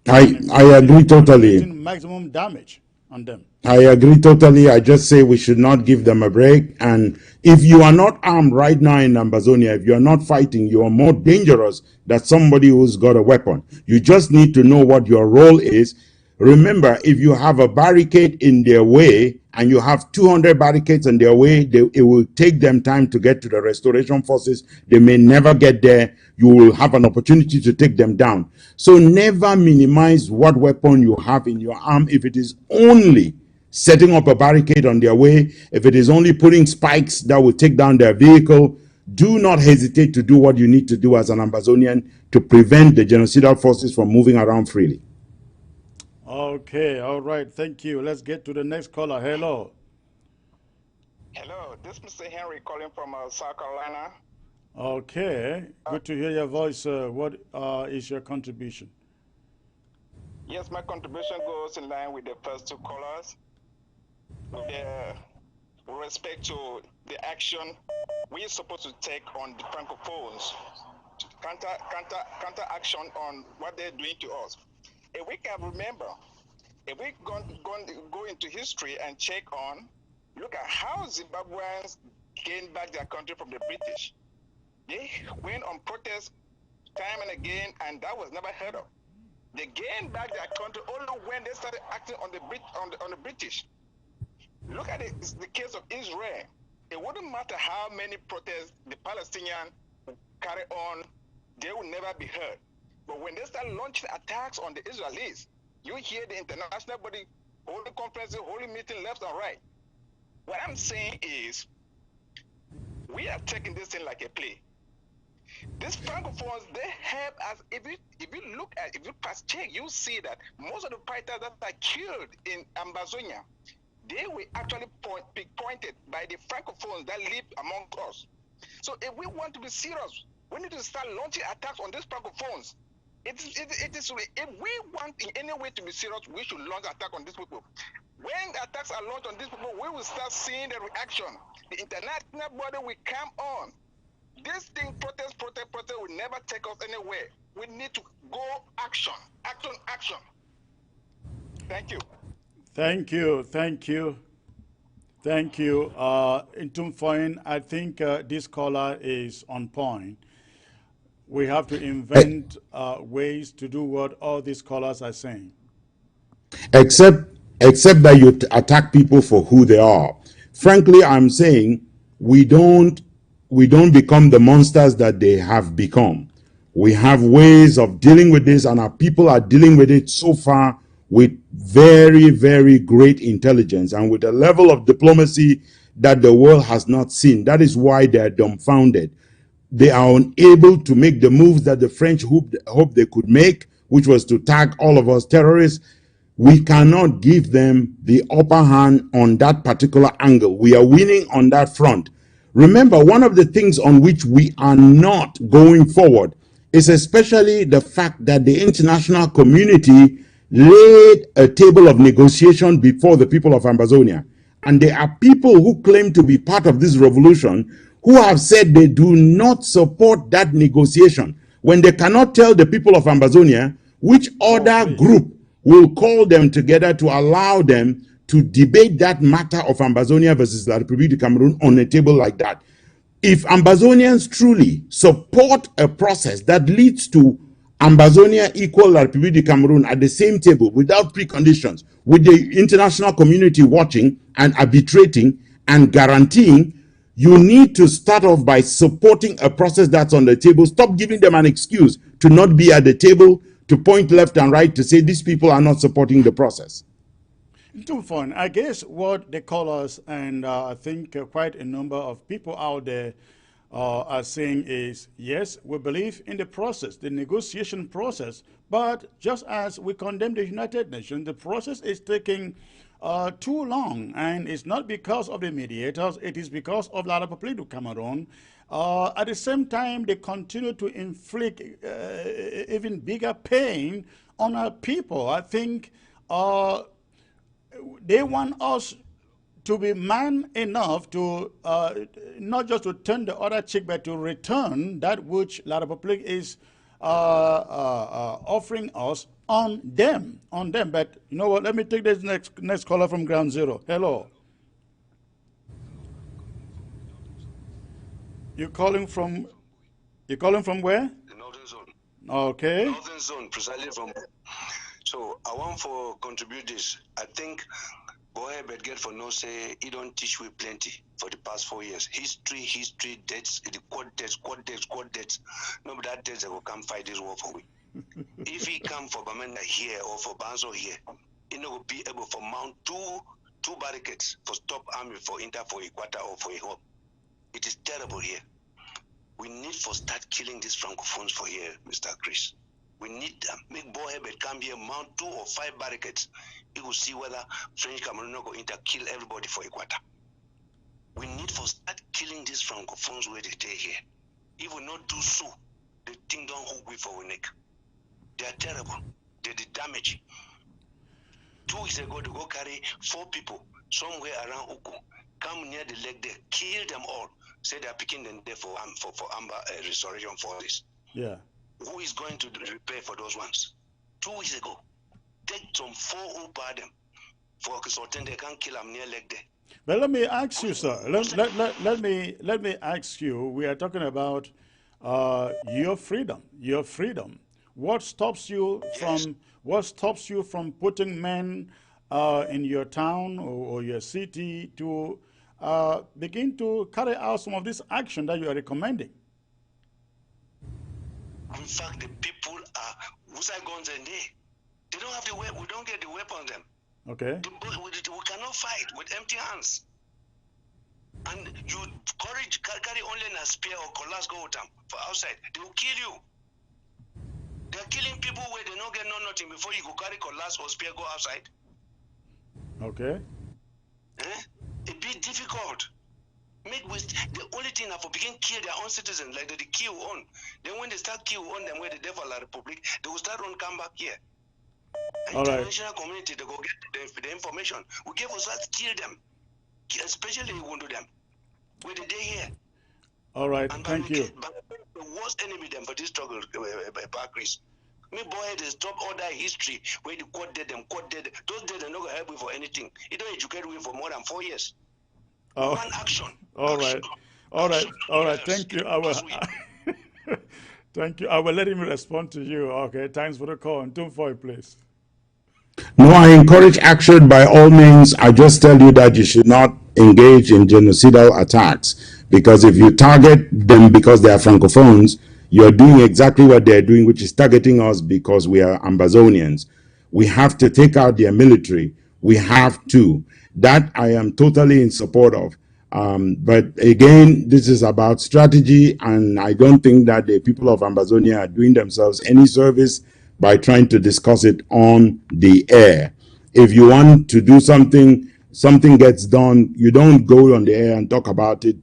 I agree totally. Maximum damage on them. I agree totally. I just say we should not give them a break. And if you are not armed right now in Ambazonia, if you are not fighting, you are more dangerous than somebody who's got a weapon. You just need to know what your role is. Remember, if you have a barricade in their way and you have 200 barricades in their way, it will take them time to get to the restoration forces. They may never get there. You will have an opportunity to take them down. So never minimize what weapon you have in your arm. If it is only setting up a barricade on their way, if it is only putting spikes that will take down their vehicle, do not hesitate to do what you need to do as an Ambazonian to prevent the genocidal forces from moving around freely. Okay, all right, thank you. Let's get to the next caller. Hello. Hello, this is Mr. Henry calling from South Carolina. Okay, good to hear your voice. What is your contribution? Yes, my contribution goes in line with the first two callers. With respect to the action we're supposed to take on the Francophones, to counter action on what they're doing to us. If we can remember, if we go into history and check on, look at how Zimbabweans gained back their country from the British. They went on protest time and again, and that was never heard of. They gained back their country only when they started acting on the British. Look at the case of Israel. It wouldn't matter how many protests the Palestinians carry on, they will never be heard. But when they start launching attacks on the Israelis, you hear the international body holding conferences, holding meetings left and right. What I'm saying is, we are taking this thing like a play. These Francophones, they have us. If you pass check, you see that most of the fighters that are killed in Ambazonia, they were actually pointed by the Francophones that live among us. So if we want to be serious, we need to start launching attacks on these Francophones. It is if we want in any way to be serious, we should launch attack on these people. When the attacks are launched on these people, we will start seeing the reaction. The international body will come on. This thing, protest will never take us anywhere. We need to go action. Thank you. Thank you. In Tumfoin, I think this caller is on point. We have to invent ways to do what all these callers are saying. Except that you attack people for who they are. Frankly, I'm saying we don't become the monsters that they have become. We have ways of dealing with this, and our people are dealing with it so far with very, very great intelligence and with a level of diplomacy that the world has not seen. That is why they are dumbfounded. They are unable to make the moves that the French hoped they could make, which was to tag all of us terrorists. We cannot give them the upper hand on that particular angle. We are winning on that front. Remember, one of the things on which we are not going forward is especially the fact that the international community laid a table of negotiation before the people of Ambazonia. And there are people who claim to be part of this revolution who have said they do not support that negotiation when they cannot tell the people of Ambazonia which other group will call them together to allow them to debate that matter of Ambazonia versus La République du Cameroon on a table like that. If Ambazonians truly support a process that leads to Ambazonia equal La République du Cameroon at the same table without preconditions, with the international community watching and arbitrating and guaranteeing, you need to start off by supporting a process that's on the table. Stop giving them an excuse to not be at the table, to point left and right to say these people are not supporting the process. Too fun. I guess what they call us, and I think quite a number of people out there are saying is, yes, we believe in the process, the negotiation process, but just as we condemn the United Nations, the process is taking too long, and it's not because of the mediators, it is because of La République du Cameroun. At the same time, they continue to inflict even bigger pain on our people. I think they want us to be man enough to not just to turn the other cheek, but to return that which La République is offering us on them. But you know what? Let me take this next caller from Ground Zero. Hello. You're calling from where? The Northern Zone. Okay. Northern Zone, precisely from. So I want to contribute this. I think Boy Bedget for no say he don't teach we plenty for the past 4 years. History, dates, the quad dates. No, but that dates they will come fight this war for we. If he come for Bamenda here or for Banzo here, he will be able to mount two barricades for stop army for Inter for Equator or for Hope. It is terrible here. We need to start killing these francophones for here, Mr. Chris. We need them. Make Bohebet come here, mount 2 or 5 barricades. You will see whether French Cameroon go inter kill everybody for Equator. We need to start killing these francophones where they here. If we not do so, the thing don't hook we for we neck. They are terrible. They did damage. 2 weeks ago, they go carry 4 people somewhere around Uku, come near the leg there, kill them all. Say they are picking them there for Amber restoration for this. Yeah. Who is going to repair for those ones? 2 weeks ago, take some 4 who buy them for consultant. They can't kill them near leg there. But let me ask you, sir. Let me ask you. We are talking about your freedom. Your freedom. What stops you from? What stops you from putting men in your town or your city to begin to carry out some of this action that you are recommending? In fact, the people are Usai guns and they don't have the weapon. We don't get the weapon on them. Okay. We cannot fight with empty hands. And you carry only a spear or cutlass go with them for outside. They will kill you. They are killing people where they don't get nothing before you go carry cutlass or spear go outside. Okay. It be difficult. The only thing that for begin kill their own citizens, like they kill on. Then when they start kill on them where the devil La Republic, they will start on come back here. International community, they go get the information. We give us that kill them, especially we do them. Where they here. All right, and thank you. The worst enemy them for this struggle, Chris. Me boy, they stop all that history where the court did them. Those days they're not gonna help you for anything. You don't educate you for more than 4 years. Oh. One action. All right. Thank you. I will. Thank you. I will let him respond to you. Okay. Thanks for the call. And 2-4, please. No, I encourage action by all means. I just tell you that you should not engage in genocidal attacks, because if you target them because they are francophones, you're doing exactly what they're doing, which is targeting us because we are Ambazonians. We have to take out their military. We have to. That I am totally in support of. But again, this is about strategy, and I don't think that the people of Ambazonia are doing themselves any service by trying to discuss it on the air. If you want to do something, something gets done, you don't go on the air and talk about it.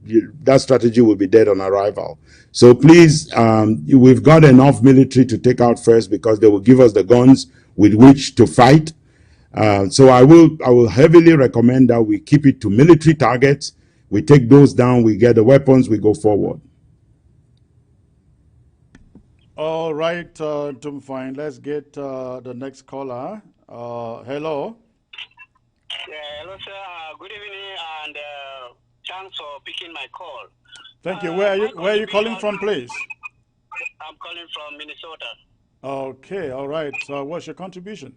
That strategy will be dead on arrival. So please, we've got enough military to take out first because they will give us the guns with which to fight. So I will heavily recommend that we keep it to military targets. We take those down, we get the weapons, we go forward. All right, fine. Let's get the next caller. Hello. Yeah, hello, sir. Good evening, and thanks for picking my call. Thank you. Where are you calling from, please? I'm calling from Minnesota. Okay, all right. So what's your contribution?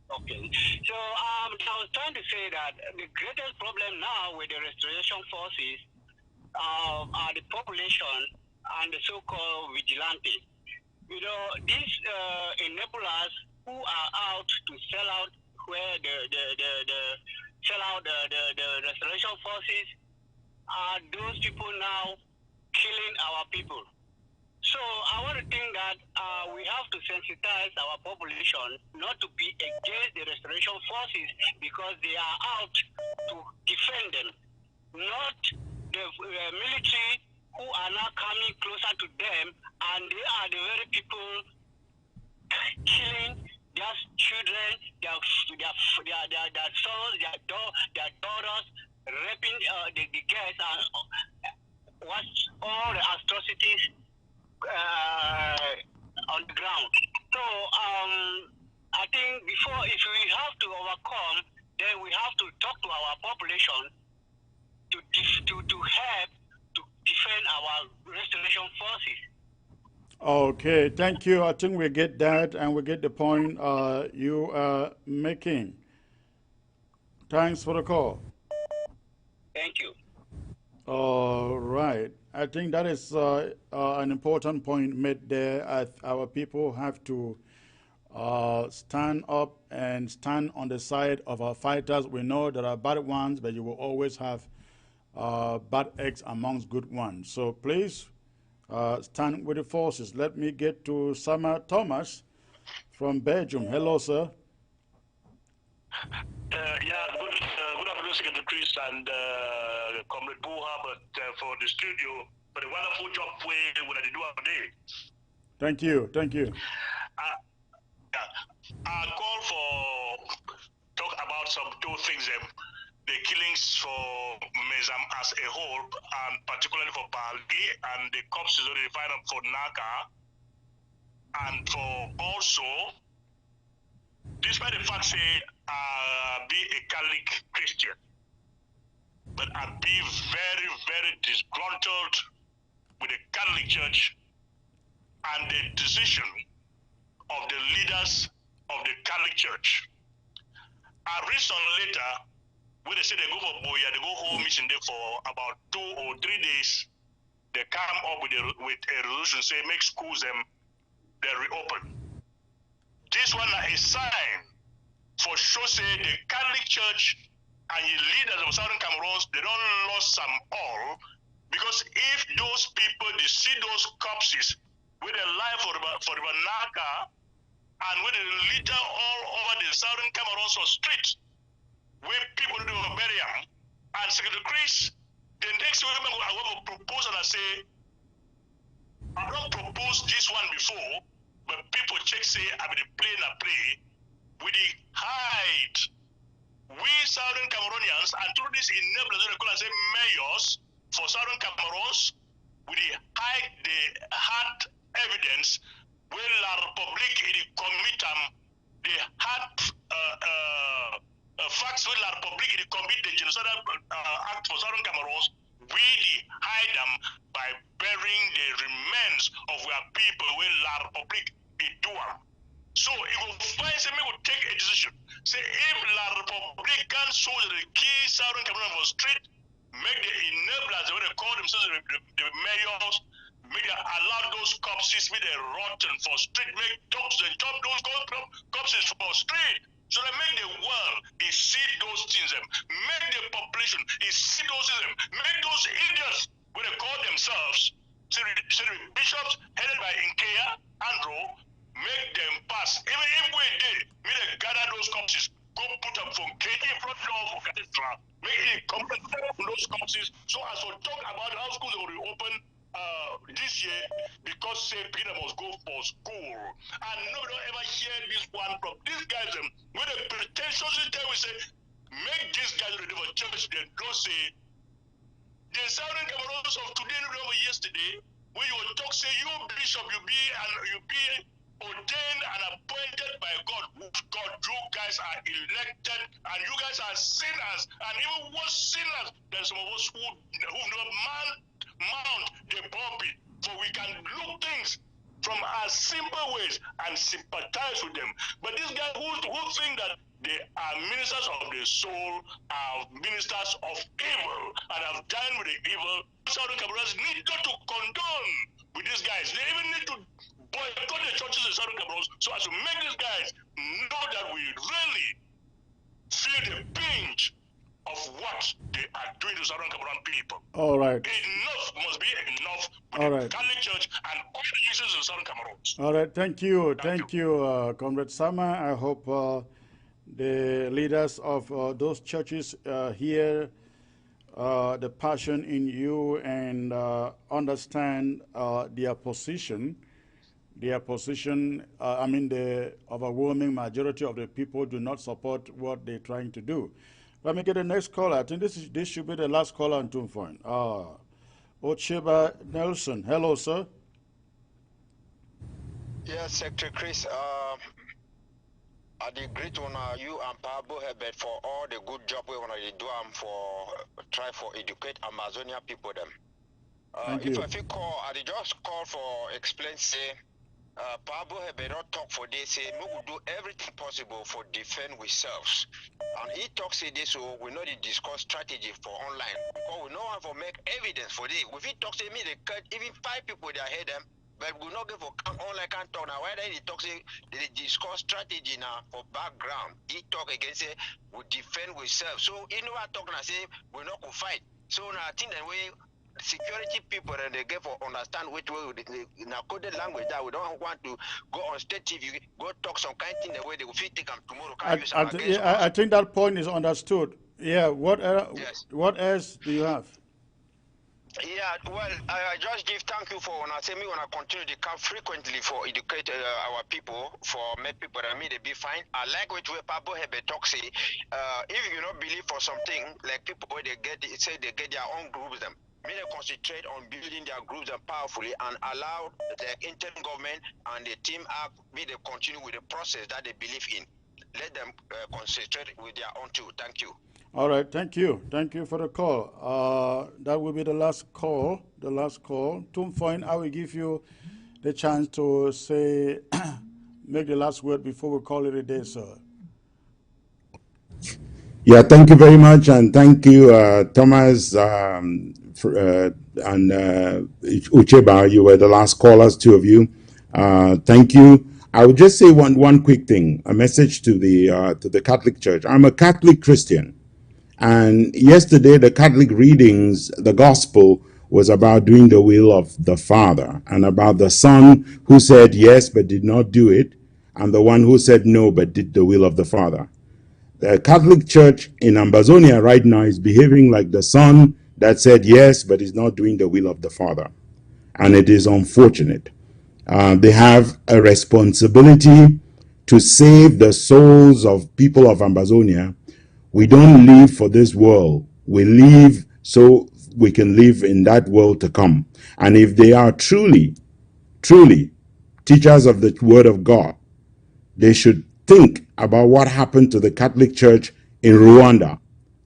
Okay. So I was trying to say that the greatest problem now with the restoration forces are the population and the so-called vigilante. You know, these enablers who are out to sell out where the restoration forces are those people now killing our people. So I want to think that we have to sensitize our population not to be against the restoration forces because they are out to defend them, not the military who are now coming closer to them, and they are the very people killing their children, their sons, their daughters, raping the girls, and watch all the atrocities on the ground. So I think before, if we have to overcome, then we have to talk to our population to help to defend our restoration forces. Okay, thank you. I think we get that and we get the point you are making. Thanks for the call. Thank you. All right. I think that is an important point made there. Our people have to stand up and stand on the side of our fighters. We know there are bad ones, but you will always have bad eggs amongst good ones. So please stand with the forces. Let me get to Summer Thomas from Belgium. Hello, sir. Good afternoon, Secretary Chris and Comrade Buha, but for the studio, for the wonderful job we they do today. Thank you. I call for talk about some two things: the killings for MEZAM as a whole, and particularly for Baldi and the corpses already found for Naka, and for also, despite the fact say be a Catholic Christian, but I be very, very disgruntled with the Catholic Church and the decision of the leaders of the Catholic Church. I read some later where they say they go for Boya, they go home mission there for about 2 or 3 days. They come up with a resolution say make schools they reopen. This one is a sign for sure say the Catholic Church and the leaders of Southern Cameroon, they don't lose some all, because if those people, they see those corpses with a life for the Naka and with the litter all over the Southern Cameroon street, where people do bury them, and Secretary Chris, the next women I will propose and I say, I don't propose this one before, but people check say I will play and play with the hide. We Southern Cameroonians, and through this enablers, they call and say mayors for Southern Cameroons, with the hard evidence where La Republique is commit the hard facts where La Republique is commit the Genocide Act for Southern Cameroons, we hide them by burying the remains of our people where La Republique is doing. So it will find say me will take a decision. Say if La Republique can show the key Southern Cameroon for street, make the enablers what they call themselves the mayors, make they allow those corpses be the rotten for street, make dogs and chop those corpses for street. So they make the world is see those things, make the population is see those things, make those idiots what they call themselves, say the bishops headed by Nkea, Andrew, make them pass. Even if we did, we gather those corpses, go put them from Kenya in front of about how schools will reopen this year because say people must go for school. And nobody will ever hear this one from these guys. When the pretentiously tell we say, make these guys ready for church, they don't say, the Southern Cameroons of today, over yesterday, when you will talk, say, you bishop, you be ordained and appointed by God. God, you guys are elected, and you guys are sinners, and even worse sinners than some of us who never mount the pulpit. For we can look things from our simple ways and sympathize with them. But these guys who think that they are ministers of the soul, are ministers of evil, and have dined with the evil, Southern Cameroons need not to condone with these guys. They even need to boycott the churches in Southern Cameroons so as to make these guys know that we really feel the pinch of what they are doing to Southern Cameroon people. All right. Enough must be enough with All the right. Catholic Church and all the issues in Southern Cameroon. All right. Thank you. Thank you, Comrade Sama. I hope the leaders of those churches hear the passion in you and understand their position. Their position, I mean, the overwhelming majority of the people do not support what they're trying to do. Let me get the next caller. I think this should be the last caller on Toonfone. Ocheba Nelson. Hello, sir. Yes, Secretary Chris. I greet on you and Pablo Herbert for all the good job we want to do for try for educate Amazonia people them. Thank if you. I feel call, I just call for explain say Pablo Herbert not talk for this say we will do everything possible for defend ourselves. And he talks say this so we know the discuss strategy for online because we know how to make evidence for this. If he talks say me they cut even 5 people they hear them. But we not give for online can't talk now. Why they talk say they discuss strategy now for background. He talk against say we defend ourselves. So you know what talk now say we not go fight. So now I think that way security people and they get for understand which way in a coded language that we don't want to go on state TV, go talk some kind of thing the way they will fit take them tomorrow can use them against us. I think that point is understood. Yeah. What else do you have? Yeah, well, I just give thank you for when I say me when I continue to come frequently for educate our people, for make people that me they be fine. I like which way Pablo Hebe talk say, if you not believe for something, like people where they get it, say they get their own groups them. Me they concentrate on building their groups them powerfully and allow the interim government and the team act me they continue with the process that they believe in. Let them concentrate with their own too. Thank you. All right, thank you. Thank you for the call. That will be the last call. The last call. Toonfone, I will give you the chance to say, make the last word before we call it a day, sir. Yeah, thank you very much, and thank you, Thomas and Ucheba. You were the last callers, 2 of you. Thank you. I would just say one quick thing, a message to the Catholic Church. I'm a Catholic Christian. And yesterday, the Catholic readings, the gospel was about doing the will of the Father and about the Son who said yes but did not do it, and the one who said no but did the will of the Father. The Catholic Church in Ambazonia right now is behaving like the Son that said yes but is not doing the will of the Father. And it is unfortunate. They have a responsibility to save the souls of people of Ambazonia. We don't live for this world. We live so we can live in that world to come. And if they are truly teachers of the Word of God, they should think about what happened to the Catholic Church in Rwanda.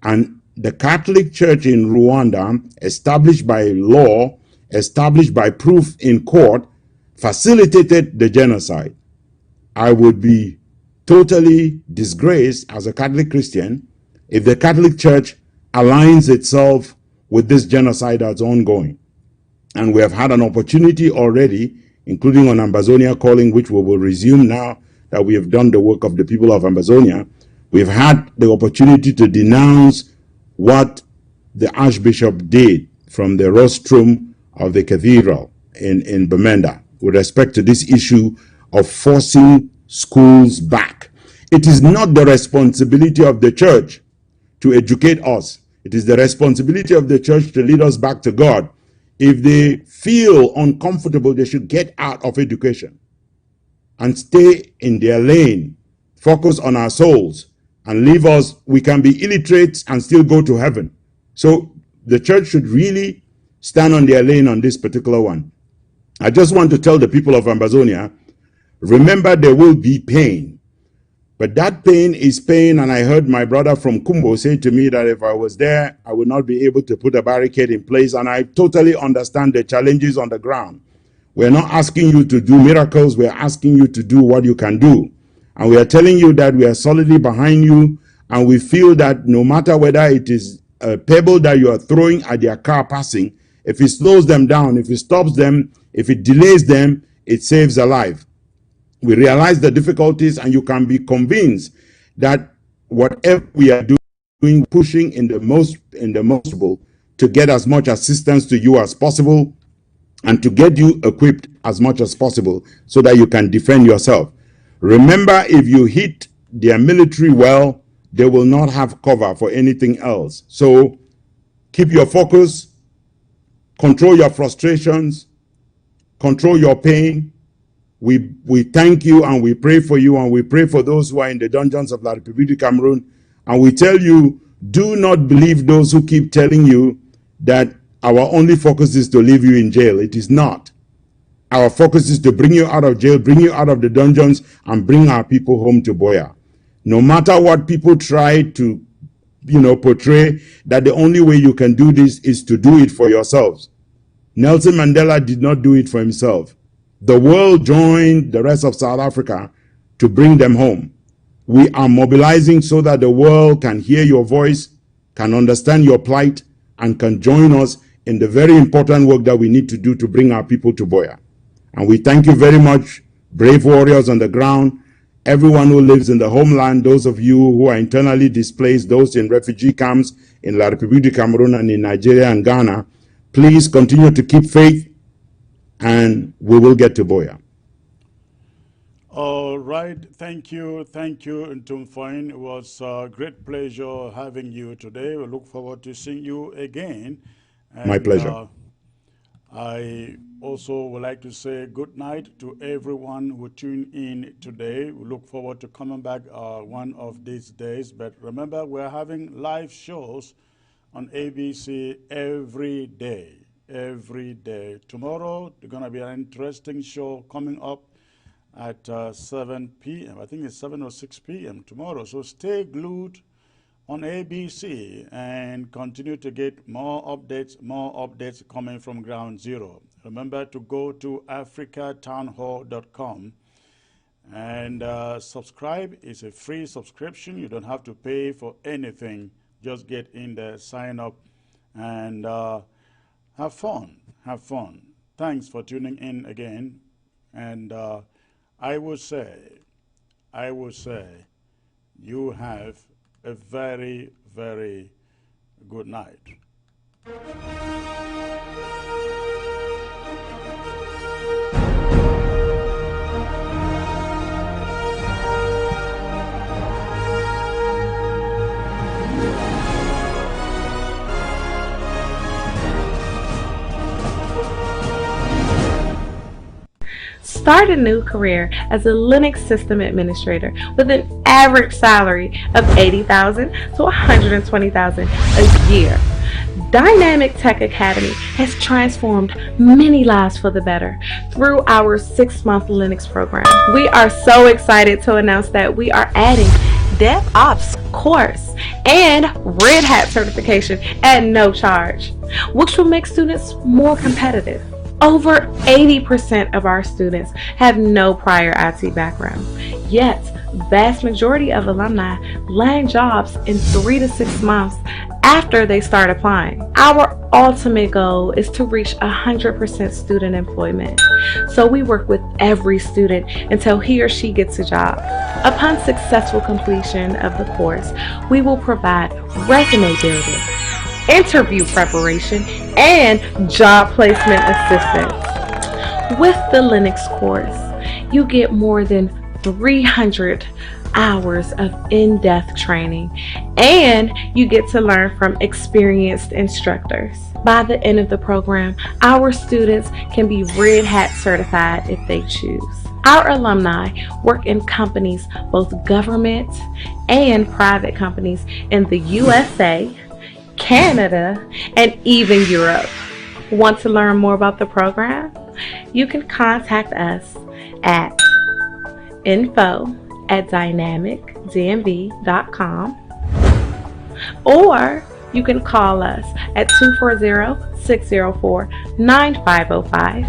And the Catholic Church in Rwanda, established by law, established by proof in court, facilitated the genocide. I would be totally disgraced as a Catholic Christian if the Catholic Church aligns itself with this genocide that's ongoing. And we have had an opportunity already, including on Ambazonia Calling, which we will resume now that we have done the work of the people of Ambazonia. We've had the opportunity to denounce what the Archbishop did from the rostrum of the cathedral in Bamenda with respect to this issue of forcing schools back. It is not the responsibility of the church to educate us. It is the responsibility of the church to lead us back to God. If they feel uncomfortable, they should get out of education and stay in their lane, focus on our souls, and leave us. We can be illiterate and still go to heaven. So the church should really stand on their lane on this particular one. I just want to tell the people of Ambazonia, remember there will be pain, but that pain is pain. And I heard my brother from Kumbo say to me that if I was there, I would not be able to put a barricade in place. And I totally understand the challenges on the ground. We're not asking you to do miracles. We're asking you to do what you can do. And we are telling you that we are solidly behind you. And we feel that no matter whether it is a pebble that you are throwing at their car passing, if it slows them down, if it stops them, if it delays them, it saves a life. We realize the difficulties, and you can be convinced that whatever we are doing, pushing in the most possible to get as much assistance to you as possible, and to get you equipped as much as possible so that you can defend yourself. Remember, if you hit their military well, they will not have cover for anything else. So keep your focus, control your frustrations, control your pain. We thank you and we pray for you, and we pray for those who are in the dungeons of La République du Cameroun. And we tell you, do not believe those who keep telling you that our only focus is to leave you in jail. It is not. Our focus is to bring you out of jail, bring you out of the dungeons, and bring our people home to Boya. No matter what people try to, portray, that the only way you can do this is to do it for yourselves. Nelson Mandela did not do it for himself. The world joined the rest of South Africa to bring them home. We are mobilizing so that the world can hear your voice, can understand your plight, and can join us in the very important work that we need to do to bring our people to Boya. And we thank you very much, brave warriors on the ground, everyone who lives in the homeland, those of you who are internally displaced, those in refugee camps in La République du Cameroun and in Nigeria and Ghana. Please continue to keep faith, and we will get to Boya. All right, thank you, Ntumfoin. It was a great pleasure having you today. We look forward to seeing you again. And, my pleasure. I also would like to say good night to everyone who tuned in today. We look forward to coming back one of these days. But remember, we're having live shows on ABC every day. Tomorrow, there's going to be an interesting show coming up at 7 p.m. I think it's 7 or 6 p.m. tomorrow. So stay glued on ABC and continue to get more updates coming from Ground Zero. Remember to go to africatownhall.com and subscribe. It's a free subscription. You don't have to pay for anything. Just get in there, sign up, and have fun. Thanks for tuning in again. And I will say, you have a very, very good night. Start a new career as a Linux system administrator with an average salary of $80,000 to $120,000 a year. Dynamic Tech Academy has transformed many lives for the better through our 6-month Linux program. We are so excited to announce that we are adding DevOps course and Red Hat certification at no charge, which will make students more competitive. Over 80% of our students have no prior IT background, yet vast majority of alumni land jobs in 3 to 6 months after they start applying. Our ultimate goal is to reach 100% student employment, so we work with every student until he or she gets a job. Upon successful completion of the course, we will provide resume building, interview preparation, and job placement assistance. With the Linux course, you get more than 300 hours of in-depth training, and you get to learn from experienced instructors. By the end of the program, our students can be Red Hat certified if they choose. Our alumni work in companies, both government and private companies in the USA, Canada, and even Europe. Want to learn more about the program? You can contact us at info@dynamicdmv.com, or you can call us at 240-604-9505,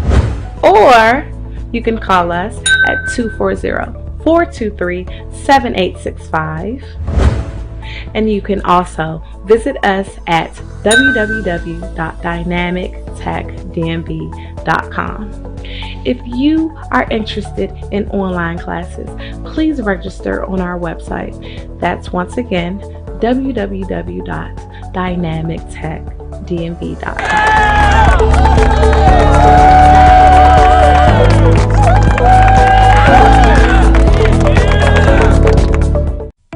or you can call us at 240-423-7865. And you can also visit us at www.dynamictechdmv.com. If you are interested in online classes, please register on our website. That's once again www.dynamictechdmv.com.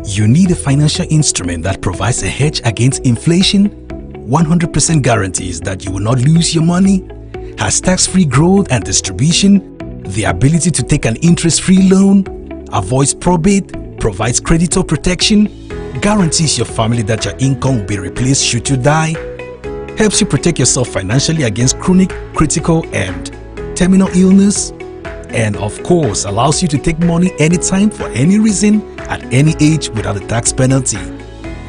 You need a financial instrument that provides a hedge against inflation, 100% guarantees that you will not lose your money, has tax-free growth and distribution, the ability to take an interest-free loan, avoids probate, provides creditor protection, guarantees your family that your income will be replaced should you die, helps you protect yourself financially against chronic, critical, and terminal illness, and of course allows you to take money anytime for any reason at any age without a tax penalty.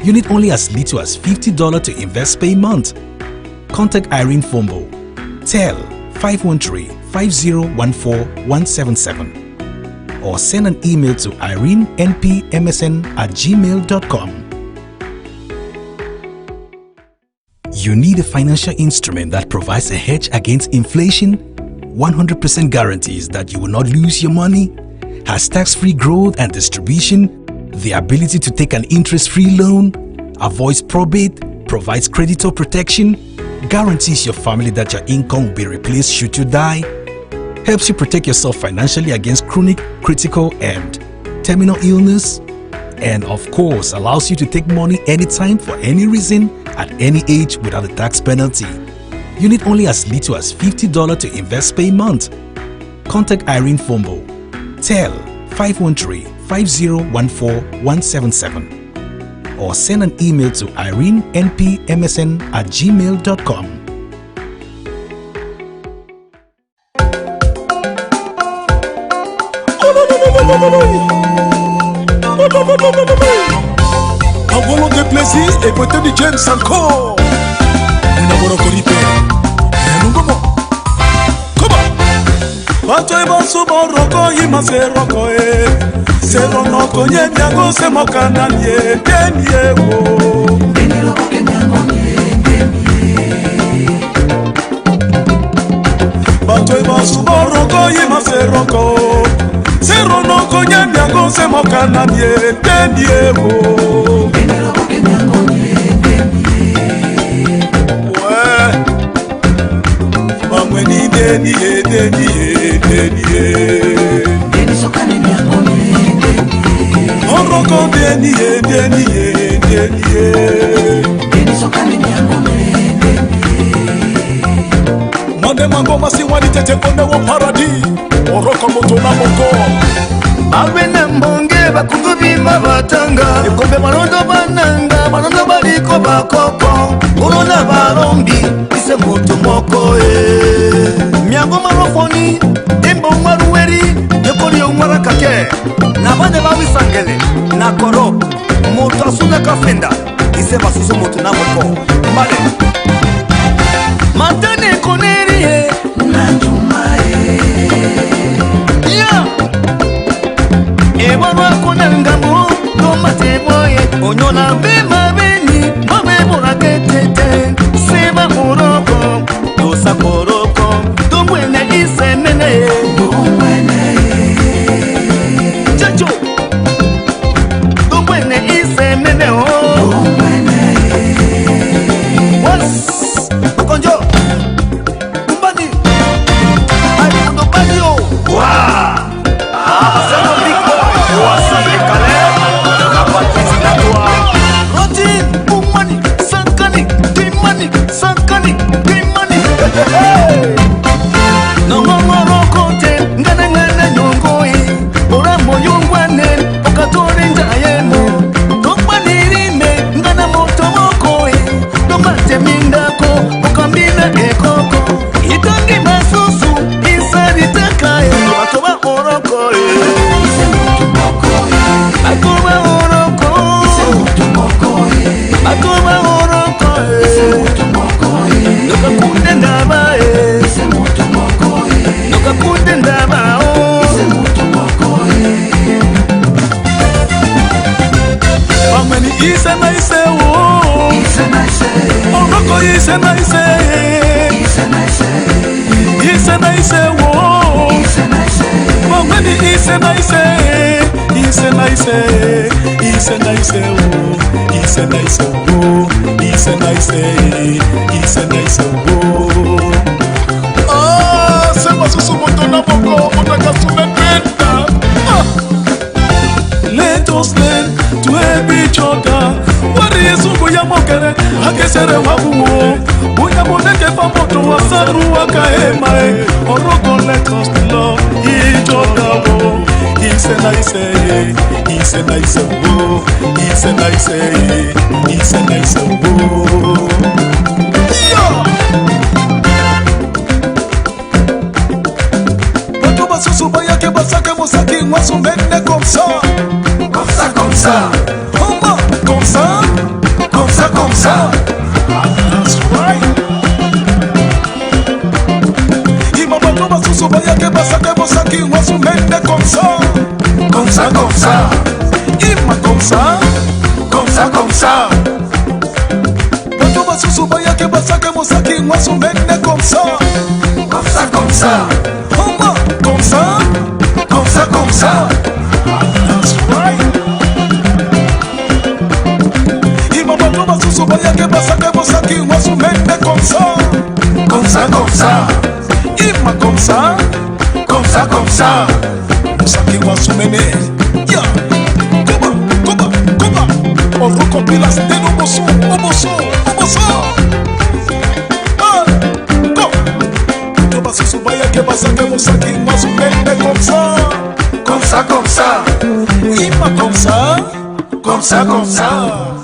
You need only as little as $50 to invest per month. Contact Irene Fombo. Tell 513-5014-177 or send an email to irenenpmsn@gmail.com. You need a financial instrument that provides a hedge against inflation, 100% guarantees that you will not lose your money, has tax-free growth and distribution, the ability to take an interest-free loan, avoids probate, provides creditor protection, guarantees your family that your income will be replaced should you die, helps you protect yourself financially against chronic, critical, and terminal illness, and of course allows you to take money anytime for any reason at any age without a tax penalty. You need only as little as $50 to invest per month. Contact Irene Fombo. Tell 513-5014-177 or send an email to irenenpmsn@gmail.com. Un volant de plaisir et beauté de James encore. Bato ebosu boroko yima seroko e serono konye nyago se mokana ye denye wo denilo kenyango ye denye. Bato ebosu boroko yima seroko serono konye nyago se mokana ye denye wo denilo kenyango ye denye. Ouais, mamweni denye denye. Deni sokane ni angone Oroko deni Deni sokane ni angone Mande mango masi wani tete kone wo paradi Oroko moto na moko Abene mbonge bakugubi mabatanga Ekombe malondo bananga Malondo baliko bakoko Urona barombi Ise moto moko Miango marofoni Dembo marueri Yekori umara kake Nabane bawi sangele Nakoro Moto asuna kafenda Ise basusu moto na moko Mbale Matane koneri Nanjumae Ya Ewa wakuna ngambu Tomate boye Onyona bema beni Mabe mora ketete Seba koroko Dosa koroko Domwene isemene Domwene Chacho Let us learn to help each other. What is Mokere? Akesere wabuo. Uyamoneke pamoto wasaru wakaemae. Oroko, let us love each other. It's a nice day. It's a nice day. It's a nice day. It's a nice day. Susubaya que basake mosaki mwasumene comme ça. Comme ça, comme ça. Comme ça, comme ça, comme ça. That's right. Imabato basusubaya que basake mosaki mwasumene comme ça. Comme ça, comme ça. Ima comme ça. Comme ça, comme ça. Bato basusubaya que basake mosaki mwasumene comme ça. Comme ça, comme ça. Comme ça, comme ça, comme ça. That's right. Imabato basusubaya que basake mosaki mwasumene comme ça. Comme ça, comme ça. Ima comme ça. Comme ça, comme ça. Mosaki mwasumene. Ya. Koba. Orokopilas de oboso. Susubaya que basake mosaki mwasumene comme ça. Comme ça, comme ça. Ima comme ça. Comme ça, comme ça.